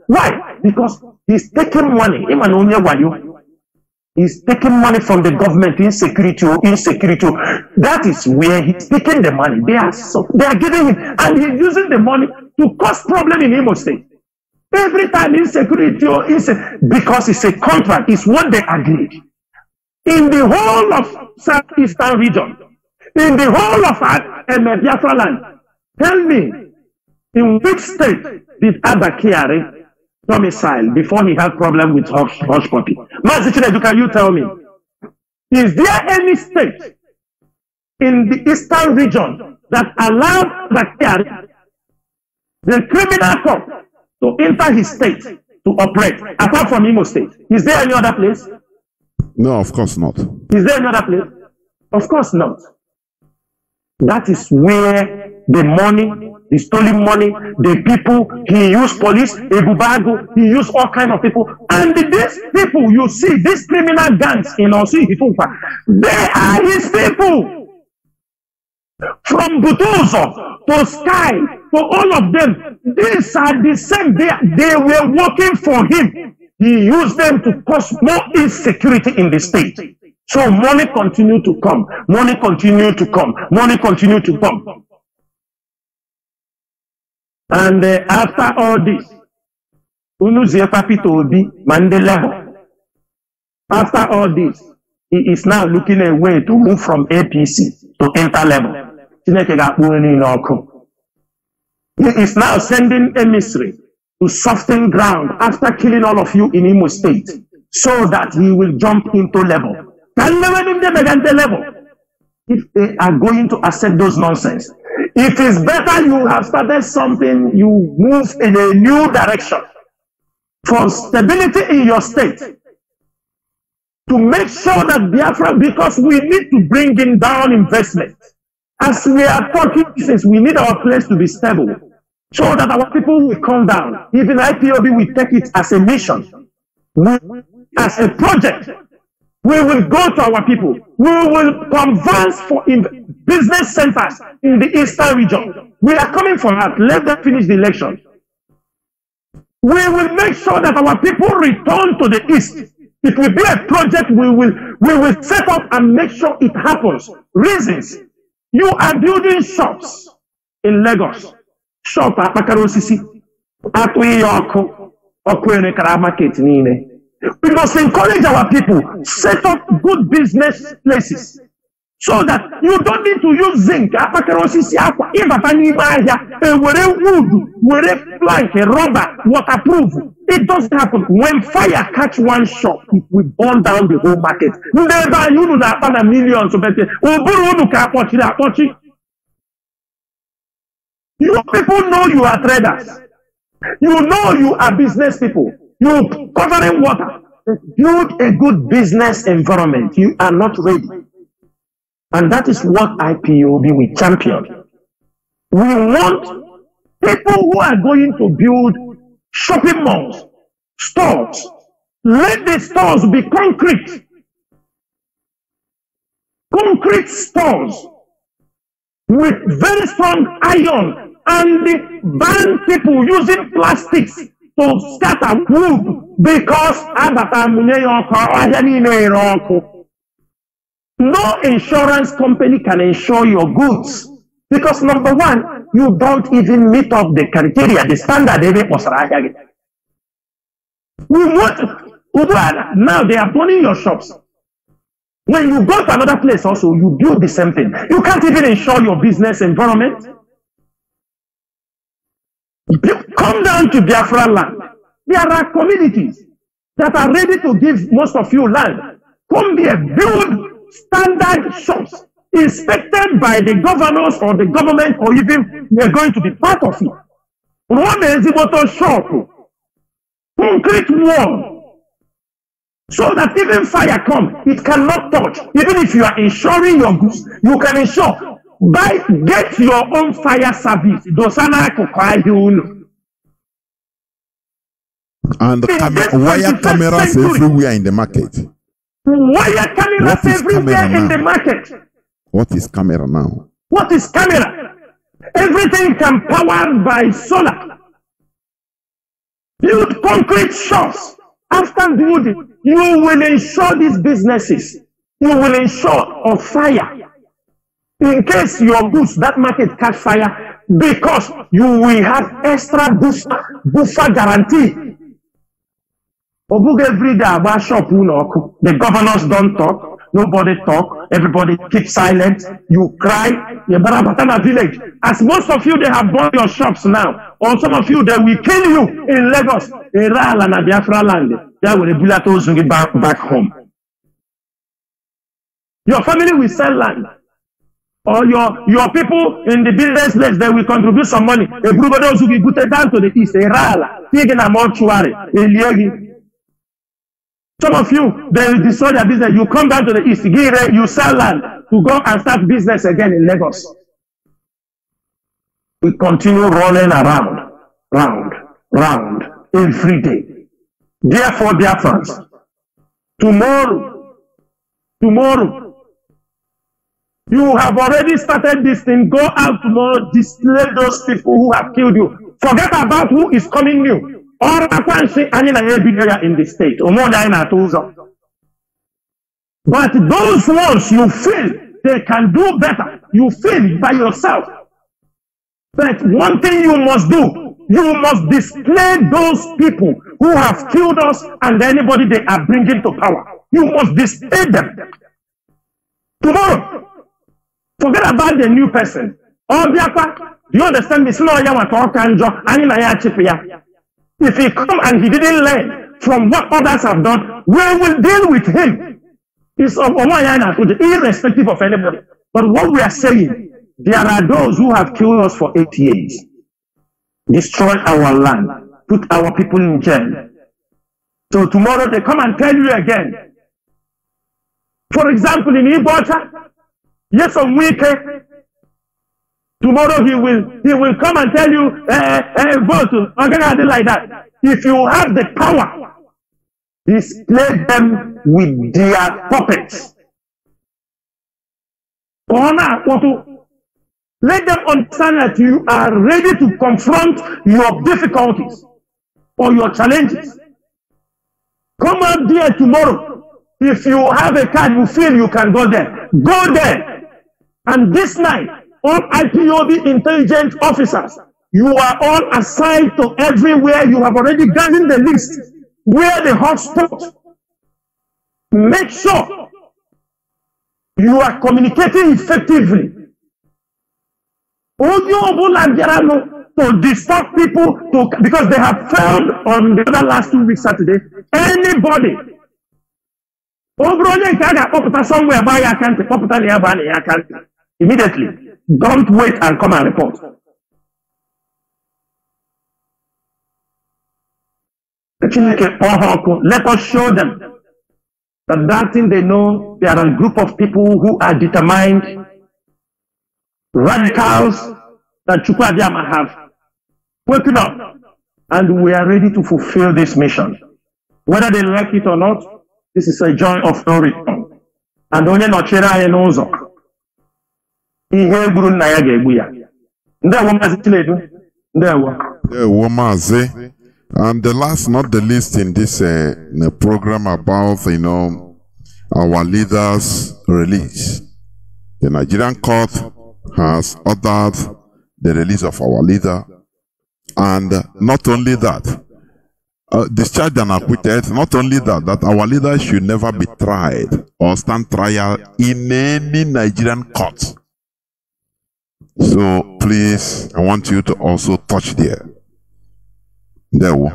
Why? Because he's taking money. He's taking money from the government, insecurity. That is where he's taking the money. They are giving him, and he's using the money to cause problem in Imo State. Every time insecurity because it's a contract, it's what they agreed. in the whole of southeastern region, in the whole of Biafra land. Tell me, in which state did Abba Kyari domicile before he had problem with hush puppy? Mazi Chinedu, can you tell me? Is there any state in the eastern region that allowed Abba Kyari, the criminal court, to enter his state to operate, apart from Imo State? Is there any other place? No, of course not. Is there any other place? Of course not. That is where the money, the stolen money, the people, he used police, Ebubago, he used all kinds of people. And these people, you see, these criminal gangs in Osi Hifufa, they are his people. From Butuzo to Sky, to all of them, these are the same. They were working for him. He used them to cause more insecurity in the state. So money continued to come, money continued to come, money continued to come. And after all this, after all this, he is now looking a way to move from APC to enter level. He is now sending emissary to soften ground after killing all of you in Imo State, so that he will jump into level. If they are going to accept those nonsense, it is better you have started something, you move in a new direction for stability in your state, to make sure that Biafra, because we need to bring in down investment. As we are talking, since we need our place to be stable, so that our people will come down. Even IPOB will take it as a mission, as a project. We will go to our people. We will converse for business centers in the eastern region. We are coming for that. Let them finish the election. We will make sure that our people return to the east. It will be a project we will set up and make sure it happens. Reasons. You are building shops in Lagos. Shop at Pakarosisi. Market. We must encourage our people, set up good business places, so that you don't need to use zinc, wood, plank, rubber, waterproof. It doesn't happen. When fire catch one shop, it will burn down the whole market. Never you know that millions of people. You people know you are traders. You know you are business people. You covering water. Build a good business environment. You are not ready. And that is what IPOB will champion. We want people who are going to build shopping malls, stores. Let the stores be concrete. Concrete stores with very strong iron, and ban people using plastics to scatter wood, because no insurance company can insure your goods, because number one, you don't even meet up the criteria, the standard. We want now they are burning your shops. When you go to another place also, you do the same thing. You can't even insure your business environment. Come down to Biafra land. There are communities that are ready to give most of you land. Come there, build standard shops inspected by the governors or the government, or even we are going to be part of it. One exhibitor shop, concrete wall, so that even fire comes, it cannot touch. Even if you are insuring your goods, you can insure. Get your own fire service. And wire cameras everywhere in the market. Wire cameras everywhere in the market. What is camera now? What is camera? Everything can powered by solar. Build concrete shops. After building, you will insure these businesses. You will insure of fire. In case your goods, that market catch fire, because you will have extra buffer guarantee. Every day about shop, the governors don't talk. nobody talk, everybody keep silent, you cry, you Barabatana village. As most of you, they have burned your shops now, or some of you, they will kill you in Lagos, in Rala and Biafra land. They will be back home. Your family will sell land. Or your people in the business place, they will contribute some money. Everybody else will be put down to the east. Some of you, they will destroy their business. You come down to the east, you sell land to go and start business again in Lagos. We continue rolling around, round, every day. Therefore, dear friends, tomorrow, you have already started this thing. Go out tomorrow, display those people who have killed you. Forget about who is coming new. Or in the state. But those ones you feel they can do better. You feel by yourself. But one thing you must do, you must display those people who have killed us and anybody they are bringing to power. You must display them. Tomorrow. Forget about the new person. Oh, Biafra, do you understand this? If he come and he didn't learn from what others have done, we will deal with him. It's irrespective of anybody. But what we are saying, there are those who have killed us for 8 years, destroyed our land, put our people in jail. So tomorrow they come and tell you again. For example, in Ibota, yes, on weekend, tomorrow he will come and tell you, vote, like that. If you have the power, display them with their puppets. Let them understand that you are ready to confront your difficulties or your challenges. Come out there tomorrow. If you have a card, you feel you can go there. Go there. And this night, all IPOB intelligence officers, you are all assigned to everywhere. You have already gotten the list where the hotspots. Make sure you are communicating effectively. To disturb people because they have found on the other last 2 weeks Saturday, anybody. Somewhere by your country, immediately. Don't wait and come and report. Let us show them that thing they know, there are a group of people who are determined, radicals that Chukwuadiama have woken up, and we are ready to fulfill this mission. Whether they like it or not, this is a joy of no return. And only not Chinedu. Mazi. And the last, not the least, in this program about, our leaders' release. The Nigerian court has ordered the release of our leader. And not only that, discharged and acquitted, not only that, that our leader should never be tried or stand trial in any Nigerian court. So please, I want you to also touch there. There we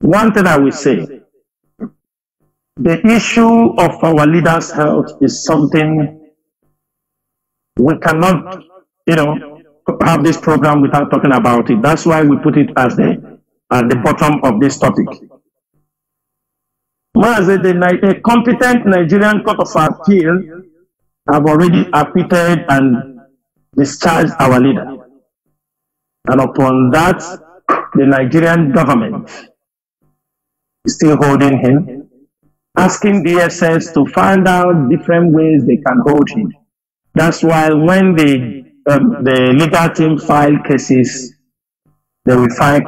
one thing I will say, the issue of our leaders' health is something we cannot, have this program without talking about it. That's why we put it as at the bottom of this topic. A competent Nigerian Court of Appeal have already acquitted and discharged our leader. And upon that, the Nigerian government is still holding him, asking DSS to find out different ways they can hold him. That's why when the legal team file cases, they will file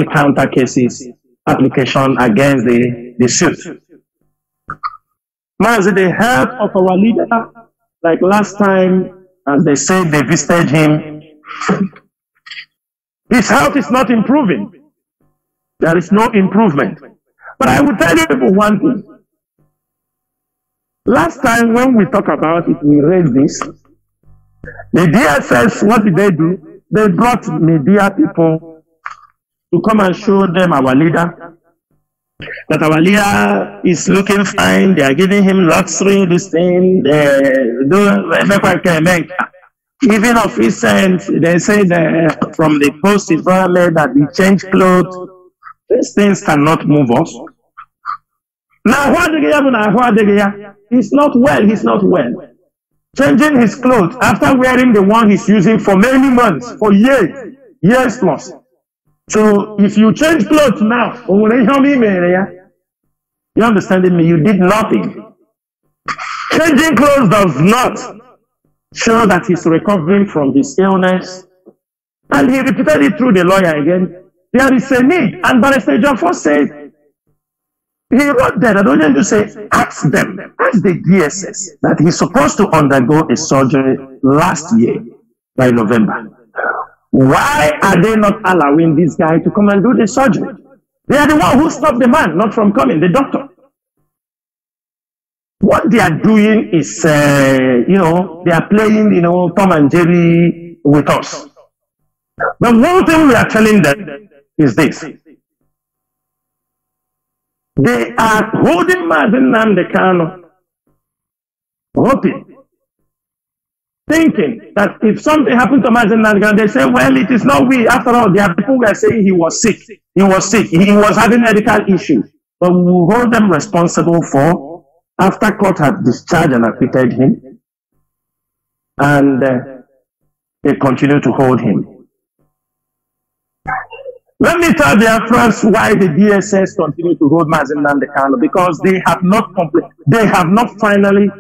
counter cases, application against the suit. Mazi, the health of our leader, like last time, as they said, they visited him, his health is not improving. There is no improvement. But I will tell you people one thing. Last time when we talk about it, we raised this. The DSS, what did they do? They brought media people to come and show them our leader. That our leader is looking fine. They are giving him luxury, this thing. Even officials, they say that from the post environment that we change clothes. These things cannot move us. Now, he's not well. He's not well. Changing his clothes after wearing the one he's using for many months, for years plus. So if you change clothes now, you understanding me? You did nothing. Changing clothes does not show that he's recovering from his illness. And he repeated it through the lawyer again. There is a need. And Barrister Jaffa said, he wrote that, I don't need to say, ask the DSS that he's supposed to undergo a surgery last year by November. Why are they not allowing this guy to come and do the surgery? They are the one who stopped the man, not from coming, the doctor. What they are doing is, they are playing, Tom and Jerry with us. But one thing we are telling them is this. They are holding Mazi Nnamdi, hoping, thinking that if something happened to Mazi Nnamdi, they say, well, it is not we. After all, there are people who are saying he was sick. He was sick. He was having medical issues. But we will hold them responsible for, after court had discharged and acquitted him, and they continue to hold him. Let me tell Biafrans why the DSS continue to hold Mazi Nnamdi, because they have not finally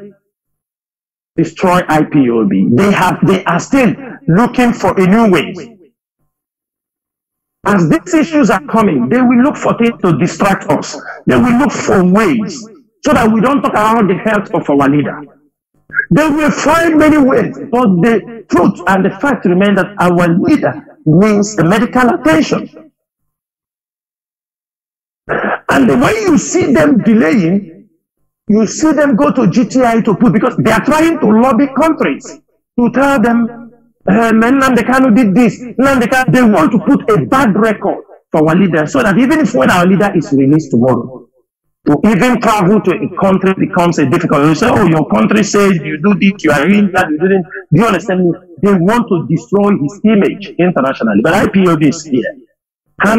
destroyed IPOB. They are still looking for a new way. As these issues are coming, they will look for things to distract us. They will look for ways so that we don't talk about the health of our leader. They will find many ways, but the truth and the fact remain that our leader needs the medical attention. And when you see them delaying, you see them go to GTI to put, because they are trying to lobby countries to tell them, Nnamdi Kanu did this. They want to put a bad record for our leader, so that even if when our leader is released tomorrow, to even travel to a country becomes a difficult. You say, oh, your country says you do this, you are doing that, you didn't. Do you understand me? They want to destroy his image internationally. But IPOB is here. I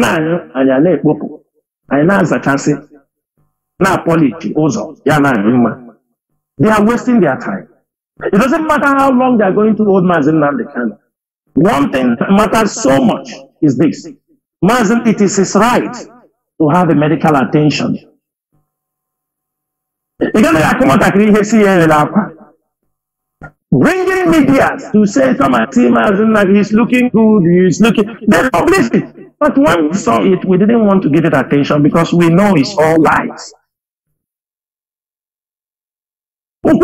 know as a chance. Now, politics also. They are wasting their time. It doesn't matter how long they are going to hold Mazi Nnamdi. One thing that matters so much is this. Mazi, it is his right to have a medical attention. Bringing media to say, come and see Mazi, he's looking good, he's looking. They publish it. But when we saw it, we didn't want to give it attention because we know it's all lies. What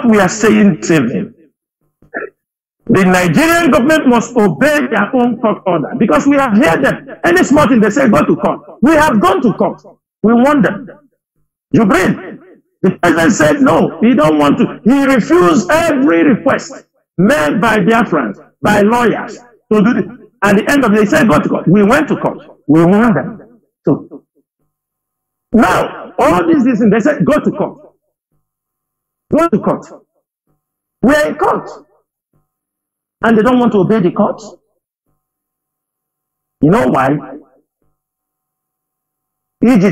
we are saying this evening, the Nigerian government must obey their own court order, because we have heard them. Any small thing they say, go to court. We have gone to court. We want them. You bring. The president said no, he don't want to. He refused every request made by Biafrans, by lawyers, to do this. At the end of the day, he said go to court. We went to court. We want them. So now, all these things, they said go to court. Go to court. We are in court. And they don't want to obey the court. You know why? That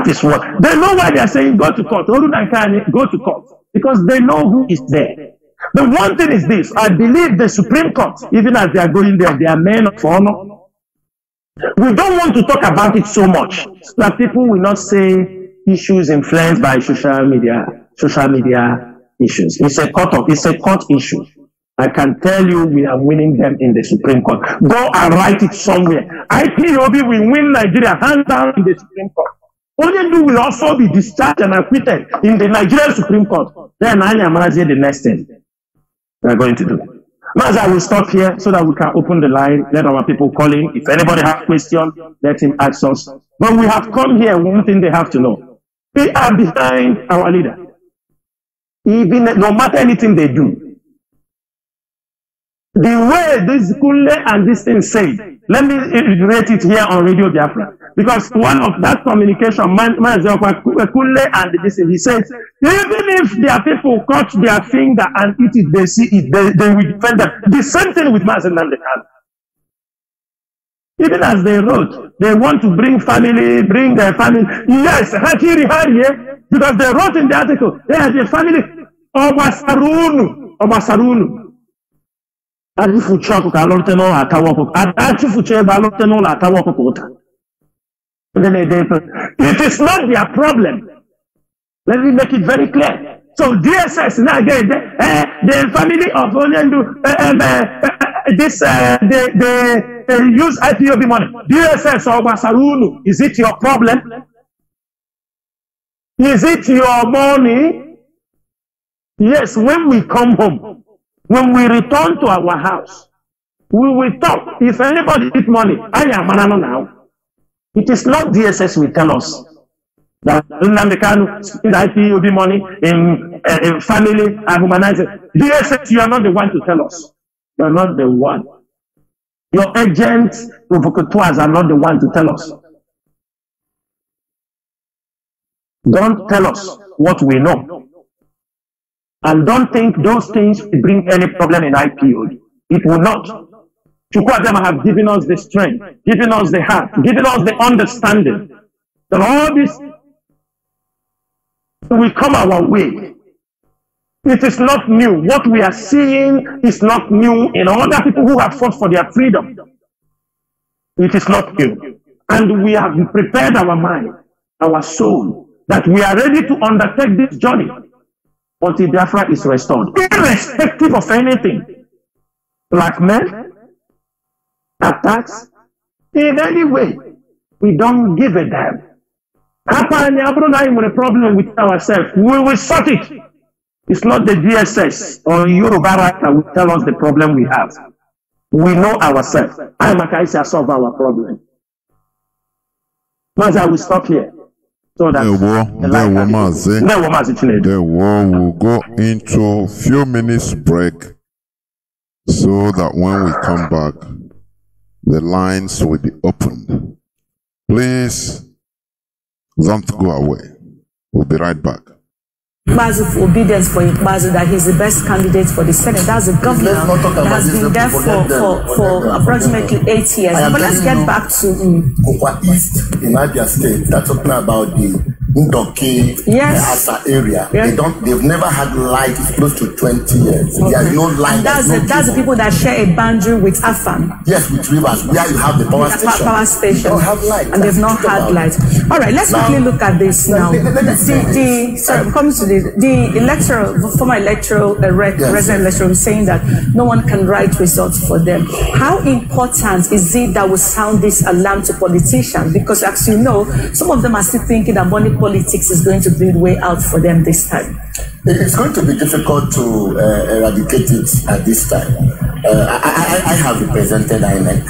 is what. They know why they are saying go to court. Go to court. Because they know who is there. The one thing is this. I believe the Supreme Court, even as they are going there, they are men of honor. We don't want to talk about it so much, so that people will not say issues influenced by social media issues. It's a court issue. I can tell you we are winning them in the Supreme Court. Go and write it somewhere. IPOB will win Nigeria hands down in the Supreme Court. Onyendu will also be discharged and acquitted in the Nigerian Supreme Court. Then Mazi the next thing we are going to do. Mazi, I will stop here so that we can open the line, let our people call in. If anybody has questions, let him ask us. But we have come here, one thing they have to know. We are behind our leader. Even no matter anything they do. The way this Kule and this thing say, let me reiterate it here on Radio Biafra. Because one of that communication, Kule and this thing, he says, even if their people cut their finger and eat it, they see it, they will defend them. The same thing with Mazi and even as they wrote, they want to bring their family. Yes, because they wrote in the article, they are the family of Obasarunu. It is not their problem. Let me make it very clear. So DSS now again, the family of Onyendu, they use IPOB money. DSS or Basarunu, is it your problem? Is it your money? Yes, when we come home, when we return to our house, we will talk. If anybody needs money, I am Manano now. It is not DSS will tell us that Namekanu spend IPOB money in family and humanize it. DSS, you are not the one to tell us. You are not the one. Your agents, provocateurs are not the one to tell us. Don't tell us what we know. And don't think those things will bring any problem in IPOB. It will not. Chukwuadema have given us the strength, given us the heart, given us the understanding that all this will come our way. It is not new. What we are seeing is not new in other people who have fought for their freedom. It is not new. And we have prepared our mind, our soul, that we are ready to undertake this journey until Biafra is restored, irrespective of anything. Blackmail, attacks, in any way, we don't give a damn. A problem with ourselves, we will sort it. It's not the DSS or Yoruba that will tell us the problem we have. We know ourselves. I Makaisa solve our problem. Mazi, I will stop here. So that the war will go into few minutes break so that when we come back, the lines will be opened. Please don't go away. We'll be right back. Mazi for obedience for Mazi that he's the best candidate for the Senate. That's the governor that has been there for approximately 8 years. But let's get back to Kokwa East in Abia State. That's talking about the Ndoki Asa area. Yes. They've never had light close to 20 years. Okay. There's no light. That's the people that share a boundary with Afan. Yes, with rivers, where you have the power station. They don't have light. And they've not had light. All right, let's quickly look at this now. Coming to the former electoral resident electoral saying that no one can write results for them. How important is it that we sound this alarm to politicians? Because as you know, some of them are still thinking that money politics is going to be the way out for them this time. It's going to be difficult to eradicate it at this time. I have represented INEC.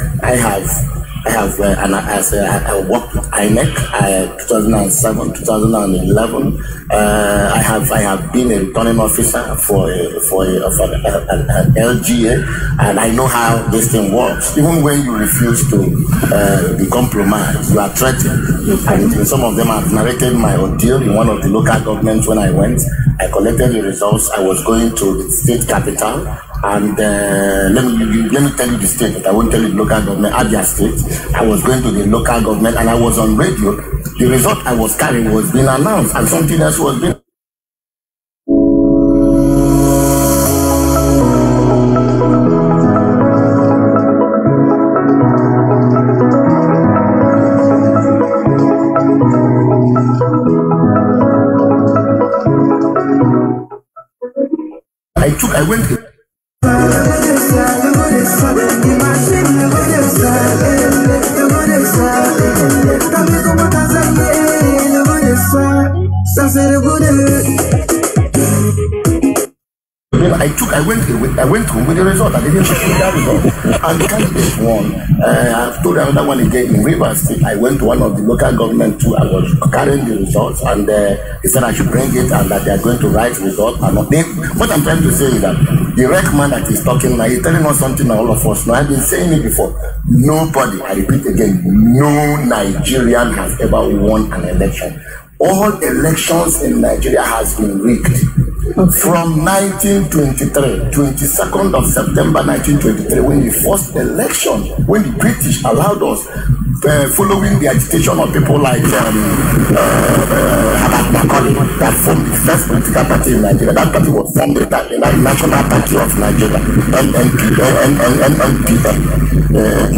I worked with INEC 2007, 2011. I have been a returning officer for an LGA, and I know how this thing works. Even when you refuse to be compromised, you are threatened. And some of them have narrated my ordeal in one of the local governments when I went. I collected the results. I was going to the state capital. And let me tell you the state, but I won't tell you the local government, Abia State. I was going to the local government and I was on radio. The result I was carrying was being announced and something else was being... I went to... I went home with the result. I didn't check that result. And the candidate won. I've told another one again in Rivers State. I went to one of the local government too. I was carrying the results, and they said I should bring it and that they are going to write results. And what I'm trying to say is that the rec man that is talking now, he's telling us something that all of us know. I've been saying it before. Nobody, I repeat again, no Nigerian has ever won an election. All elections in Nigeria has been rigged. From 1923, 22nd of September 1923, when the first election, when the British allowed us, following the agitation of people like Macaulay, that formed the first political party in Nigeria. That party was formed in the National Party of Nigeria,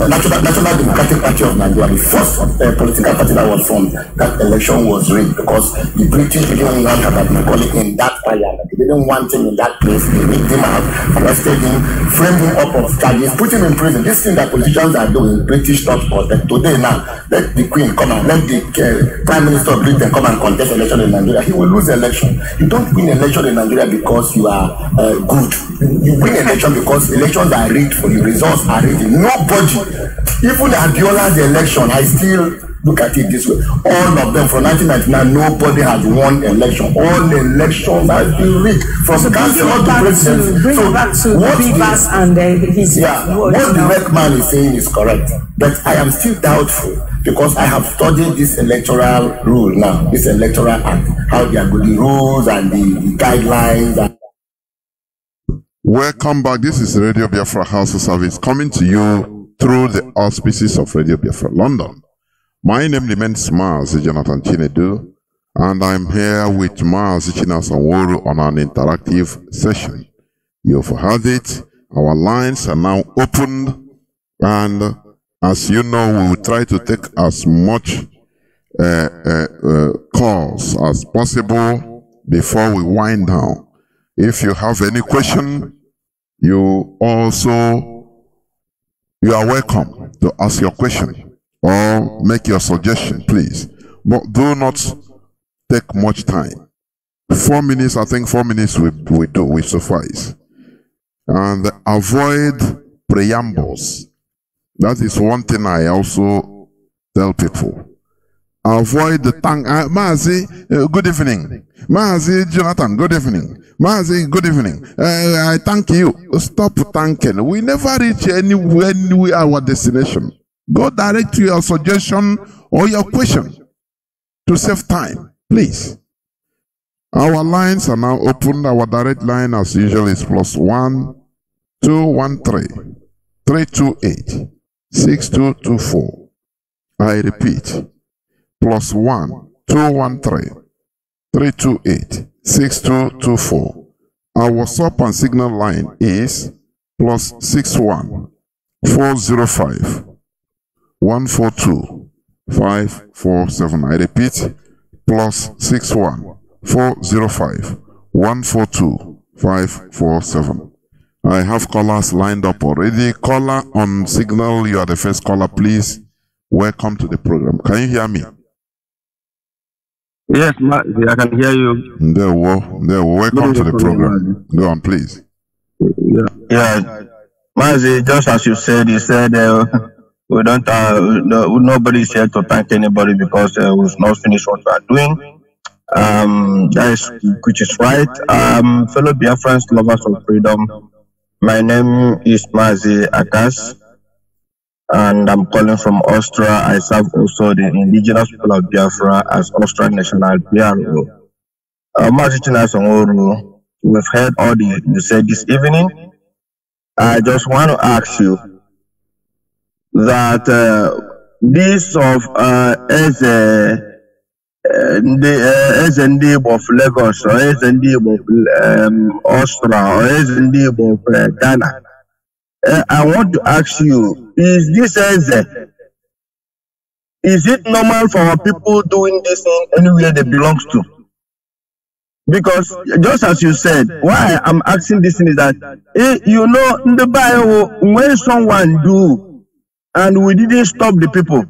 National Democratic Party of Nigeria. The first political party that was formed. That election was rigged because the British didn't want Macaulay in that parliament. They didn't want him in that place. They rigged him out, arrested him, framed him up of charges, put him in prison. This thing that politicians are doing, British thought for them. Today now, let the Queen come and let the Prime Minister of Britain come and contest election in Nigeria. He will lose election. You don't win election in Nigeria because you are good. You win election because elections are rigged for you. Results are rigged. Nobody, even Abiola's election, I still look at it this way. All of them from 1999, nobody has won election. All elections have been rigged from councillor to president. Bring it back to Bivas and his what the rec man is saying is correct. But I am still doubtful because I have studied this electoral rule now, this electoral act, how they are good, the rules and the guidelines. Welcome back. This is Radio Biafra House of Service coming to you through the auspices of Radio Biafra London. My name remains Mazi Chinedu, and I'm here with Mazi, Chinasa, and Nworu on an interactive session. You've heard it. Our lines are now opened, and as you know, we will try to take as much calls as possible before we wind down. If you have any question, you are welcome to ask your question or make your suggestion, please. But do not take much time. 4 minutes, I think 4 minutes will suffice. And avoid preambles. That is one thing I also tell people. Avoid the thank. Mazi, good evening. Mazi, Jonathan, good evening. Mazi, good evening. I thank you. Stop thanking. We never reach anywhere our destination. Go direct to your suggestion or your question to save time, please. Our lines are now open. Our direct line, as usual, is +1 213 328 6224. I repeat, +1 213 328 6224. Our WhatsApp and Signal line is +61 405 142 547. I repeat, +61 405 142 547. I have callers lined up already. Caller on Signal, you are the first caller, please. Welcome to the program. Can you hear me? Yes, I can hear you. There we go. Welcome to the program. Go on, please. Yeah. Mazi, just as you said, we don't. Nobody's here to thank anybody because we've not finished what we are doing. Which is right. Fellow Biafrans, lovers of freedom. My name is Mazi Akas, and I'm calling from Austria. I serve also the indigenous people of Biafra as Austrian National PRO. Mazi Chinasa, Nworu, we've heard all you said this evening. I just want to ask you that this of as ND of Lagos or as ND of Austria or as ND of Ghana. I want to ask you, is it normal for our people doing this thing anywhere they belong to? Because just as you said, why I'm asking this thing is that, you know, in the Bible, when someone do, and we didn't stop the people,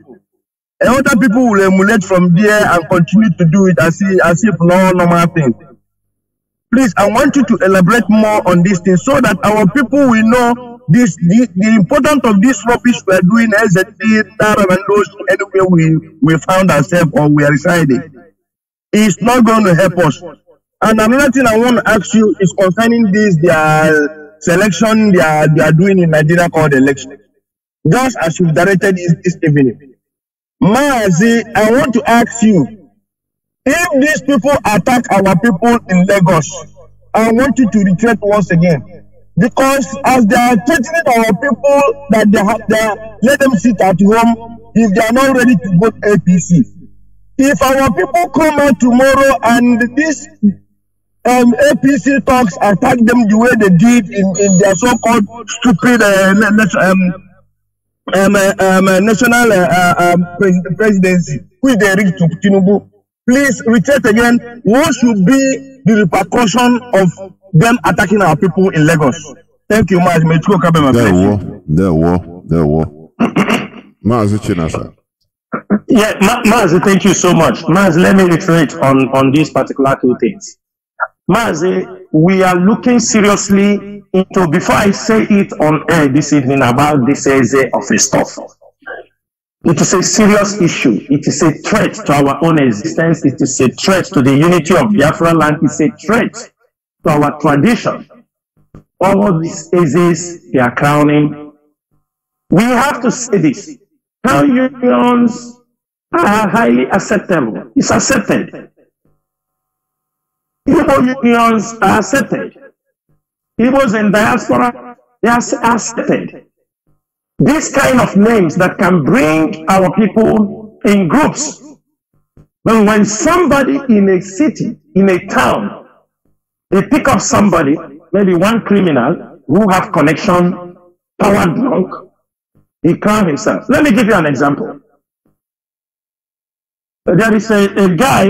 other people will emulate from there and continue to do it as if no normal thing. Please, I want you to elaborate more on this thing so that our people will know this the importance of this rubbish we are doing as a anywhere we found ourselves or we are residing. It's not going to help us. And another thing I want to ask you is concerning this their selection they are doing in Nigeria called election. Just as you directed this evening. Mazi, I want to ask you, if these people attack our people in Lagos, I want you to retreat once again. Because as they are threatening our people that they let them sit at home if they are not ready to vote APC. If our people come out tomorrow and this APC talks attack them the way they did in their so-called stupid national presidency, which they reached to Chinedu, please retreat again. What should be the repercussion of them attacking our people in Lagos? Thank you, Mazi. There war. Mazi Chinasa. Yeah, Mazi, thank you so much. Mazi, let me reiterate on these particular two things. Mazi, we are looking seriously into, before I say it on air this evening about this of a stuff. It is a serious issue. It is a threat to our own existence. It is a threat to the unity of Biafra land. It's a threat to our tradition. All these Ezes they are crowning. We have to say this. How unions are highly acceptable. It's accepted. Igbo unions are accepted. Igbos in diaspora, they are accepted. These kind of names that can bring our people in groups. But when somebody in a city, in a town, they pick up somebody, maybe one criminal who have connection, power drunk, he crown himself. Let me give you an example. There is a guy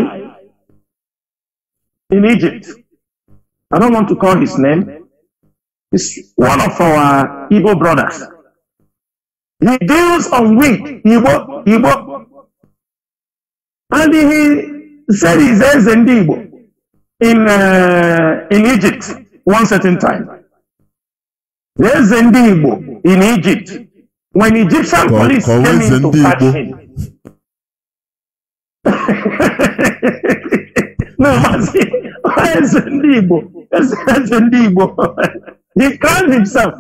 in Egypt. I don't want to call his name. He's one of our Igbo brothers. He deals on wheat, Igbo. And he said he says in Igbo in Egypt one certain time. There's in Igbo in Egypt. When Egyptian police came in to catch him. No, Mazi, why is in Igbo? He crowned himself.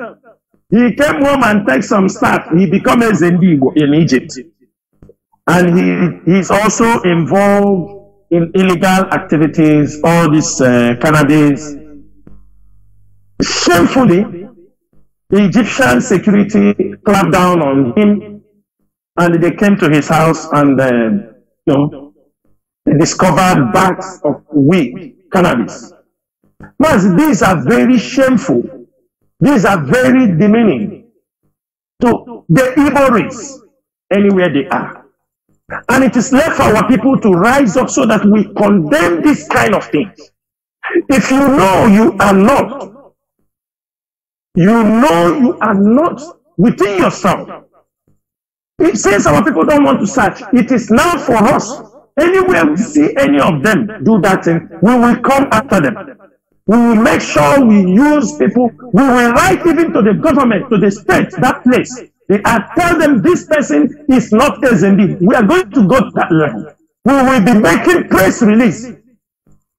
He came home and took some stuff. He became a Zendigo in Egypt. And he's also involved in illegal activities, all this cannabis. Shamefully, the Egyptian security clamped down on him and they came to his house and they discovered bags of weed, cannabis. But these are very shameful. These are very demeaning to the Igbo race, anywhere they are. And it is left for our people to rise up so that we condemn this kind of things. If you know you are not within yourself. It says our people don't want to search. It is now for us. Anywhere we see any of them do that thing, we will come after them. We will make sure we use people. We will write even to the government, to the state, that place. And tell them this person is not SND. We are going to go to that level. We will be making press release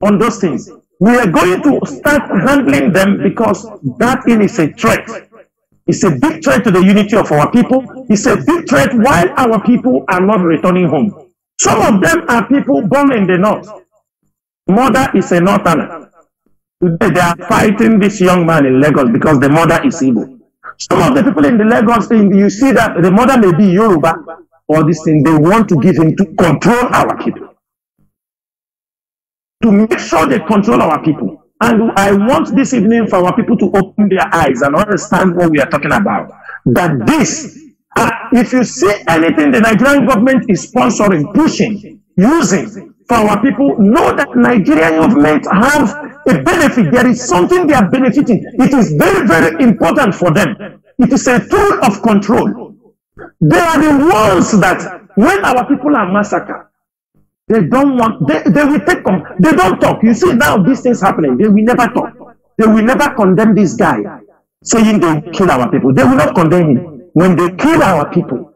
on those things. We are going to start handling them because that is a threat. It's a big threat to the unity of our people. It's a big threat while our people are not returning home. Some of them are people born in the north. Mother is a northerner. Today they are fighting this young man in Lagos because the mother is Igbo. Some of the people in the Lagos thing, you see that the mother may be Yoruba or this thing, they want to give him to control our people. To make sure they control our people. And I want this evening for our people to open their eyes and understand what we are talking about. That this, if you see anything the Nigerian government is sponsoring, pushing, using for our people, know that Nigerian government have a benefit. There is something they are benefiting. It is very, very important for them. It is a tool of control. They are the ones that when our people are massacred, They don't want, they will take, they don't talk. You see now these things happening, they will never talk. They will never condemn this guy saying they will kill our people. They will not condemn him. When they kill our people,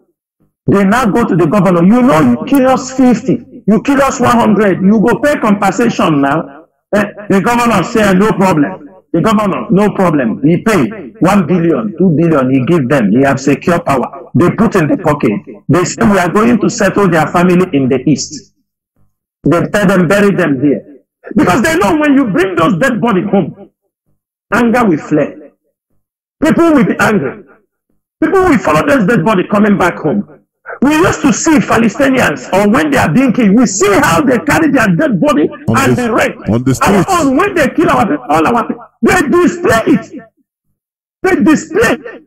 they now go to the governor. You know, you kill us 50, you kill us 100, you go pay compensation now. The governor say no problem. The governor, no problem. He pay 1 billion, 2 billion, he give them. He have secure power. They put in the pocket. They say we are going to settle their family in the east. They tell them, bury them here. Because they know when you bring those dead bodies home, anger will flare. People will be angry. People will follow those dead bodies coming back home. We used to see Palestinians, or when they are being killed, we see how they carry their dead body and they rape. On the streets. And when they kill our people, all our people, they display it. They display it.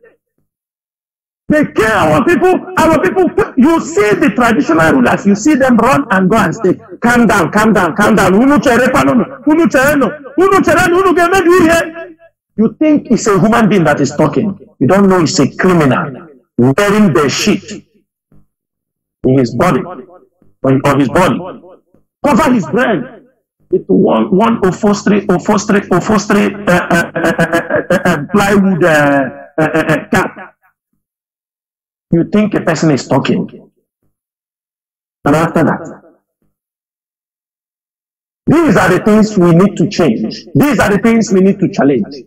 They kill our people. Our people, you see the traditional rulers, you see them run and go and say, calm down, calm down, calm down. You think it's a human being that is talking. You don't know it's a criminal wearing the sheet in his body, on his body. Cover his brain with one upholstery plywood cap. You think a person is talking. And after that, these are the things we need to change. These are the things we need to challenge.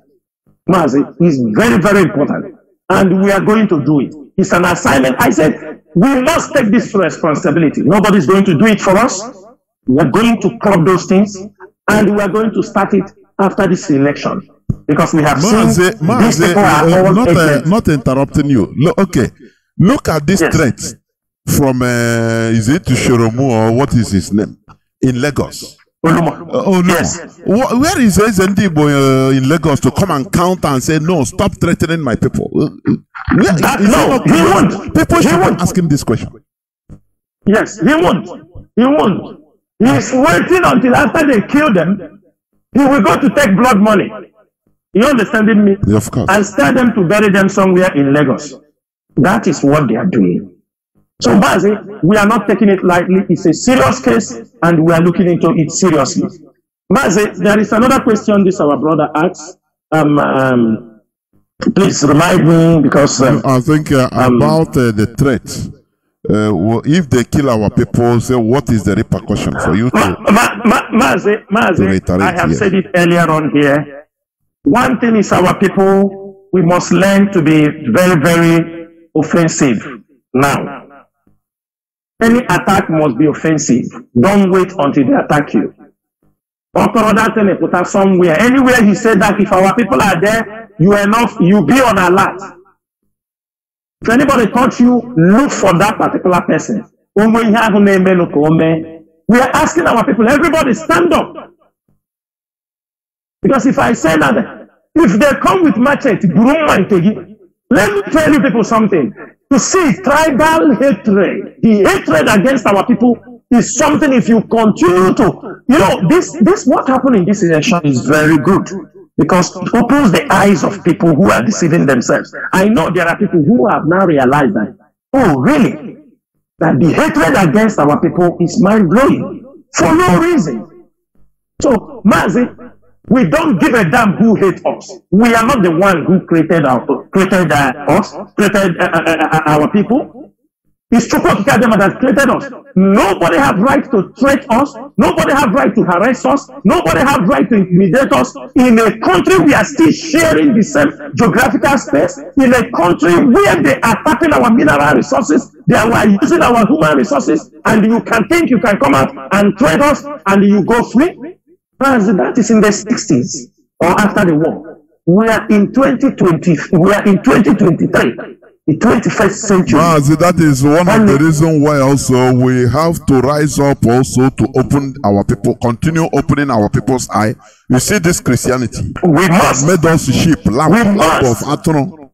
Mazi is very, very important. And we are going to do it. It's an assignment. I said, we must take this responsibility. Nobody's going to do it for us. We are going to curb those things. And we are going to start it after this election. Because we have seen these people are all not interrupting you. Okay. Look at this threat from, is it to Shoromu or what is his name? In Lagos. Yes. Where is Zendibo in Lagos to come and counter and say, no, stop threatening my people? No, he won't. People should ask him this question. Yes, he won't. He won't. He's waiting until after they kill them. He will go to take blood money. You understanding me? Yeah, of course. And tell them to bury them somewhere in Lagos. That is what they are doing. So, Mazi, we are not taking it lightly. It's a serious case, and we are looking into it seriously. Mazi, there is another question this our brother asks. Please remind me, because I think about the threat. If they kill our people, say what is the repercussion for you? Mazi, I have said it earlier on here. One thing is our people. We must learn to be very, very offensive now. Any attack must be offensive. Don't wait until they attack you. Somewhere, anywhere he said that if our people are there, you be on alert. If anybody touch you, look for that particular person. We are asking our people, everybody stand up. Because if I say that, if they come with machete, let me tell you people something. To see tribal hatred, the hatred against our people is something. If you continue to, this what happened in this election is very good, because it opens the eyes of people who are deceiving themselves. I know there are people who have now realized that, oh really, that the hatred against our people is mind-blowing for no reason. So, Mazi, we don't give a damn who hates us. We are not the one who created our people. It's Chukwuka that created us. Nobody has right to threat us. Nobody has right to harass us. Nobody has right to intimidate us. In a country we are still sharing the same geographical space. In a country where they are tapping our mineral resources, they are using our human resources, and you can think you can come out and threat us and you go free. That is in the 60s or after the war. We are in 2020. We are in 2023, the 21st century. Mazi, that is one of the reasons why also we have to rise up also to open our people, continue opening our people's eye. You see this Christianity. We must made us sheep, lamb of Atron.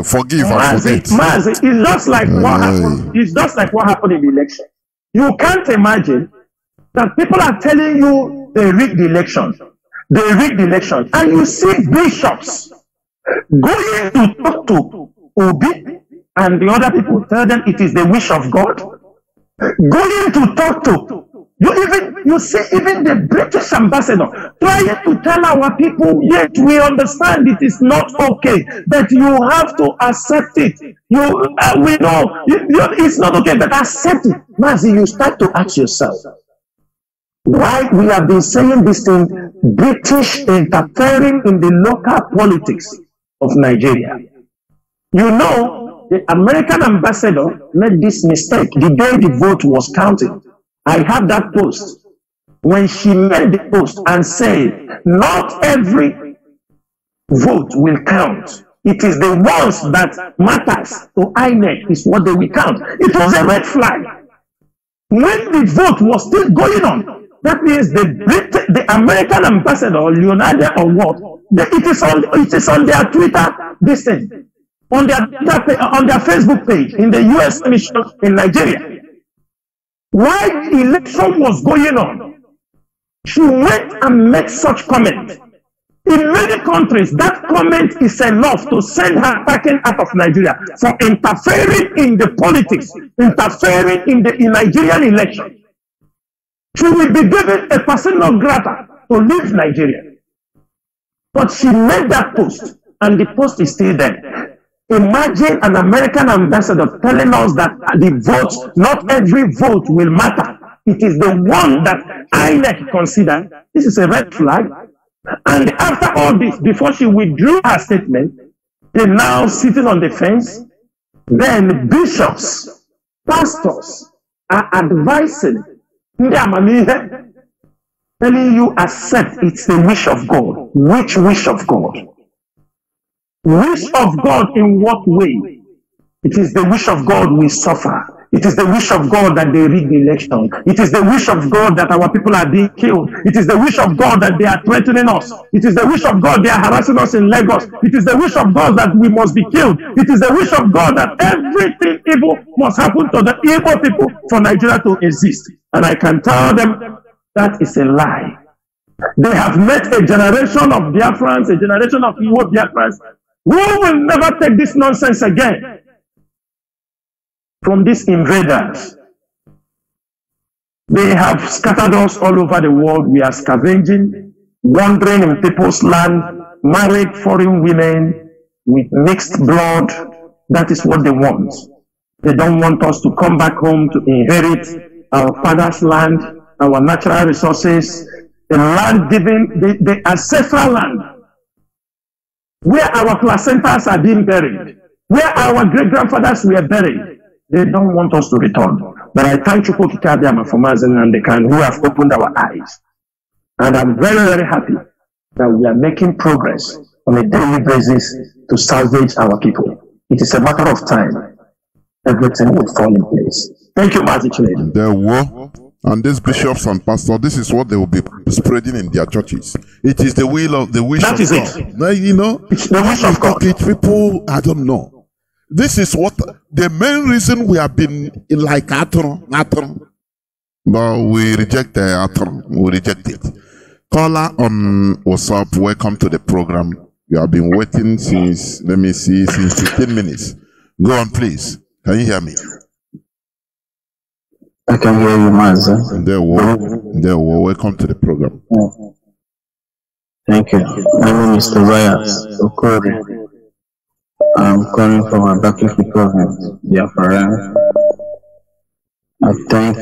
Forgive and forget. Mazi, it's just like what happened. It's just like what happened in the election. You can't imagine that people are telling you they rigged the election. They rigged the election. And you see bishops going to talk to Obi, and the other people tell them it is the wish of God. going to talk to. You see even the British ambassador trying to tell our people, yet we understand it is not okay, that you have to accept it. We know it's not okay, but accept it. Mazi, you start to ask yourself, why we have been saying this thing, British interfering in the local politics of Nigeria. You know, the American ambassador made this mistake the day the vote was counted. I have that post when she made the post and said, not every vote will count. It is the ones that matters to INEC is what they will count. It was a red flag. When the vote was still going on, that means the American ambassador, Leonardo or what, it is on their Twitter, this thing, on their Facebook page, in the US mission in Nigeria. While the election was going on, she went and made such comment. In many countries, that comment is enough to send her packing out of Nigeria for interfering in the politics, interfering in the Nigerian election. She will be given a person non grata to leave Nigeria. But she made that post, and the post is still there. Imagine an American ambassador telling us that the votes, not every vote will matter. It is the one that INEC consider. This is a red flag. And after all this, before she withdrew her statement, they're now sitting on the fence. Then bishops, pastors are advising, telling you accept it's the wish of God. Which wish of God? Wish of God in what way? It is the wish of God we suffer. It is the wish of God that they rig the election. It is the wish of God that our people are being killed. It is the wish of God that they are threatening us. It is the wish of God they are harassing us in Lagos. It is the wish of God that we must be killed. It is the wish of God that everything evil must happen to the evil people for Nigeria to exist. And I can tell them that is a lie. They have met a generation of Biafrans, a generation of Igbo Biafrans, who will never take this nonsense again from these invaders. They have scattered us all over the world. We are scavenging, wandering in people's land, married foreign women with mixed blood. That is what they want. They don't want us to come back home to inherit our father's land, our natural resources, the land given, the ancestral land, where our placentas are being buried, where our great-grandfathers were buried. They don't want us to return. But I thank you for Mazi and the can who have opened our eyes. And I'm very, very happy that we are making progress on a daily basis to salvage our people. It is a matter of time. Everything will fall in place. Thank you, Mazi Chinedu. There were, and these bishops and pastors, this is what they will be spreading in their churches. It is the will of the wish that of is God. It. Now, you know, it's the wish of God. People, I don't know. This is what the main reason we have been like Atron, but we reject the Atron. We reject it. Caller on WhatsApp, welcome to the program. You have been waiting since, let me see, since 15 minutes. Go on, please. Can you hear me? I can hear you, Mazi. There were. Welcome to the program. Thank you. My name is Tobias Okori. I'm calling from Abakaliki province, Biafra. I thank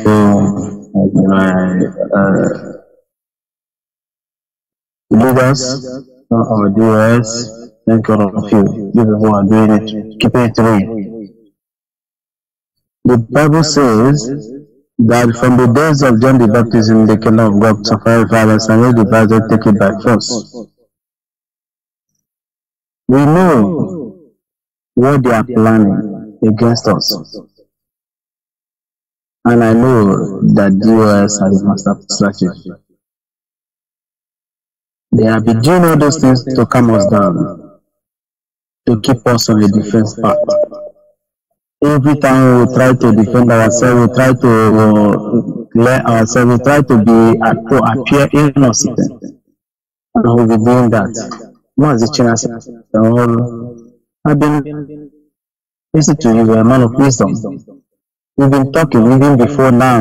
my leaders, our DOS. Thank all of you. You people are doing it. Keep it real. The Bible says that from the days of John the Baptist in the kingdom of God suffered violence and made the battle take it by force. We know what they are planning against us. And I know that DOS has a master strategy. They have been doing all those things to calm us down, to keep us on the defense path. Every time we try to defend ourselves, we try to clear ourselves, we try to appear innocent. And we'll be doing that. Mazi, Chinasa, Nworu, I've been listening to you, a man of wisdom. We've been talking even before now.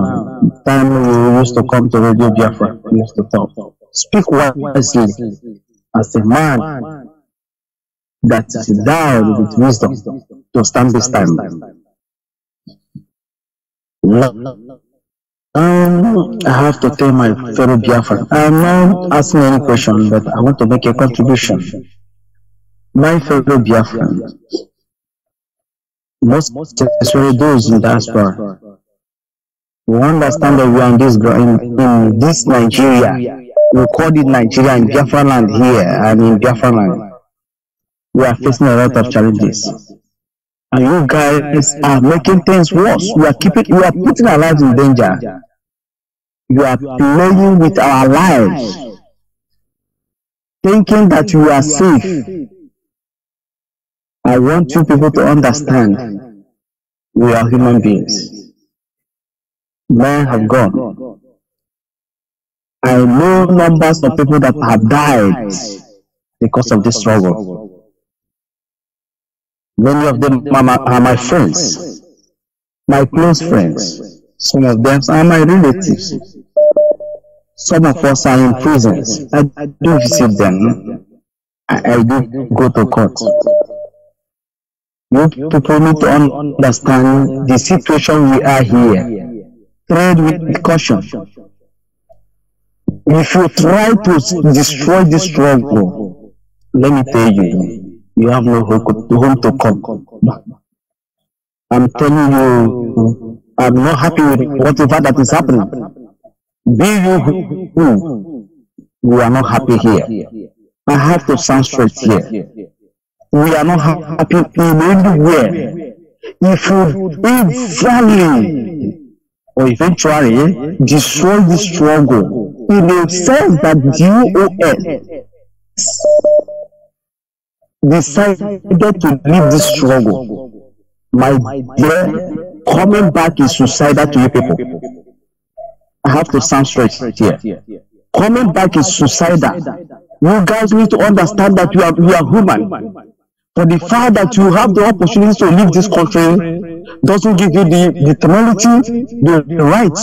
Time we used to come to Radio Biafra, we used to talk. Speak wisely as a man that is endowed with wisdom to stand this time. I have to tell my fellow Biafran. I'm not asking any question, but I want to make a contribution. My fellow Biafran, most especially those in diaspora, we understand that we are in this Nigeria. We call it Nigeria in Biafra land here, and in Biafra land, we are facing a lot of challenges. And you guys are making things worse. You are putting our lives in danger. You are playing with our lives, thinking that you are safe. I want you people to understand, we are human beings. Men have gone. I know numbers of people that have died because of this struggle. Many of them are my friends, my close friends. Some of them are my relatives. Some of us are in prisons. I do visit them. I do go to court. You people need to understand the situation we are here. Tread with caution. If you try to destroy this struggle, let me tell you, you have no home to come. I'm telling you, I'm not happy with whatever that is happening. Be you who, we are not happy here. I have to sound straight here. We are not happy in anywhere. If you eventually destroy the struggle, in the sense that DOS decided to leave this struggle, my dear, coming back is suicidal to you people. I have to sound straight here. Coming back is suicidal. You guys need to understand that you are human. For the fact that you have the opportunity to leave this country doesn't give you the temerity, the right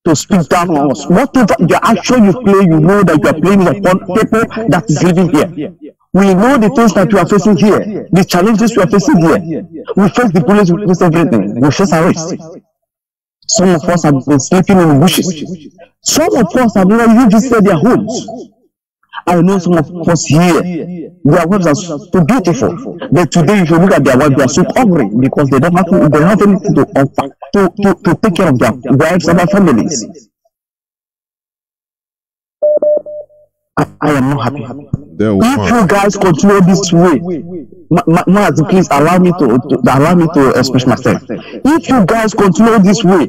to speak down on us. Whatever the action you play, you know that you are playing upon people that is living here. We know the things that we are facing here, the challenges we are facing here. We face the bullets, we face everything. We face arrest. Some of us have been sleeping in the bushes. Some of us have not even visited their homes. I know some of us here, their wives are so beautiful. But today, if you look at their wives, they are so hungry because they don't have anything to offer to take care of their wives and their families. I am not happy. If you guys continue this way, Mazi, please allow me to express myself. If you guys continue this way,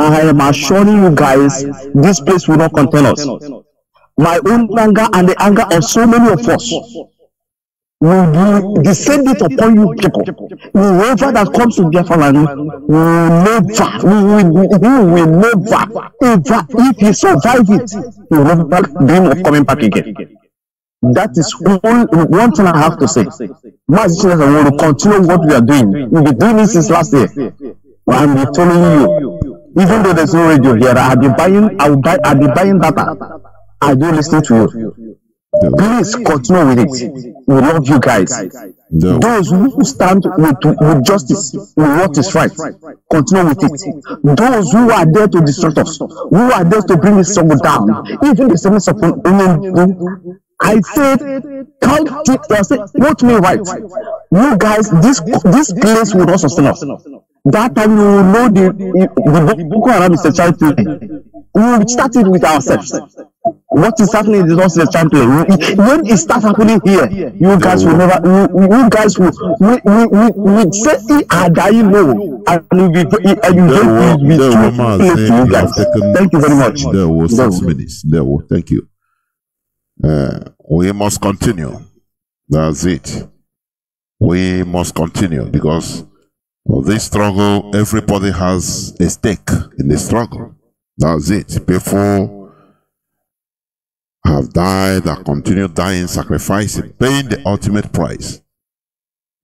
I am assuring you guys, this place will not contain us. My own anger and the anger of so many of us will descend it upon you people. Whoever that comes to Biafra land will never, ever, if he survive it, he will never dream of coming back again. That is one thing I have to say. Mazi, Chinasa, we will continue what we are doing. We've been doing this since last year. I'm telling you, even though there's no radio here, I'll be buying data. I do listen to you. Please continue with it. We love you guys. Those who stand with justice, with what is right, continue with it. Those who are there to distract us, who are there to bring this struggle down, even the service of I said, put me right. You guys, this place will not sustain us. That time you will know the Boko Haram is a child play. We will start it with ourselves. What is happening is not a child play. When it starts happening here, you guys will never. You guys will say are dying low, and you guys. Thank you very much. There was 6 minutes. Thank you. We must continue. That's it. We must continue because of this struggle. Everybody has a stake in the struggle. That's it. People have died and continue dying, sacrificing, paying the ultimate price.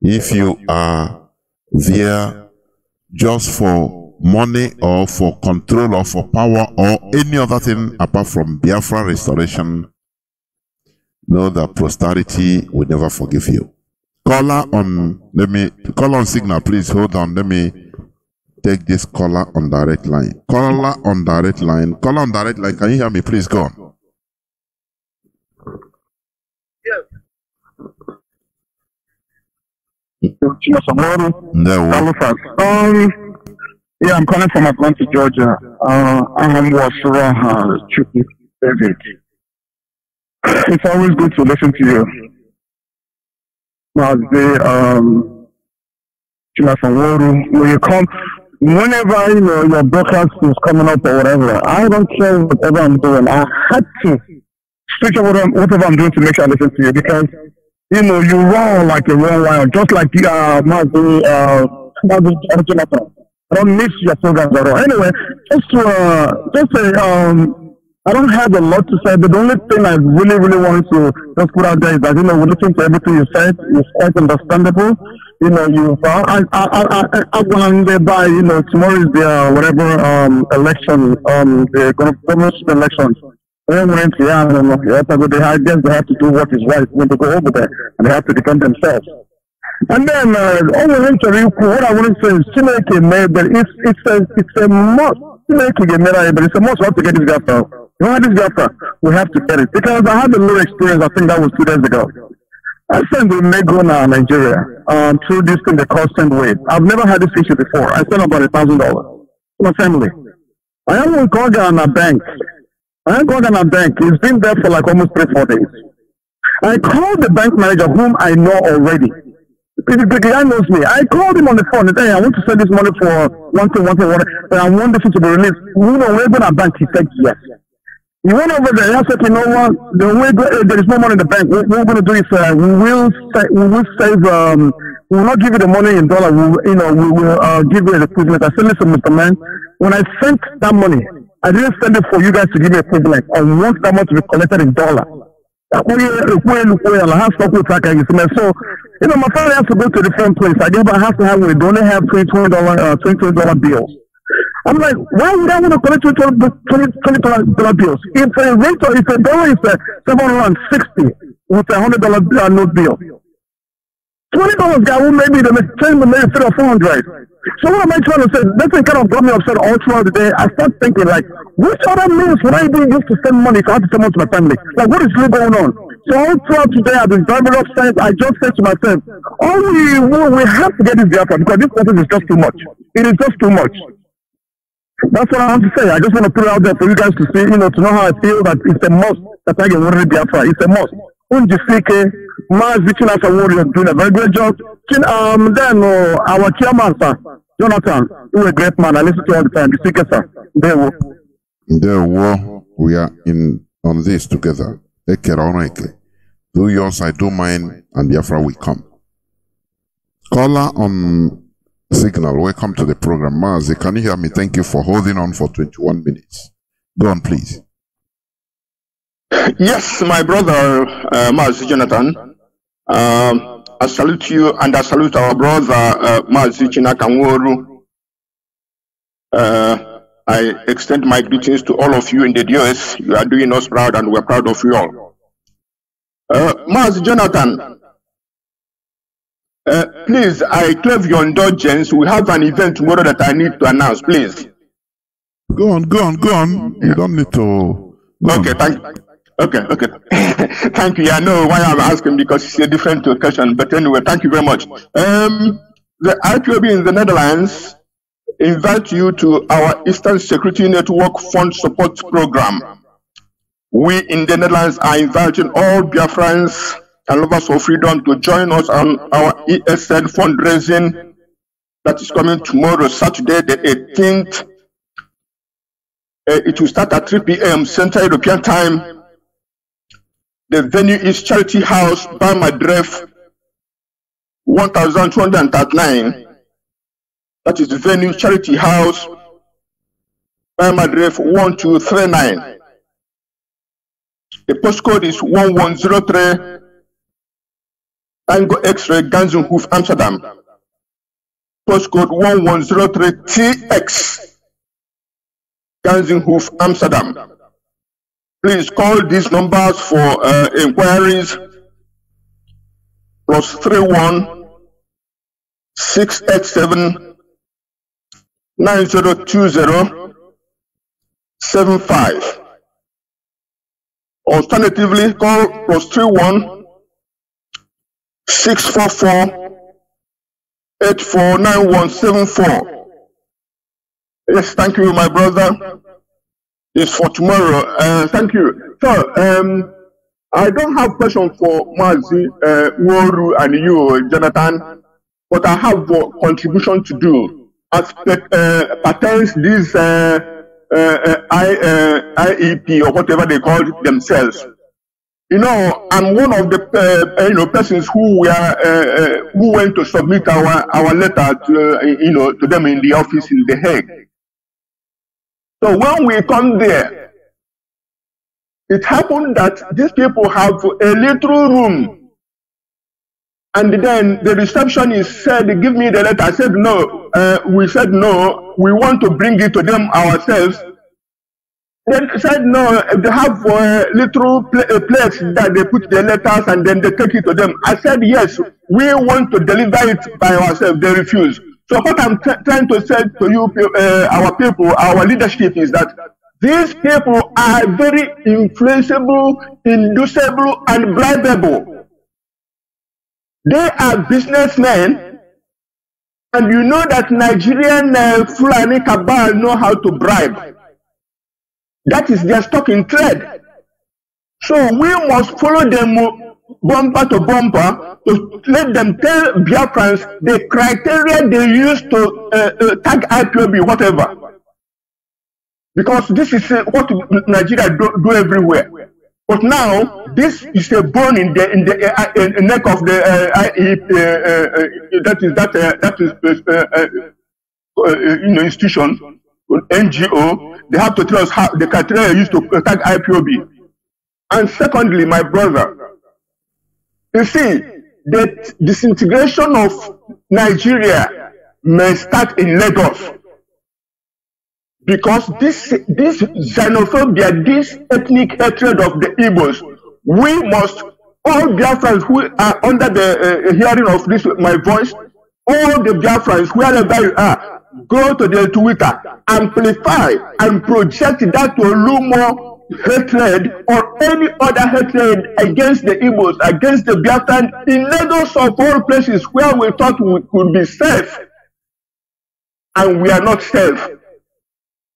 If you are there just for money or for control or for power or any other thing apart from Biafra restoration, know that posterity will never forgive you. Caller on signal, please hold on. Let me take this caller on direct line. Caller on direct line. Caller on direct line. Can you hear me? Please go on. Nworu. Yeah, I'm calling from Atlanta, Georgia. I'm Wasura David. It's always good to listen to you. Mazi, Chinasa, Nworu, when you come, whenever your broadcast is coming up or whatever, I don't care whatever I'm doing. I had to switch over whatever I'm doing to make sure I listen to you because you run like a wrong wire, just like Mazi, Jonathan. I don't miss your programs at all. Anyway, just say, I don't have a lot to say, but the only thing I really, really want to just put out there is that, we're listening to everything you said. It's quite understandable. I've gone there by, tomorrow is the, election, the governorship election. I guess they have to do what is right when they go over there, and they have to defend themselves. And then, what I want to say is, Chineke made, but it's a must. Chineke made, but it's a must. We have to get this Biafra. You know this Biafra? We have to get it. Because I had a little experience, I think that was 2 days ago. I sent a Megona, Nigeria, through this thing they call Sendwave. I've never had this issue before. I sent about $1,000 to my family. I am with Ghana Bank. It's been there for like almost 3-4 days. I called the bank manager, whom I know already. The guy knows me. I called him on the phone and said, hey, I want to send this money for one thing, and I want this to be released. We're going to bank. He said yes. He went over there. I said, you know what? There is no money in the bank. What we're going to do is we will save. We will not give you the money in dollar. We will give you the equivalent. I said, listen, Mr. Man, when I sent that money, I didn't send it for you guys to give me equivalent. I want that money to be collected in dollar. So, my family has to go to a different place. I have to have we only have $20 bills. I'm like, why would I want to collect $20 bills? If a dollar is $760 with $100 note bill, $20 guy will maybe the same maybe $300 or $400. So what am I trying to say? That thing kind of got me upset all throughout the day. I start thinking like, which other means would I be used to send money if I have to send money to my family? Like, what is really going on? So all throughout today, I've been very upset. I just said to myself, we have to get this Biafra because this process is just too much. It is just too much. That's what I want to say. I just want to put it out there for you guys to see, to know how I feel that it's a must that I get Nworu Biafra. It's a must. Unjisike, Mazi, Chinasa, Nworu are doing a very great job. Then our chairman, sir, Jonathan, you're a great man. I listen to you all the time. Jisike, sir. We are on this together. Do yours, I do mine, and Biafra will come. Caller on signal, welcome to the program. Mazi, can you hear me? Thank you for holding on for 21 minutes. Go on, please. Yes, my brother, Mazi Jonathan. I salute you and I salute our brother, Mazi Nworu. I extend my greetings to all of you in the US. You are doing us proud and we're proud of you all. Mazi Jonathan, please, I crave your indulgence. We have an event tomorrow that I need to announce, please. Go on. You don't need to. Okay. Thank you. I know why I'm asking because it's a different question. But anyway, thank you very much. The IPOB in the Netherlands invite you to our Eastern Security Network Fund Support Program. We in the Netherlands are inviting all Biafrans and lovers of freedom to join us on our ESN fundraising that is coming tomorrow, Saturday the 18th. It will start at 3 p.m. Central European Time. The venue is Charity House, Barmadref, 1239. That is the venue, Charity House, Barmadref, 1239. The postcode is 1103 Tango X-Ray Ganzenhoef, Amsterdam. postcode 1103TX, Ganzenhoef, Amsterdam. Please call these numbers for inquiries, +31 687 9020 75. Alternatively, call +31 644 849174. Yes, thank you, my brother. It's for tomorrow. Thank you. So, I don't have question for Mazi, Nworu, and you, Jonathan, but I have a contribution to do as pertains this IEP or whatever they call themselves. You know, I'm one of the persons who were who went to submit our letter to to them in the office in The Hague. So when we come there, it happened that these people have a little room, and then the receptionist said, "Give me the letter." I said, "No." We said, "No, we want to bring it to them ourselves." Then said, "No, they have little place that they put the letters and then they take it to them." I said, "Yes, we want to deliver it by ourselves." They refuse. So what I'm trying to say to you, our people, our leadership, is that these people are very influenceable, inducible, and bribable. They are businessmen, and you know that Nigerian Fulani cabal know how to bribe. That is their stock in trade. So we must follow them bumper to bumper to let them tell Biafrans the criteria they use to tag IPOB, whatever. Because this is what Nigeria do everywhere. But now this is a bone in the neck of the institution, NGO. They have to tell us how the criteria used to tag IPOB. And secondly, my brother, you see, the disintegration of Nigeria may start in Lagos. Because this xenophobia, this ethnic hatred of the Igbos, we must, all Biafrans who are under the hearing of this, my voice, all the Biafrans, wherever you are, go to the Twitter, amplify and project that Olumo hatred or any other hatred against the Igbos, against the Biafran in Lagos of all places where we thought we could be safe, and we are not safe.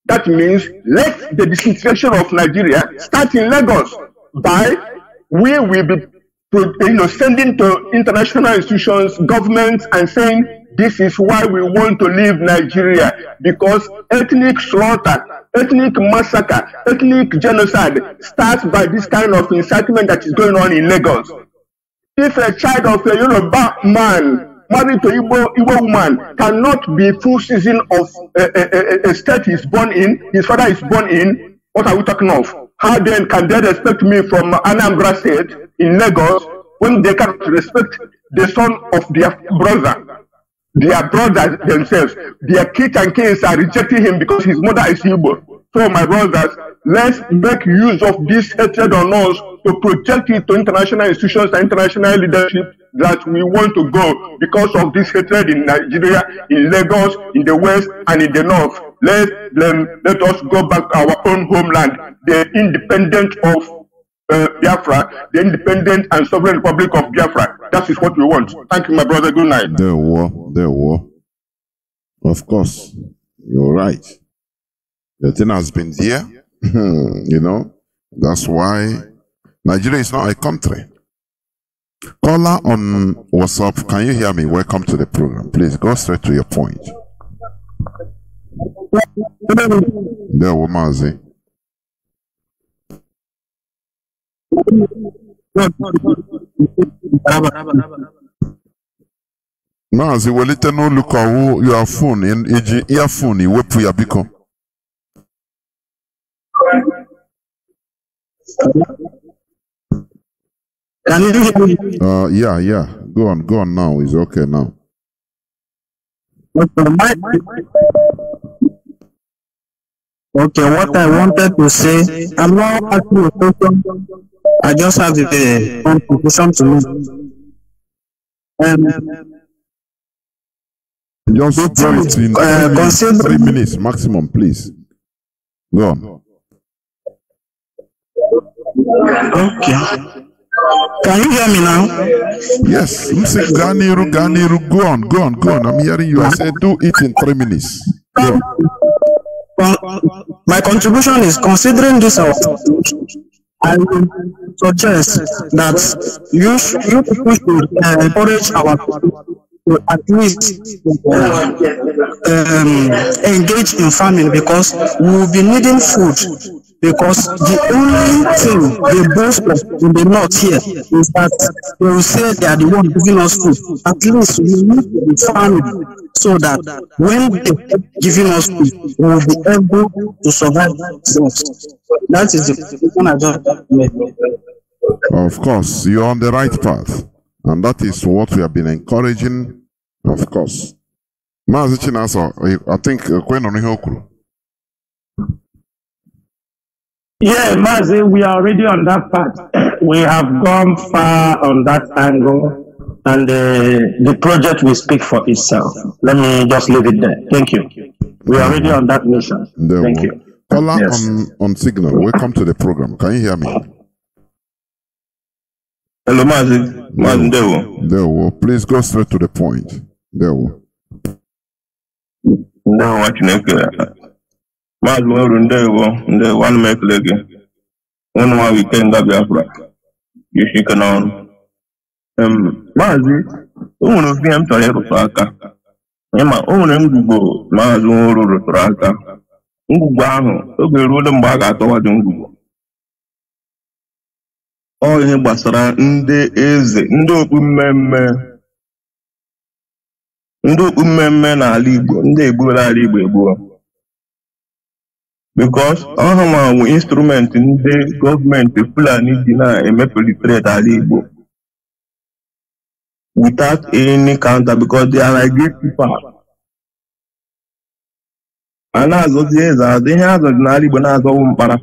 That means let the disintegration of Nigeria start in Lagos by we will be sending to international institutions, governments, and saying this is why we want to leave Nigeria, because ethnic slaughter, ethnic massacre, ethnic genocide starts by this kind of incitement that is going on in Lagos. If a child of a Yoruba man married to Igbo woman cannot be full season of a state he's born in, his father is born in, what are we talking of? How then can they respect me from Anambra State in Lagos when they can't respect the son of their brother themselves? Their kids and kids are rejecting him because his mother is Igbo. So my brothers, let's make use of this hatred on us to project it to international institutions and international leadership that we want to go because of this hatred in Nigeria, in Lagos, in the West, and in the North. Let us go back to our own homeland, the independent of Biafra, the independent and sovereign republic of Biafra. That is what we want. Thank you, my brother. Good night. There were. Of course, you're right. The thing has been there. That's why Nigeria is not a country. Caller on WhatsApp, can you hear me? Welcome to the program. Please go straight to your point. There were Mazi. Mazi, welite no look at your phone in earphone, you whip your beacon. Can you hear me? Yeah. Go on now. It's okay now. Okay, what I wanted to say, I'm not asking a question. I just have a contribution to make. Just do it in 3 minutes maximum, please. Go on. Okay. Can you hear me now? Yes. Ganiru, go on. I'm hearing you. I said do it in 3 minutes. Go on. My contribution is, considering this, I will suggest that you people should encourage our people to at least engage in farming, because we will be needing food. Because the only thing they boast of in the north here is that they will say they are the one giving us food. At least we need to be farming, so that when they are giving us food, we will be able to survive ourselves. That is the question I just made. Of course, you're on the right path. And that is what we have been encouraging, of course. Mazi Chinasa, I think, yeah, Mazi, we are already on that path. We have gone far on that angle, and the project will speak for itself. Let me just leave it there. Thank you. We are already on that mission. Thank you. Caller on signal, welcome to the program. Can you hear me? Hello, Mazi. Mazi, Ndewo. Please go straight to the point. Ndewo. Ndewo, Chineke. Mazi Nworu, Ndewo, one make legi. One more weekend of Biafra. You shake on. Mazi, one of them to Erufaka. Emma, own Ngugo, Mazi Nworu Rufaka. Ngugo, okay, Roden Baga toward Ngugo. Ọ ihe gbasara ndị eze, ndị okpu mmemme n'ala Igbo, ndị egbuola ala Igbo egbuo. Because ọha ma bụ instrument ndị gọọmenti Fulani ji na-emepelitrate ala Igbo without any counter, because they are like gatekeepers. A na-azọzi eze azụ, ihe azọzi n'ala Igbo na-azọwụ mkpara.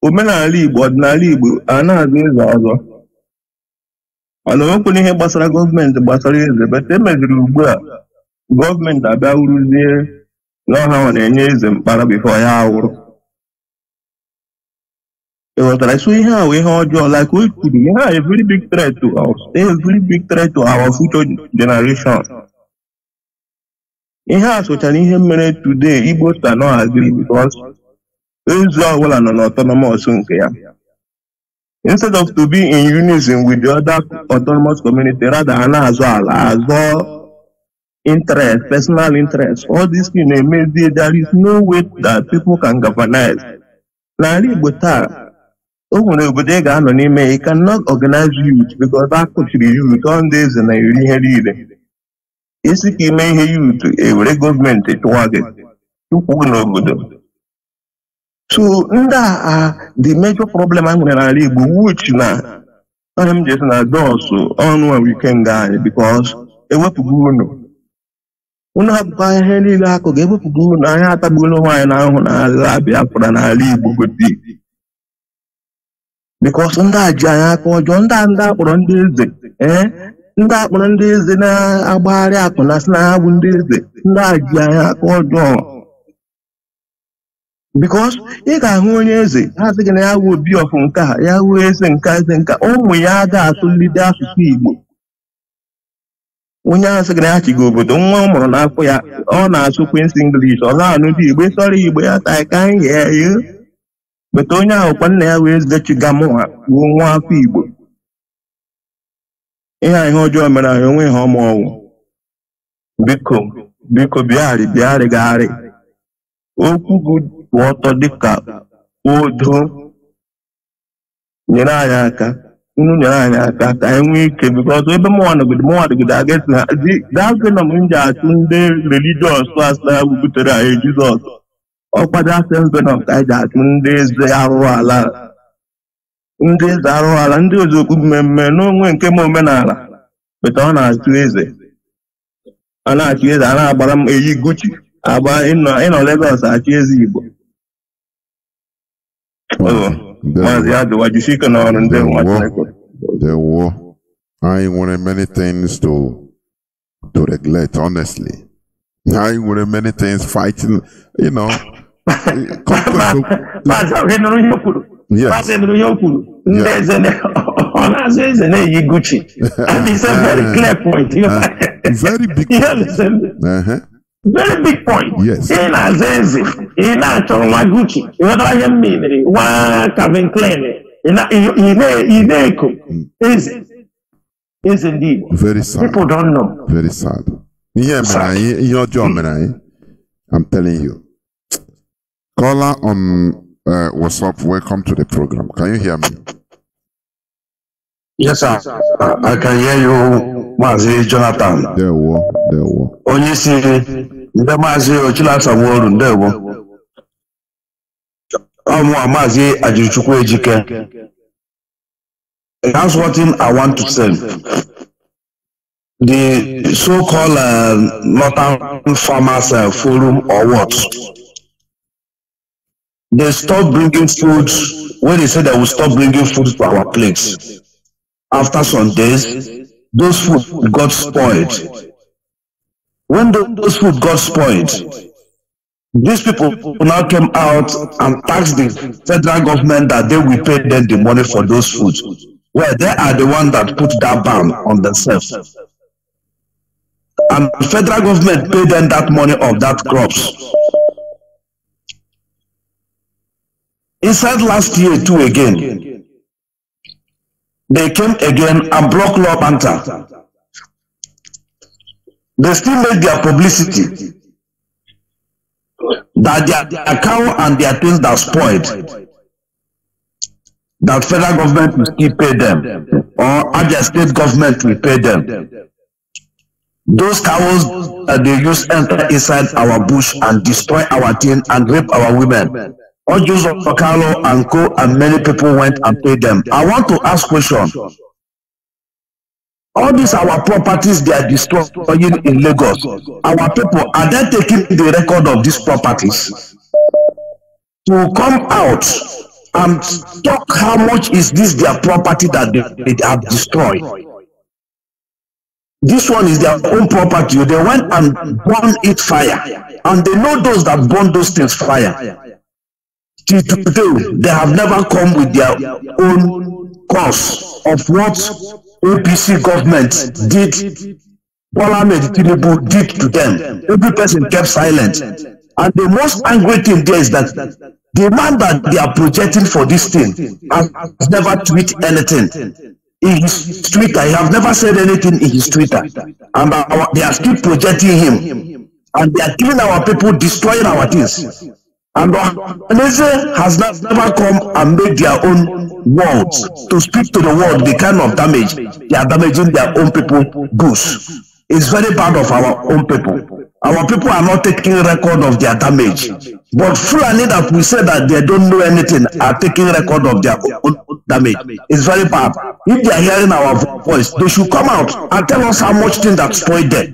Omenala Igbo, ọdịnala Igbo, a na-azụ eze ọzọ. Ọ na-enwekwu n'ihe gbasara gọọmenti gbasara eze, bete emeziri ugbu a gọọmenti abịa wuruzie n'ọha na-enye eze mkpara bifo ya awụrụ. Ịghọtara, so ihe a wụ ihe ọjọọ, like we kwuru, ihe a a very big threat to us, a very big threat to our future generation. Ihe a sochara ihe mere today, Igbo sta no agree, because eze ọbụla nọ n'autonomous nke ya. Instead of to be in unison with the other autonomous community, rather a na-azọ ala, azọ interest, personal interest, all these things, there is no way that people can galvanize. N'ala Igbo taa, o nwere obodo ị ga-anọ n'ime, you cannot organize youth, because that kụchiri youth on days na iri ihe niile. Isi ka ime ihe youth, ewere gọọmenti chụwa gị, chụpụ n'obodo. So, the major problem I'm going to leave, which now, I'm just not those on one weekend guy, because a weapon go. When I buy a handy lack of give up good, I had a bull wine on a Biafra and I leave with deep. Because on that giant or John Danda or on this, that one days in a bar up on us now, one day, that giant or John. Because ị ga-ahụ onye eze ha sị gị na ya wụ obi ọfụ nke a, ya wụ eze nka ụmụ ya ga-atụlite asụsụ Igbo. Onye ahụ sị gị na ya chigo obodo, nwa ọ mụrụ n'afọ ya ọ na-asụ Queen's English, ọ na-anụ dị Igbo, sọrọ Igbo ya ta ka anyị ya. Bete onye ahụ kwa nna ya wee eze chigamụha wuo nwa afọ Igbo. Ihe ọjọọ mere anyị onwe ha ọma ọnwụ. Biko bịarị okwu gị ọtọ dịka odo nyere anyị aka, unu nyere anyị aka ka anyị nwee ike, because ebe mụnwadogide agesi na daze na m ji achụ ndị religious class na butere anyị Jizọs ọkwado asembena ka anyị ji achụ ndị eze arụrụ ala, ndị eze okpu mmemme n'onwe nke m omenala, bete ọ na-achụ eze. ana achị eze ana agbara m eyi Gucci agba ịnọ Lagos achị eze Igbo Mazi adịwa jisike n'ọrụ ndị nwa There were many things to regulate, honestly. I were many things fighting, you know. Yes. Gucci. And it's a very clear point. Very big point. Very big point. Yes. In Azenzi, in Gucci, what I mean, one Calvin Klein, is indeed. Very sad. People don't know. Very sad. Yeah, man, your job, man. I'm telling you. Caller on WhatsApp, welcome to the program. Can you hear me? Yes, sir. I can hear you, Mazi Jonathan. There were. Onye si ndị Mazi Chinasa Nworu ndewo. Mazi Ajirichukwu Ejike. That's one thing I want to say. The so-called Northern Farmers Forum or what? They stopped bringing food when they said they will stop bringing food to our place. After some days, those food got spoiled. When those food got spoiled, these people now came out and taxed the federal government that they will pay them the money for those foods. Well, they are the ones that put that ban on themselves. And the federal government paid them that money of that crops. Inside last year too again, they came again and blocked Law Banter. They still made their publicity that their cow and their things that spoiled, that federal government will still pay them, or other state government will pay them. Those cows that they use enter inside our bush and destroy our thing and rape our women. All Jews of Carlo and Co and many people went and paid them. I want to ask question. All these our properties they are destroying in Lagos. Our people, are they taking the record of these properties to come out and talk how much is this their property that they have destroyed? This one is their own property. They went and burned it fire. And they know those that burn those things fire. Till today, they have never come with their own cause of what APC government did, Bola Tinubu did to them. Every person kept silent. And the most angry thing there is that the man that they are projecting for this thing has never tweeted anything. In his Twitter, he has never said anything in his Twitter. And they are still projecting him. And they are killing our people, destroying our things. And Neze has never come and made their own words to speak to the world the kind of damage they are damaging their own people goods. It's very bad of our own people. Our people are not taking record of their damage. But Fulani that we say that they don't know anything are taking record of their own damage. It's very bad. If they are hearing our voice, they should come out and tell us how much thing that spoiled them.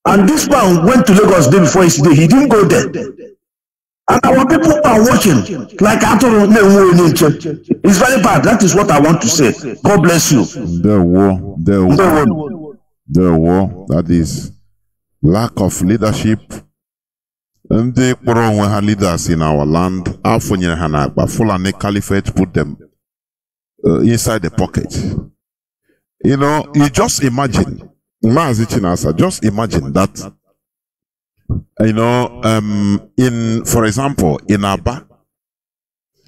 And this man went to Lagos the day before yesterday. He didn't go there. And our people are watching like I told them. It's very bad. That is what I want to say. God bless you. The war. That is lack of leadership. And they have leaders in our land. Fulani Caliphate put them inside the pocket. You know, you just imagine, Mazi Chinasa, just imagine that. You know, for example, in Aba,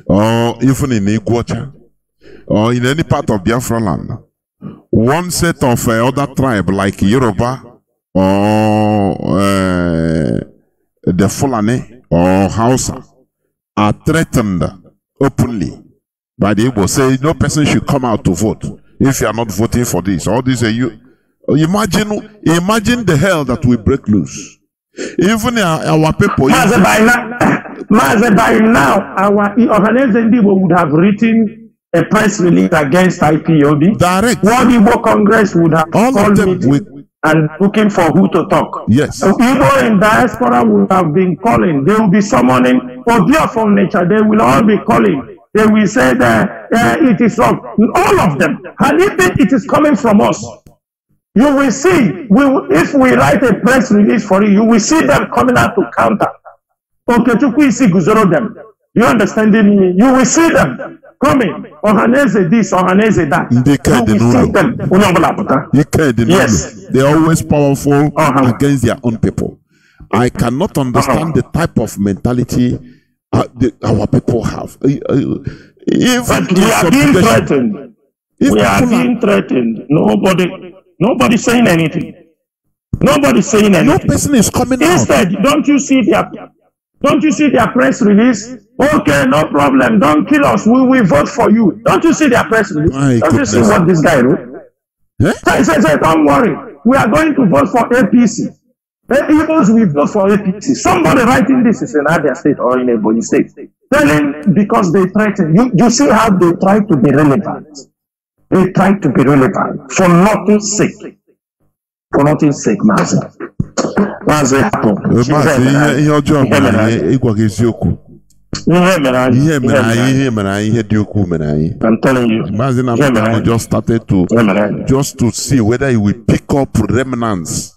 or even in Iguacha, or in any part of Biafra land, one set of other tribe like Yoruba or the Fulani or Hausa are threatened openly by the Igbo. Say no person should come out to vote if you are not voting for this. All these are you. Imagine the hell that will break loose. Even our people. By now, our organization would have written a press release against IPOB. Direct. What Igbo Congress would have all of them and looking for who to talk. Yes. People in diaspora will have been calling. They will be summoning for Biafra nature. They will all be calling. They will say that it is wrong. All of them. And even it is coming from us. You will see, if we write a press release for you will see them coming out to counter. Okay, them. You understand me? You will see them coming. Ohaneze this, Ohaneze that. You will see them. Yes. They are always powerful against their own people. I cannot understand the type of mentality our people have. But we are being threatened. We are being threatened. Nobody saying anything. Nobody saying anything. No person is coming out. Instead, don't you see their press release? Okay, no problem. Don't kill us. We will vote for you. Don't you see their press release? Don't you see what this guy wrote? He said, don't worry. We are going to vote for APC. Igbos will vote for APC. Somebody writing this is in Abia State or in Ebonyi State. Telling because they threaten. You see how they try to be relevant. They try to be relevant for nothing's sake. For nothing's sake, Mazi. Mazi, ihe ọjọọ mere ịgwa gị eziokwu. Ihe dị ukwu mere anyị. I'm telling you. Mazi na just started to see whether he will pick up remnants.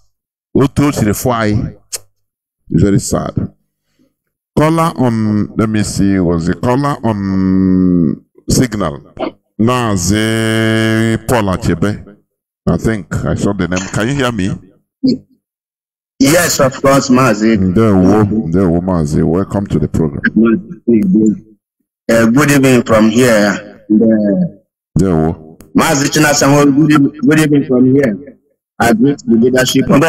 Very sad. Caller on, let me see, was the caller on Signal. Naze Paula Chebe. I think I saw the name. Can you hear me? Yes, of course, Mazi. There, Mazi. Welcome to the program. Good evening from here. Mazi Chinasa, good evening from here. I greet the leadership of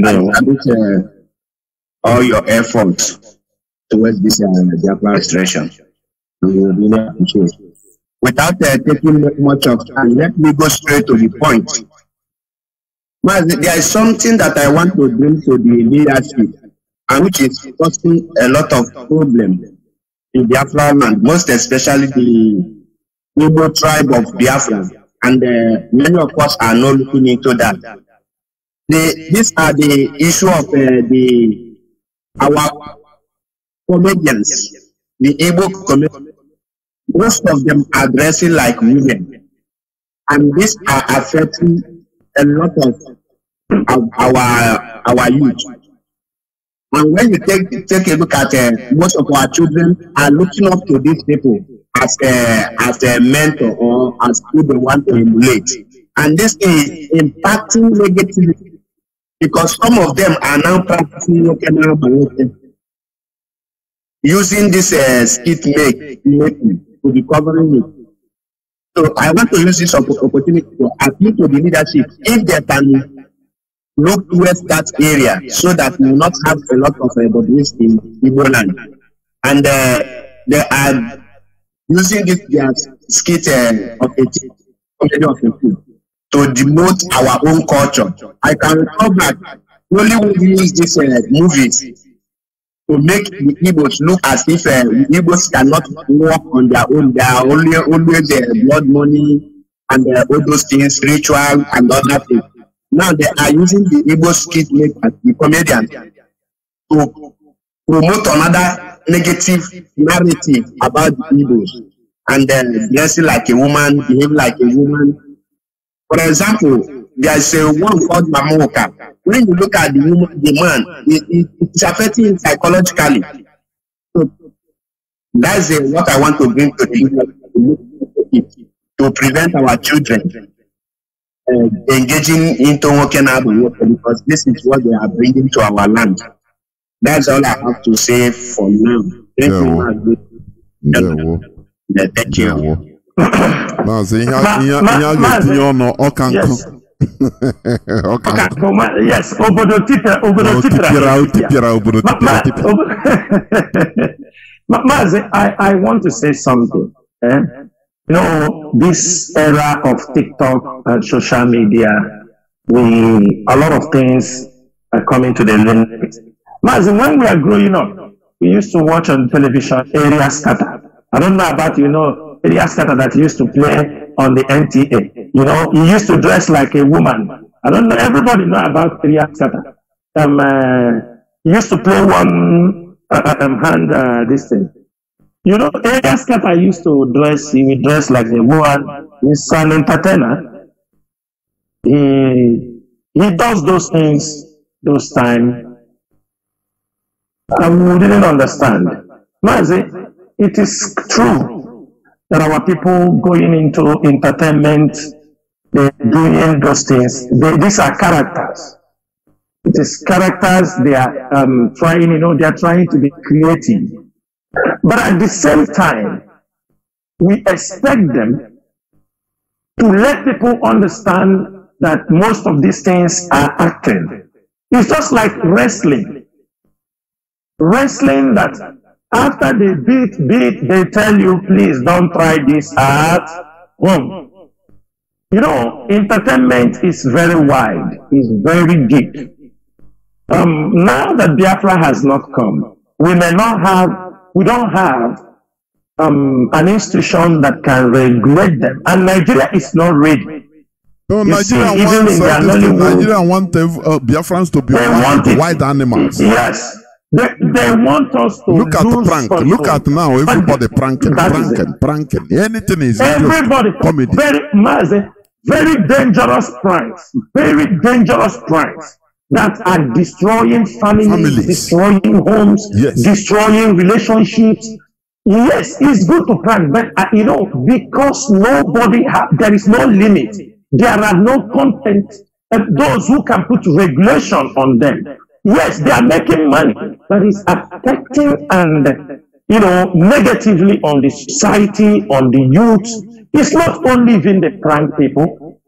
and all your efforts towards this Biafra restoration. We will really appreciate. Without taking much of time, let me go straight to the point. There is something that I want to bring to the leadership, and which is causing a lot of problems in Biafra land, most especially the Igbo tribe of Biafra. And many of us are not looking into that. These are the issue of our comedians, the Igbo comedians. Most of them are dressing like women, and these are affecting a lot of our youth. And when you take a look at most of our children are looking up to these people as a mentor or as who they want to emulate, and this is impacting negatively because some of them are now practicing using this skit making to be covering it. So I want to use this opportunity to appeal to the leadership if they can look towards that area so that we will not have a lot of bodies in Igbo land. And they are using this their skit of a to demote our own culture. I can recall back, Hollywood used these movies to make the Igbos look as if the Igbos cannot work on their own. They are always blood money and all those things, ritual and other things. Now they are using the Igbo skit makers, the comedians, to promote another negative narrative about the Igbos. And then dressing like a woman, behave like a woman. For example, there's a one called Mamoka. When you look at the man, it's affecting him psychologically. So that's what I want to bring to the to prevent our children engaging into working out because this is what they are bringing to our land. That's all I have to say for now. Thank you. Thank you. Mazi, yes, Mazi, I want to say something. You know, this era of TikTok and social media, a lot of things are coming to the limit. Mazi, when we are growing up, we used to watch on television Area Scatter. I don't know about, Area Scatter that used to play on the NTA. you know, he used to dress like a woman. I don't know, everybody know about Triakata. He used to play one hand, this thing. You know, Triakata used to dress, he would dress like a woman. He's an entertainer. He does those things, those times. And we didn't understand. Mazi, it is true that our people going into entertainment, they're doing those things. These are characters. It is characters, they are trying, you know, they are trying to be creative. But at the same time, we expect them to let people understand that most of these things are acting. It's just like wrestling. Wrestling that after they beat, they tell you, please don't try this at home. You know, entertainment is very wide, it's very deep. Now that Biafra has not come, we don't have an institution that can regulate them, and Nigeria is not ready. No, Nigeria want Biafrans to be wild animals. Yes. They want us to look at the prank. Control. Look at now, everybody pranking. Anything is everybody comedy. Very dangerous pranks. Very dangerous pranks that are destroying families. Destroying homes, yes. Destroying relationships. Yes, it's good to prank, but you know, because there is no limit. There are no content. Those who can put regulation on them. Yes, they are making money, but it's affecting and, you know, negatively on the society, on the youth. It's not only even the prank people.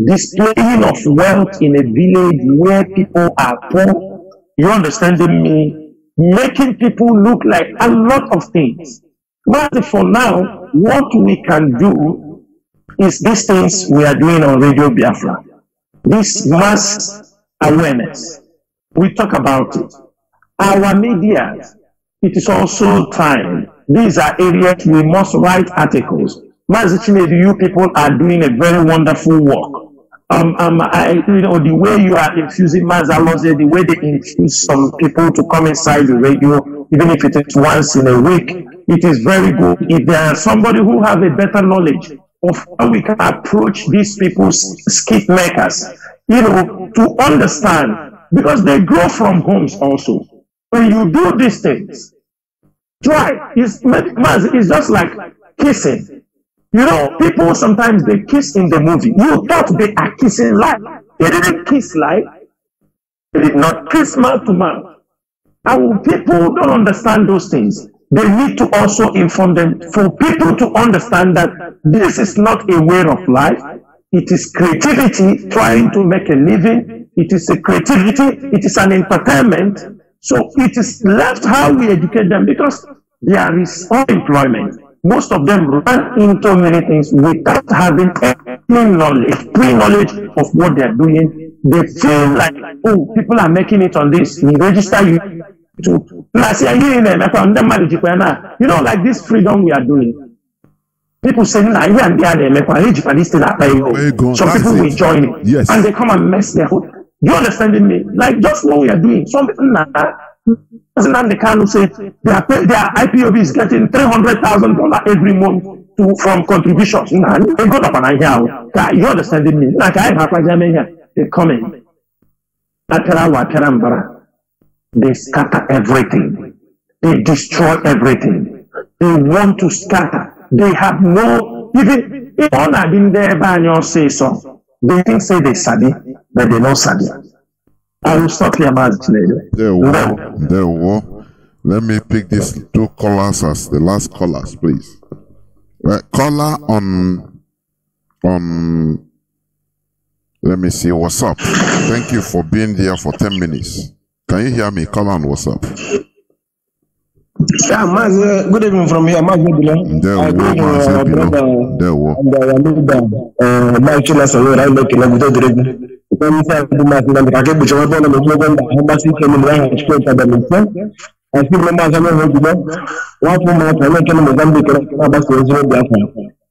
Displaying of wealth in a village where people are poor, you understanding me? Making people look like a lot of things. But for now, what we can do is these things we are doing on Radio Biafra. This mass awareness. We talk about it. Our media, it is also time. These are areas we must write articles. Mazi, Chinedu, you people are doing a very wonderful work. You know, the way you are infusing Mazaloze, the way they infuse some people to come inside the radio, even if it is once in a week, it is very good. If there are somebody who have a better knowledge of how we can approach these people's skit makers, you know, to understand, because they grow from homes also. When you do these things, try. It's just like kissing. You know, people sometimes they kiss in the movie. You thought they are kissing live. They didn't kiss live. They did not kiss mouth to mouth. And people don't understand those things. They need to also inform them for people to understand that this is not a way of life. It is creativity trying to make a living. It is a creativity. It is an entertainment. So it is left how we educate them, because there is unemployment. Most of them run into many things without having pre-knowledge of what they are doing. They feel like, oh, people are making it on this. We register you to. You know, like this freedom we are doing. People say, some people will join it. Yes. And they come and mess their hood. You understanding me? Like just what we are doing. Some people they can say their IPOB is getting $300,000 every month from contributions. You understanding me? Like they come in. They scatter everything. They destroy everything. They want to scatter. They have no, even if one had been there by your say so, they think say they sabi, but they don't sabi. I will stop here, Mazi. There we go. Let me pick these two callers as the last callers, please. Right, caller on. Let me see. What's up? Thank you for being there for 10 minutes. Can you hear me? Caller on WhatsApp. Yeah, Mazi, good evening from here. Mazi below. There we go. There we go. My Chinasa, I make it with the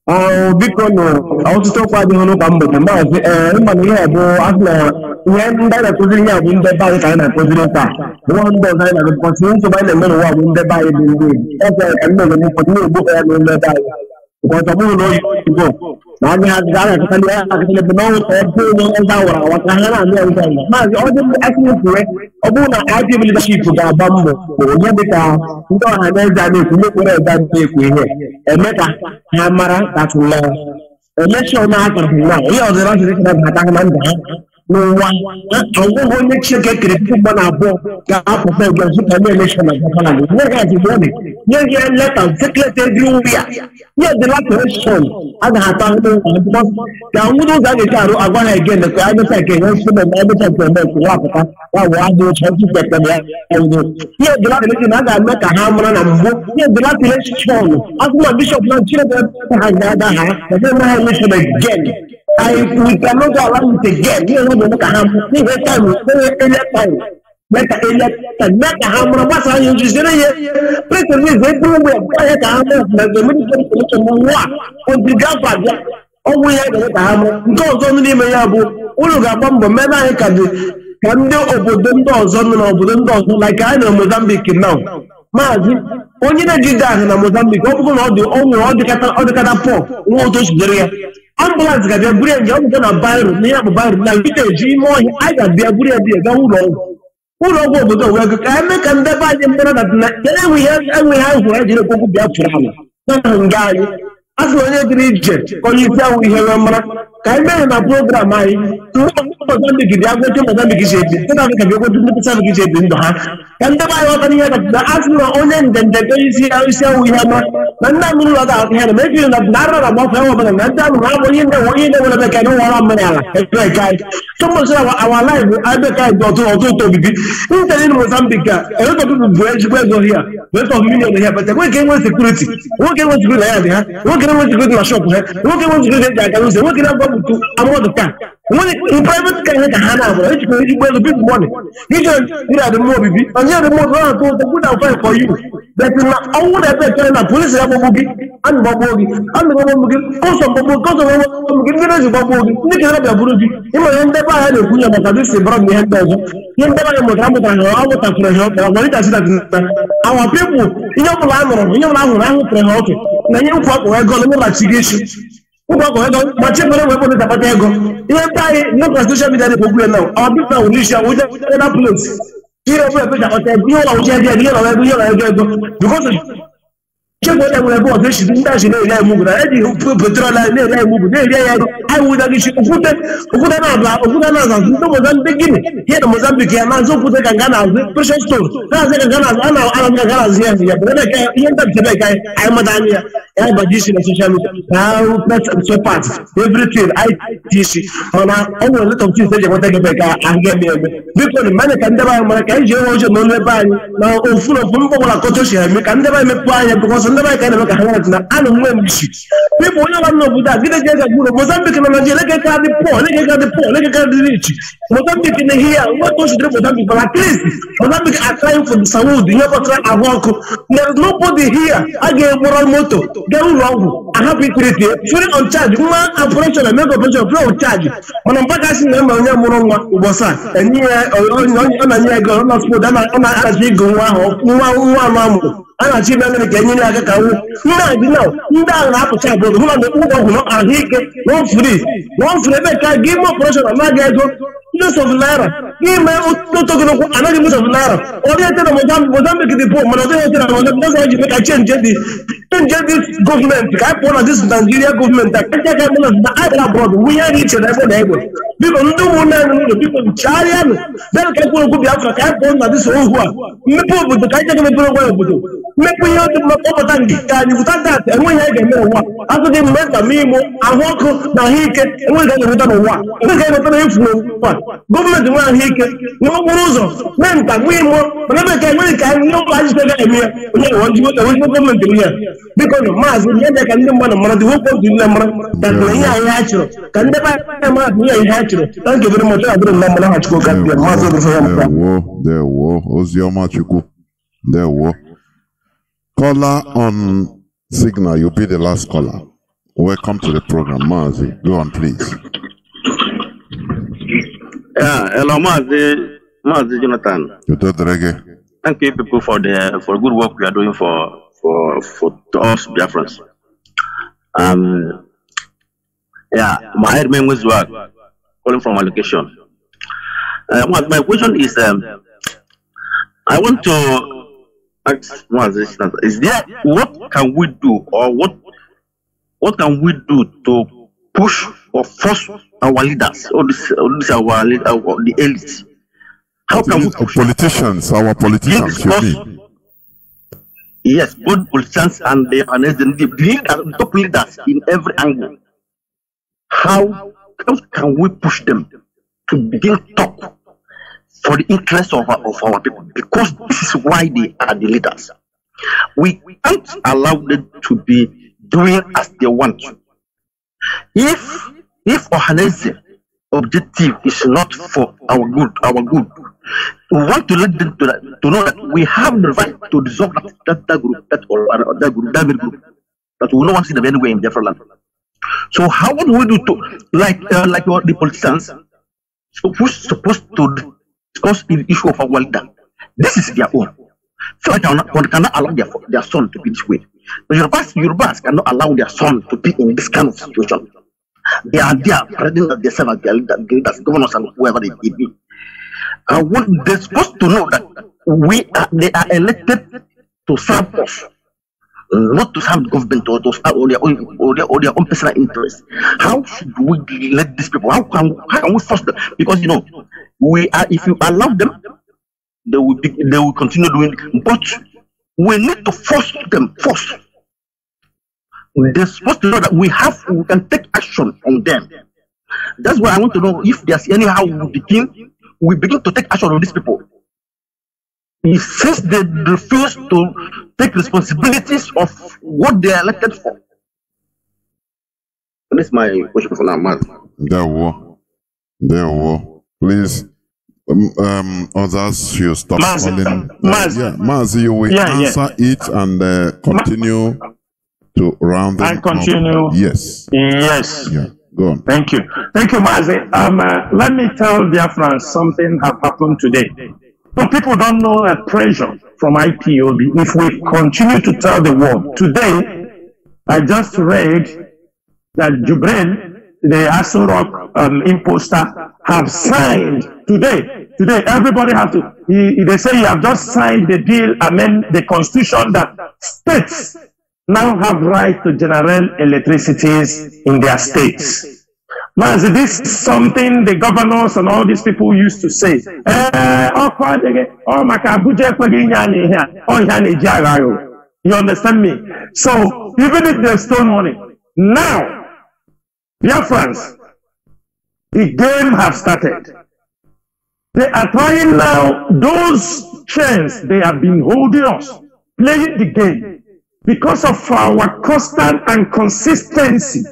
Biko no, ọtụtụ ọkwa dị ọnụ ka mgbede maazị ịma na ihe bụ asị na ihe ndị a na-akụziri ya bụ ndebe anyị ka anyị na-akụziri taa nwa ndị ọzọ anyị na-akụziri nsogbu anyị na-eme n'ụwa bụ ndebe anyị dị ndị ọ bịara ka ndị ọzọ n'ụfọdụ na-egbu ya na ndebe anyị because ọ bụrụ na oyibo na anya ha ga na-akụtali ya akụtali ebe n'ọnwụ ka ọ bụ onye ọzọ awara awa ka ha na-amị ọzọ anya maazị ọ dị asịrị kwure ọ bụrụ na IPOB leadership ga-agba mbọ onye dịka ndị ọha na eze a na-ekwu ndị kwere eze a na-ekwu ihe eme ka ha mara datụla election na-akọrọ na ihe ọzọ na-asịrị ka na-abata na ndụ ha n'ụwa ọgwụgwọ onye Chineke kere puku mgbe na abụọ ga-apụta ego zụta eme election na gọvanọ nye ha ezigbo nye ihe leta sekreti everywhere nye the last election a ga-ata ahụhụ ka nwụrụ ụzọ a ga-eji arụ agwa ha egen ka a mecha nke ihe nsogbu na emecha nke eme nke wapụta wawụ adị oche ọtụ sekta ya ihe the last election a ga-eme ka ha mara na mbụ ihe the last election asụma bishọp na Chineke ha ga-ada ha na ha election again we cannot go around it again. You know what I have to say time, make a hammer, what's how you just President is everywhere. I have the military solution on the government. Oh, we had a hammer. Go on the Mayabu, Uluga, Mena, can do Obodun doors on Obodun doors like I know Mozambique now. Mazi, onye na-eji gas na Mozambique, ọ bụrụ na ọ dị ọnwụ ọ dịkata pọ nwa otu ositere ambulance ga-abịa buru ya nje ọ bụgo na baịrụ na ya bụ baịrụ na nkịta eji ime ọhịa anyị ga-abịa buru ya bịa gaa ụlọ ọgwụ obodo wee go ka eme ka ndebe anyị mkpọrọ na enweghị ahụ ha jiri okwu Biafra na nga anyị a sị na onye dịrị ije onye isi ahụ ihe wee mara ka anyị mere na program anyị Mozambique dị agwọchi Mozambique si ebi South Africa bịa gwochi ndị South Africa si ebi ndụ ha ka ndebe anyị ọta n'ihe na a sị na onye njenje isi ahụ ihe ma na ndị amụrụ ụlọ ga-ahụ ihe na mekiri na ara na gbafọ ya ọbụla na ndị amụrụ ha bụ onye na-enwere bekee na ụwa mmiri ala eke anyị tụmbọsị awa laịbụ abeka anyị dị ọtụtụ obibi ndị Mozambique a eretọpụpụ bụ ezigbo ego hia wetọ milion hia bata nwoke enwe sekuriti nwoke enwe sekuriti na ya dị ha nwoke enwe sekuriti na shọpụ ha nwoke enwe sekuriti eji aga ụzọ nwoke na-agba butu amụdụ ka in private car ka ha na-abụrụ ejikọ ezigbo ego big money ije iri adị mma obibi onye adị mma obibi na-atụ ụtọ good and fine for you but na ọnwụ na ebe ekere na polisi ya gbagbo gị andị gbagbo gị kọsọ gbagbo gị ndị na-eji gbagbo gị ndị kere bịa bụrụ gị ịma ihe ndebe ahịa na-ekwu ya maka dịsi bụrụ na ihe ndị ọzọ ihe ndebe ahịa mụtara ha ọ mụtakwara ha ọkara malite na awa pipụ ihe ọbụla a nụrụ ihe ọbụla ahụrụ ahụtara ha ọkụ na ihe nkwa akpọrọ ego na ụlọchi gị isi ụgbọkọ ego ma chebere wee kpọrọ ịtakpata ego ihe ndị anyị n'ụka soshal midia na-ekwu ya na ọ bịa wụrụ isi awụje na pleti ihe ọbụla ebe jakọta ego ihe ụlọ ụche ego ihe ụlọ ego ihe ụlọ ego bikọs chebe onye nwere ebe ọzọ eshiri ndị achị na-eri anyị mugwu na eji petrol na-eri anyị mugwu na-eri anyị ego anyị wụda gị isi okwute na-azụ ndị Mozambique gịnị ihe na Mozambique ya na-azụ okwute ka nga na-azụ precious stone na-azụ ka nga na-azụ a na-azụ ya ya bụ ihe ndabitebe ka anyị mata anya ya ya gbaji isi na social media na sopat everything ITC mana ọ nwere let of things eji enweta gị ka ahụ ga-eme eme biko na mmadụ ka ndebe anyị mara ka anyị ji enwe oche n'ọnụ ebe anyị na ofu na ofu mkpọgbara kọtọ si eme ka ndebe anyị mepụ anya bụkọsọ ndebe anyị ka na-eme ka ha nwere na a na-enwe mbichi biko onye ọla n'obodo a gide ga gburu Mozambique na Nigeria leke dị pọl leke ka dị rich Mozambique na ihe ya nweta osidere Mozambique but at least Mozambique are trying for the Saudi ihe kpọtara ahụ ọkụ there is nobody here a ga-egboro moto gaa ụlọ ọgwụ ahapụ ikiriti free on charge nwa operation eme operation free on charge mana mpakasị na eme onye mụrụ nwa ụbọchị a enye ya ọ na-enye ego ọ na-achị ego nwa ahụ nwa anụ amụrụ a na-achị ime mere ka enyere aka ka nwụ ndị adị na ndị ahụ na-apụcha abụrụ hụ na ụlọ ọgwụ na ahụike nọfri ebe ka gị ime operation anaghị ego millions of naira ime otogolokwu anaghị millions of naira ọ dịghị ete na Mozambique dị po mana ọ dịghị ete na Mozambique ọzọ ji ka change this gọọmenti ka anyị pụọ na this Nigeria gọọmenti a kacha ka eme na anyị abroad nwunye anyị iche na ebe na egbe biko ndị ụmụnne anyị n'ụlọ biko chagharịanụ bịa ka ekpere okwu Biafra ka anyị pụọ na this ohu a mmepe obodo ka anyị cheka mepere ngwa obodo mmepe ihe dị mma kpọpụta nke anyị wụta dat enweghị anyị ga-eme ụwa asụghị mgbe nta ma imo ahụ ọkụ na ahụike enweghị anyị ga-enweta n'ụwa enweghị anyị ga-enweta na efu n'ụwa gọọmenti nwe ahụike nwe okporo ụzọ mee nta nwe imo mana ebe ka enweghị ka anyị ụlọ anyị sịga eme ya onye enwejigbo gọọmenti ihe biko na maazị ihe dị ka ndị mmadụ mara dị nwoke otu ile mara dakara ihe anyị ha chọrọ ka ndị be anyị mara ihe anyị ha chọrọ thank you very much adịrị mma mara ha chukwu ka bịa maazị Ndewo Ozioma Chukwu Ndewo. Caller on signal, you'll be the last caller. welcome to the program, Mazi. Go on, please. Yeah, hello, Mazi Jonathan. You do the reggae. Thank you, people, for good work we are doing for us Biafrans. Yeah, my head man was work calling from my location. My question is, I want to ask Mazi, is there what can we do, or what can we do to push or force our leaders, or the elites? How can we push politicians, our politicians, you mean? Yes, both politicians and the top leaders in every angle. How can we push them to begin to talk for the interest of our people? Because this is why they are the leaders. We can't allow them to be doing as they want to. If Ohanese objective is not for our good, we want to let them to know that we have the right to dissolve that group, that group, that we will not want to see them anywhere in Biafra land. So how would we do to like the politicians supposed to discuss the issue of our leader? This is their own. So I cannot allow their son to be this way. But Yorubas cannot allow their son to be in this kind of situation. They are there, pretending that they serve as their leaders, governors, and whoever they be. They're supposed to know that they are elected to serve us, not to serve the government or their own personal interests. How should we let these people? How can we force them? Because if you allow them, they will continue doing it. But we need to force them. They're supposed to know that we can take action on them. That's why I want to know if there's anyhow we begin to take action on these people. Since they refuse to take responsibilities of what they are elected for. That's my question for now, man. There were. Please, others should stop calling. Mazi, you will answer it and continue to round them. I continue. Yes. Yes. Yeah. Go on. Thank you, Mazi. Let me tell Biafrans something have happened today. So people don't know a pressure from IPOB. If we continue to tell the world today, I just read that Jubril, the Aso Rock imposter, have signed today. Today, everybody has to. They say you have just signed the deal, amend the constitution that states now have right to generate electricities in their states. Mazi, this is something the governors and all these people used to say. You understand me? So, even if they stole money, now, Biafrans, the game has started. They are trying now, those chains they have been holding us, playing the game, because of our constant and consistency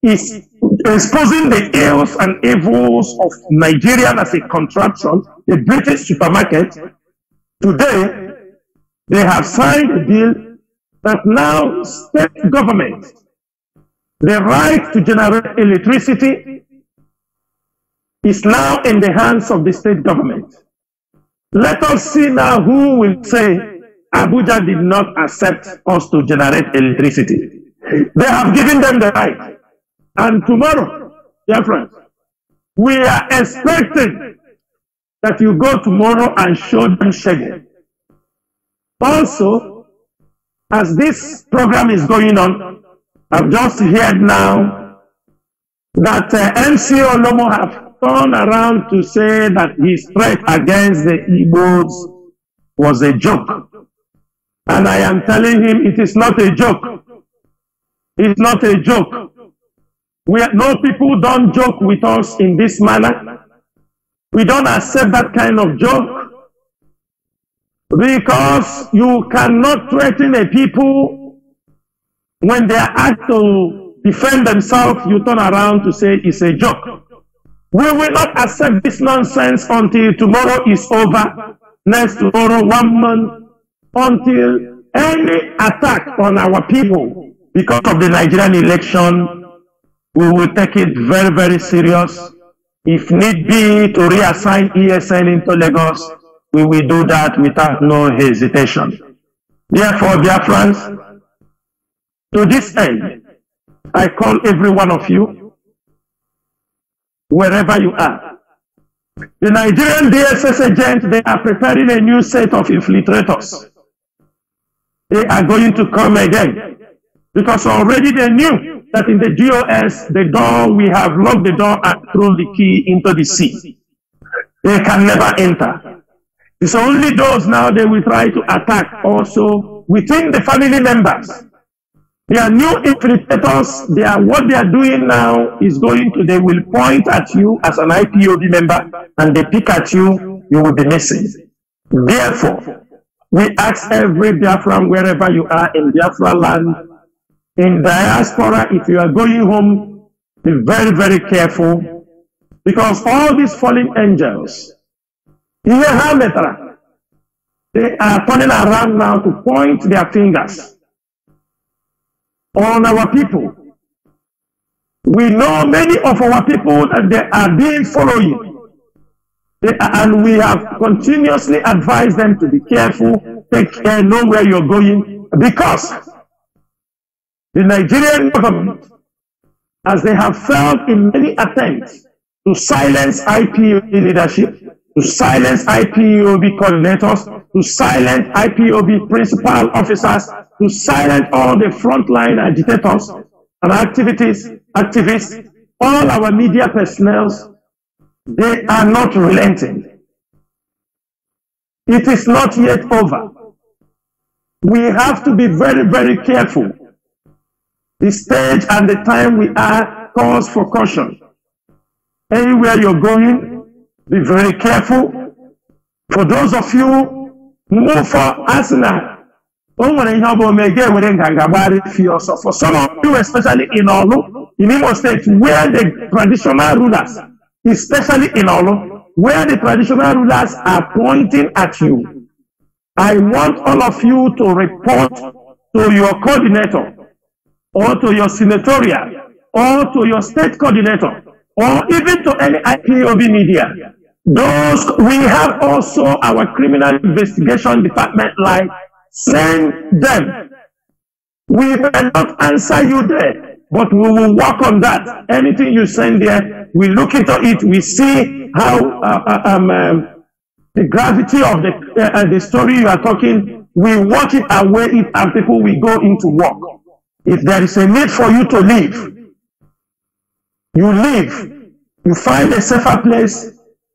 is exposing the ills and evils of Nigerian as a contraption, the British supermarket. Today, they have signed a deal that now state government, the right to generate electricity is now in the hands of the state government. Let us see now who will say Abuja did not accept us to generate electricity. They have given them the right. And tomorrow, dear friends, we are expecting that you go tomorrow and show them Shege. Also, as this program is going on, I've just heard now that MC Olomo have turned around to say that his threat against the Igbos was a joke. And I am telling him it is not a joke. It's not a joke. No, people don't joke with us in this manner. We don't accept that kind of joke. Because you cannot threaten a people when they are asked to defend themselves, you turn around to say it's a joke. We will not accept this nonsense until tomorrow is over. Next tomorrow, 1 month, until any attack on our people because of the Nigerian election, we will take it very, very serious. If need be to reassign ESN into Lagos, we will do that without no hesitation. Therefore, Biafrans, to this end, I call every one of you, wherever you are. The Nigerian DSS agents, they are preparing a new set of infiltrators. They are going to come again, because already they knew that in the GOS, the door, we have locked the door and thrown the key into the sea. They can never enter. It's only those now they will try to attack also within the family members. They are new infiltrators. What they are doing now is they will point at you as an IPOB member, and they pick at you, you will be missing. Therefore, we ask every Biafran, wherever you are in Biafra land, in diaspora, if you are going home, be very, very careful, because all these fallen angels, they are turning around now to point their fingers on our people. We know many of our people that they are being followed, and we have continuously advised them to be careful, take care, know where you're going, because the Nigerian government, as they have failed in many attempts to silence IPOB leadership, to silence IPOB coordinators, to silence IPOB principal officers, to silence all the frontline agitators and activists, all our media personnel, they are not relenting. It is not yet over. We have to be very, very careful. The stage and the time we are calls for caution. Anywhere you're going, be very careful. For those of you who move for Arsenal, for some of you, especially in Olu, in Imo State, where the traditional rulers, especially in Olu, where the traditional rulers are pointing at you, I want all of you to report to your coordinator, or to your senatorial, or to your state coordinator, or even to any IPOB media. We have also our criminal investigation department line. Send them. We may not answer you there, but we will work on that. Anything you send there, we look into it. We see how the gravity of the story you are talking. We watch it and weigh it, and people will go into work. If there is a need for you to leave, you leave. You find a safer place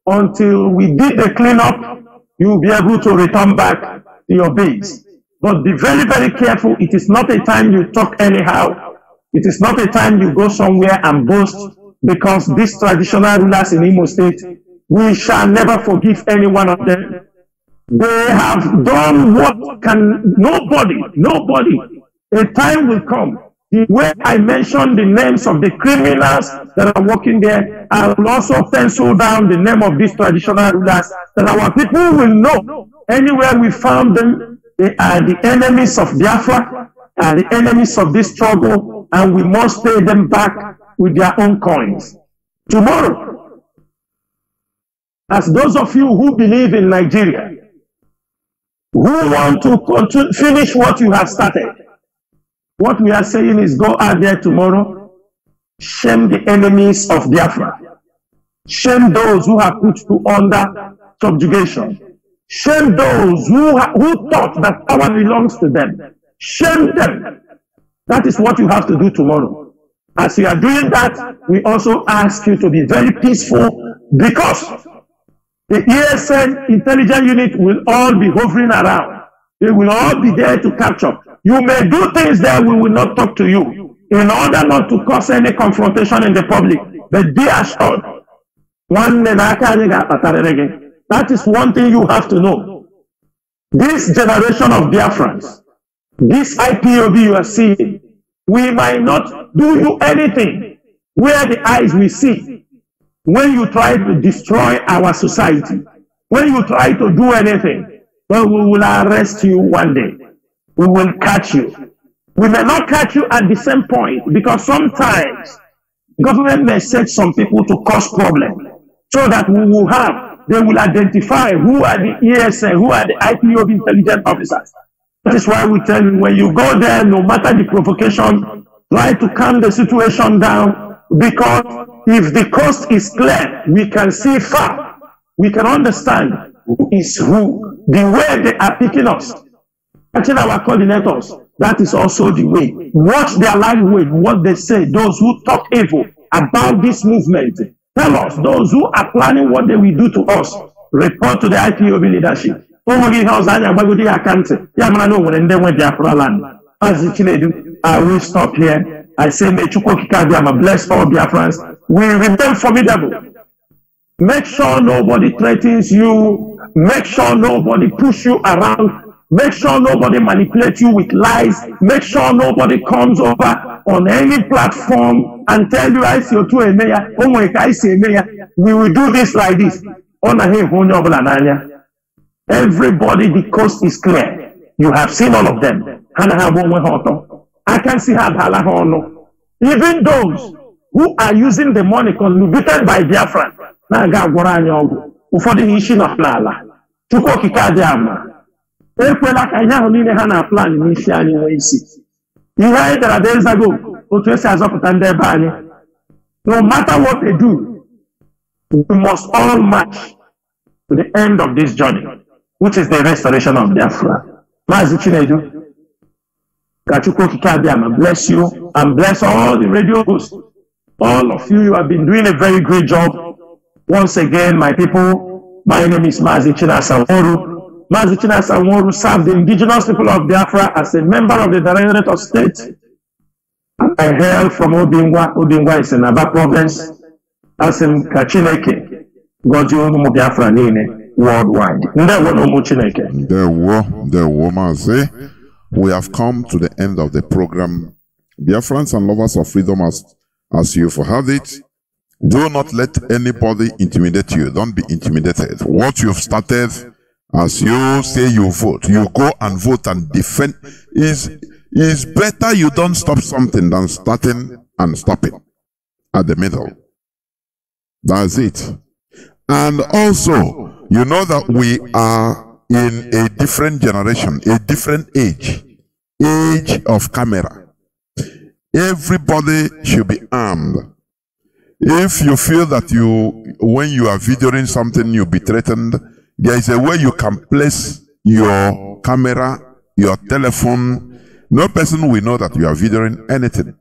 until we did the cleanup. You will be able to return back to your base. But be very, very careful. It is not a time you talk anyhow. It is not a time you go somewhere and boast, because these traditional rulers in Imo State, we shall never forgive any one of them. They have done what can nobody. A time will come where I mention the names of the criminals that are working there. I will also pencil down the name of these traditional rulers, that our people will know. Anywhere we found them, they are the enemies of Biafra, are the enemies of this struggle, and we must pay them back with their own coins. Tomorrow, as those of you who believe in Nigeria, who want to finish what you have started, what we are saying is, go out there tomorrow, shame the enemies of Biafra, shame those who have put you under subjugation, shame those who thought that power belongs to them, shame them. That is what you have to do tomorrow. As you are doing that, we also ask you to be very peaceful, because the ESN intelligence unit will all be hovering around. They will all be there to capture. You may do things that we will not talk to you, in order not to cause any confrontation in the public. But be assured, that is one thing you have to know. This generation of Biafrans, this IPOB you are seeing, we might not do you anything where the eyes will see. When you try to destroy our society, when you try to do anything, well, we will arrest you one day. We will catch you. We may not catch you at the same point because sometimes government may set some people to cause problems so that they will identify who are the ESN, who are the IPOB intelligence officers. That is why we tell you, when you go there, no matter the provocation, try to calm the situation down, because if the coast is clear, we can see far. We can understand who is who, the way they are picking us. Actually, our coordinators, that is also the way. Watch their language, what they say, those who talk evil about this movement. Tell us, those who are planning what they will do to us, report to the IPOB leadership. Mazi Chinedu, I will stop here. I say, may Chukwu bless all Biafrans. We remain formidable. Make sure nobody threatens you. Make sure nobody push you around. Make sure nobody manipulates you with lies. Make sure nobody comes over on any platform and tell you, I see you to a mayor. Oh my God, I see a mayor. We will do this like this. Everybody, the coast is clear. You have seen all of them. I can see how even those who are using the money contributed by Biafra. Ụfọdụ isi na plala Chukwu okike adị ama ekwela ka ihe ahụ niile ha na plan n'isi anyị nwee isi ihe anyị dara dezago otu esi azọpụta ndị ebe anyị. No matter what they do, we must all march to the end of this journey, which is the restoration of Biafra. Mazi Chinedu, ka Chukwu okike adị ama bless you and bless all the radio hosts. All of you have been doing a very great job. Once again, my people, my name is Mazi Chinasa Nworu. Mazi Chinasa Nworu served the indigenous people of Biafra as a member of the Directorate of State. I hail from Obingwa. Obingwa is in Aba province. As in Kachineke, Goju Biafra Nine worldwide. Mazi. We have come to the end of the program. Biafrans and lovers of freedom, as you've heard it, do not let anybody intimidate you. Don't be intimidated. What you've started, as you say you vote, you go and vote and defend. Is better you don't stop something than starting and stopping at the middle. That's it. And also, you know that we are in a different generation, a different age of camera. Everybody should be armed. If you feel that when you are videoing something, you'll be threatened, there is a way you can place your camera, your telephone. No person will know that you are videoing anything.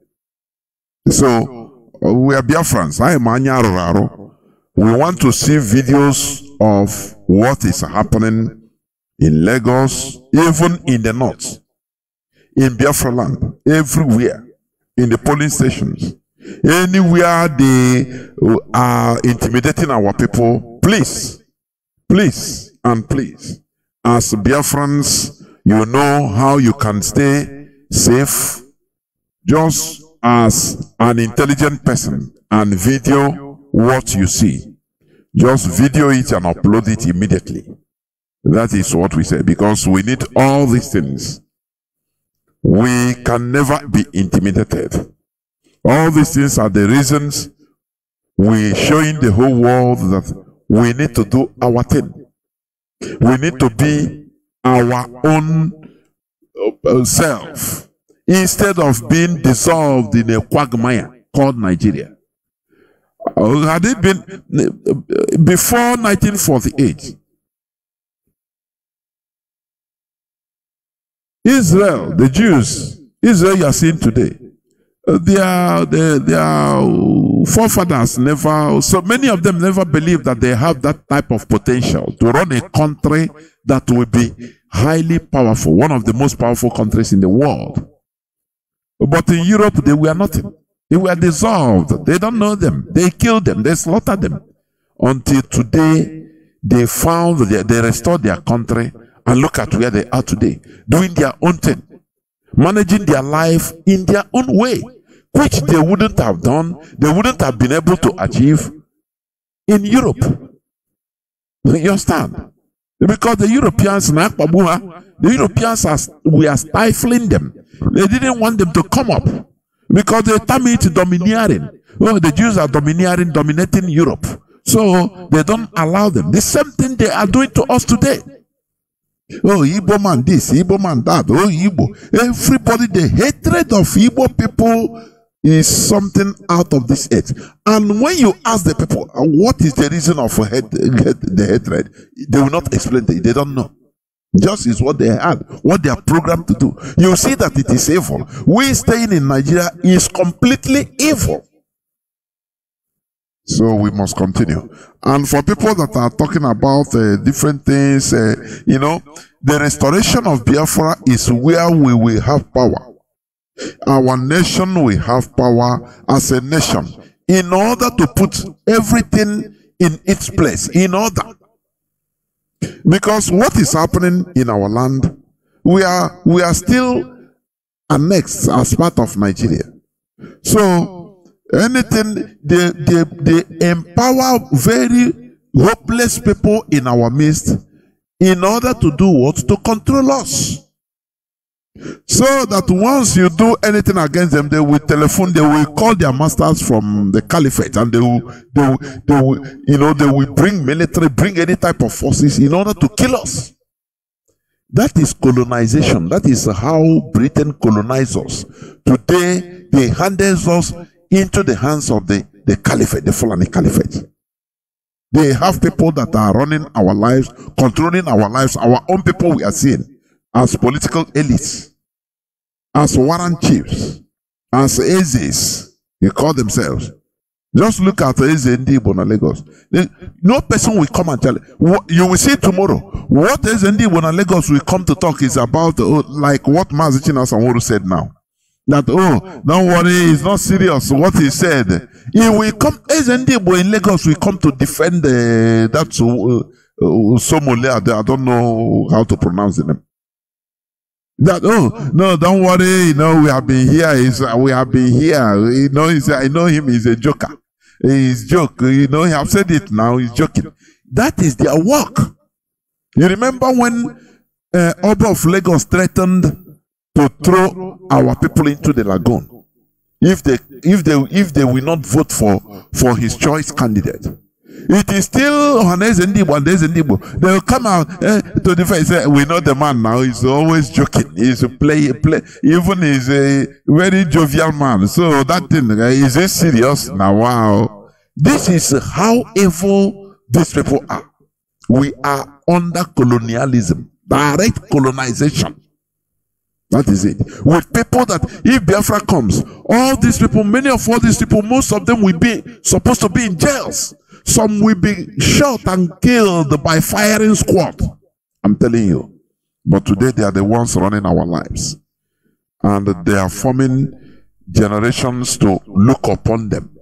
So, we are Biafrans. I am Anyararo. We want to see videos of what is happening in Lagos, even in the north, in Biafra land, everywhere, in the polling stations. Anywhere they are intimidating our people, please, and please, as Biafrans, you know how you can stay safe. Just as an intelligent person and video what you see. Just video it and upload it immediately. That is what we say, because we need all these things. We can never be intimidated. All these things are the reasons we're showing the whole world that we need to do our thing. We need to be our own self instead of being dissolved in a quagmire called Nigeria. Had it been before 1948, Israel, the Jews, Israel you are seeing today, their forefathers never, so many of them never believed that they have that type of potential to run a country that will be highly powerful, one of the most powerful countries in the world. But in Europe, they were nothing. They were dissolved. They don't know them. They killed them. They slaughtered them. Until today, they found, they restored their country, and look at where they are today, doing their own thing, managing their life in their own way, which they wouldn't have done, they wouldn't have been able to achieve in Europe. You understand? Because the Europeans, we are stifling them. They didn't want them to come up because they term it domineering. Oh, the Jews are dominating Europe. So they don't allow them. The same thing they are doing to us today. Oh, Igbo man this, Igbo man that, oh, Igbo. Everybody, the hatred of Igbo people is something out of this earth. And when you ask the people, what is the reason of the hatred? They will not explain it. They don't know. Just is what they had, what they are programmed to do. You see that it is evil. We staying in Nigeria is completely evil. So we must continue. And for people that are talking about different things, you know, the restoration of Biafra is where we will have power. Our nation will have power as a nation in order to put everything in its place, in order. Because what is happening in our land, we are still annexed as part of Nigeria. So anything, they empower very hopeless people in our midst in order to do what? To control us. So that once you do anything against them, they will telephone, they will call their masters from the caliphate, and they will bring military, bring any type of forces in order to kill us. That is colonization. That is how Britain colonized us. Today, they handed us into the hands of the caliphate, the Fulani caliphate. They have people that are running our lives, controlling our lives, our own people we are seeing as political elites, as warrant chiefs, as Ezes, they call themselves. Just look at Eze Ndibo na Lagos. No person will come and tell you. You will see tomorrow. What Eze Ndibo na Lagos will come to talk is about, like what Mazi Chinasa and Nworu said now. That, oh, don't worry, it's not serious. What he said. He will come, Eze Ndibo in Lagos will come to defend that Somole. I don't know how to pronounce the name. That, oh, no, don't worry, you know, we have been here, we have been here, you know, I know him, he's a joker. He's joke, you know, he have said it now, he's joking. That is their work. You remember when Oba of Lagos threatened to throw our people into the lagoon if they will not vote for his choice candidate? It is still Eze Ndibo. They will come out to defend. Say, we know the man now. He's always joking. He's a play. Even he's a very jovial man. So that thing is it serious now? Wow, this is how evil these people are. We are under colonialism, direct colonization. That is it. With people that, if Biafra comes, all these people, many of all these people, most of them will be supposed to be in jails. Some will be shot and killed by firing squad. I'm telling you. But today they are the ones running our lives. And they are forming generations to look upon them,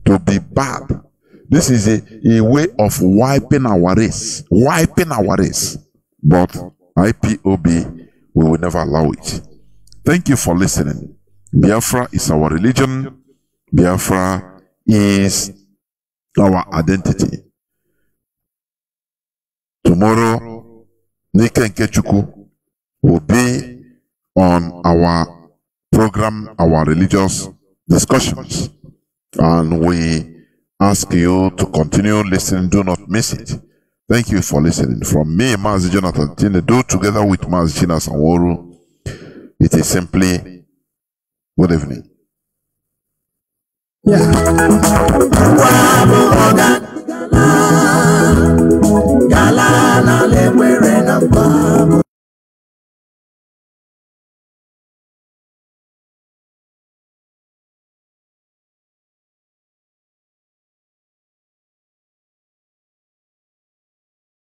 to be bad. This is a way of wiping our race. Wiping our race. But IPOB, we will never allow it. Thank you for listening. Biafra is our religion. Biafra is our identity. Tomorrow, Nika Nkechuku will be on our program, our religious discussions. And we ask you to continue listening. Do not miss it. Thank you for listening. From me, Mazi Jonathan Chinedu, together with Mazi Chinasa and Nworu, it is simply good evening. Gala na le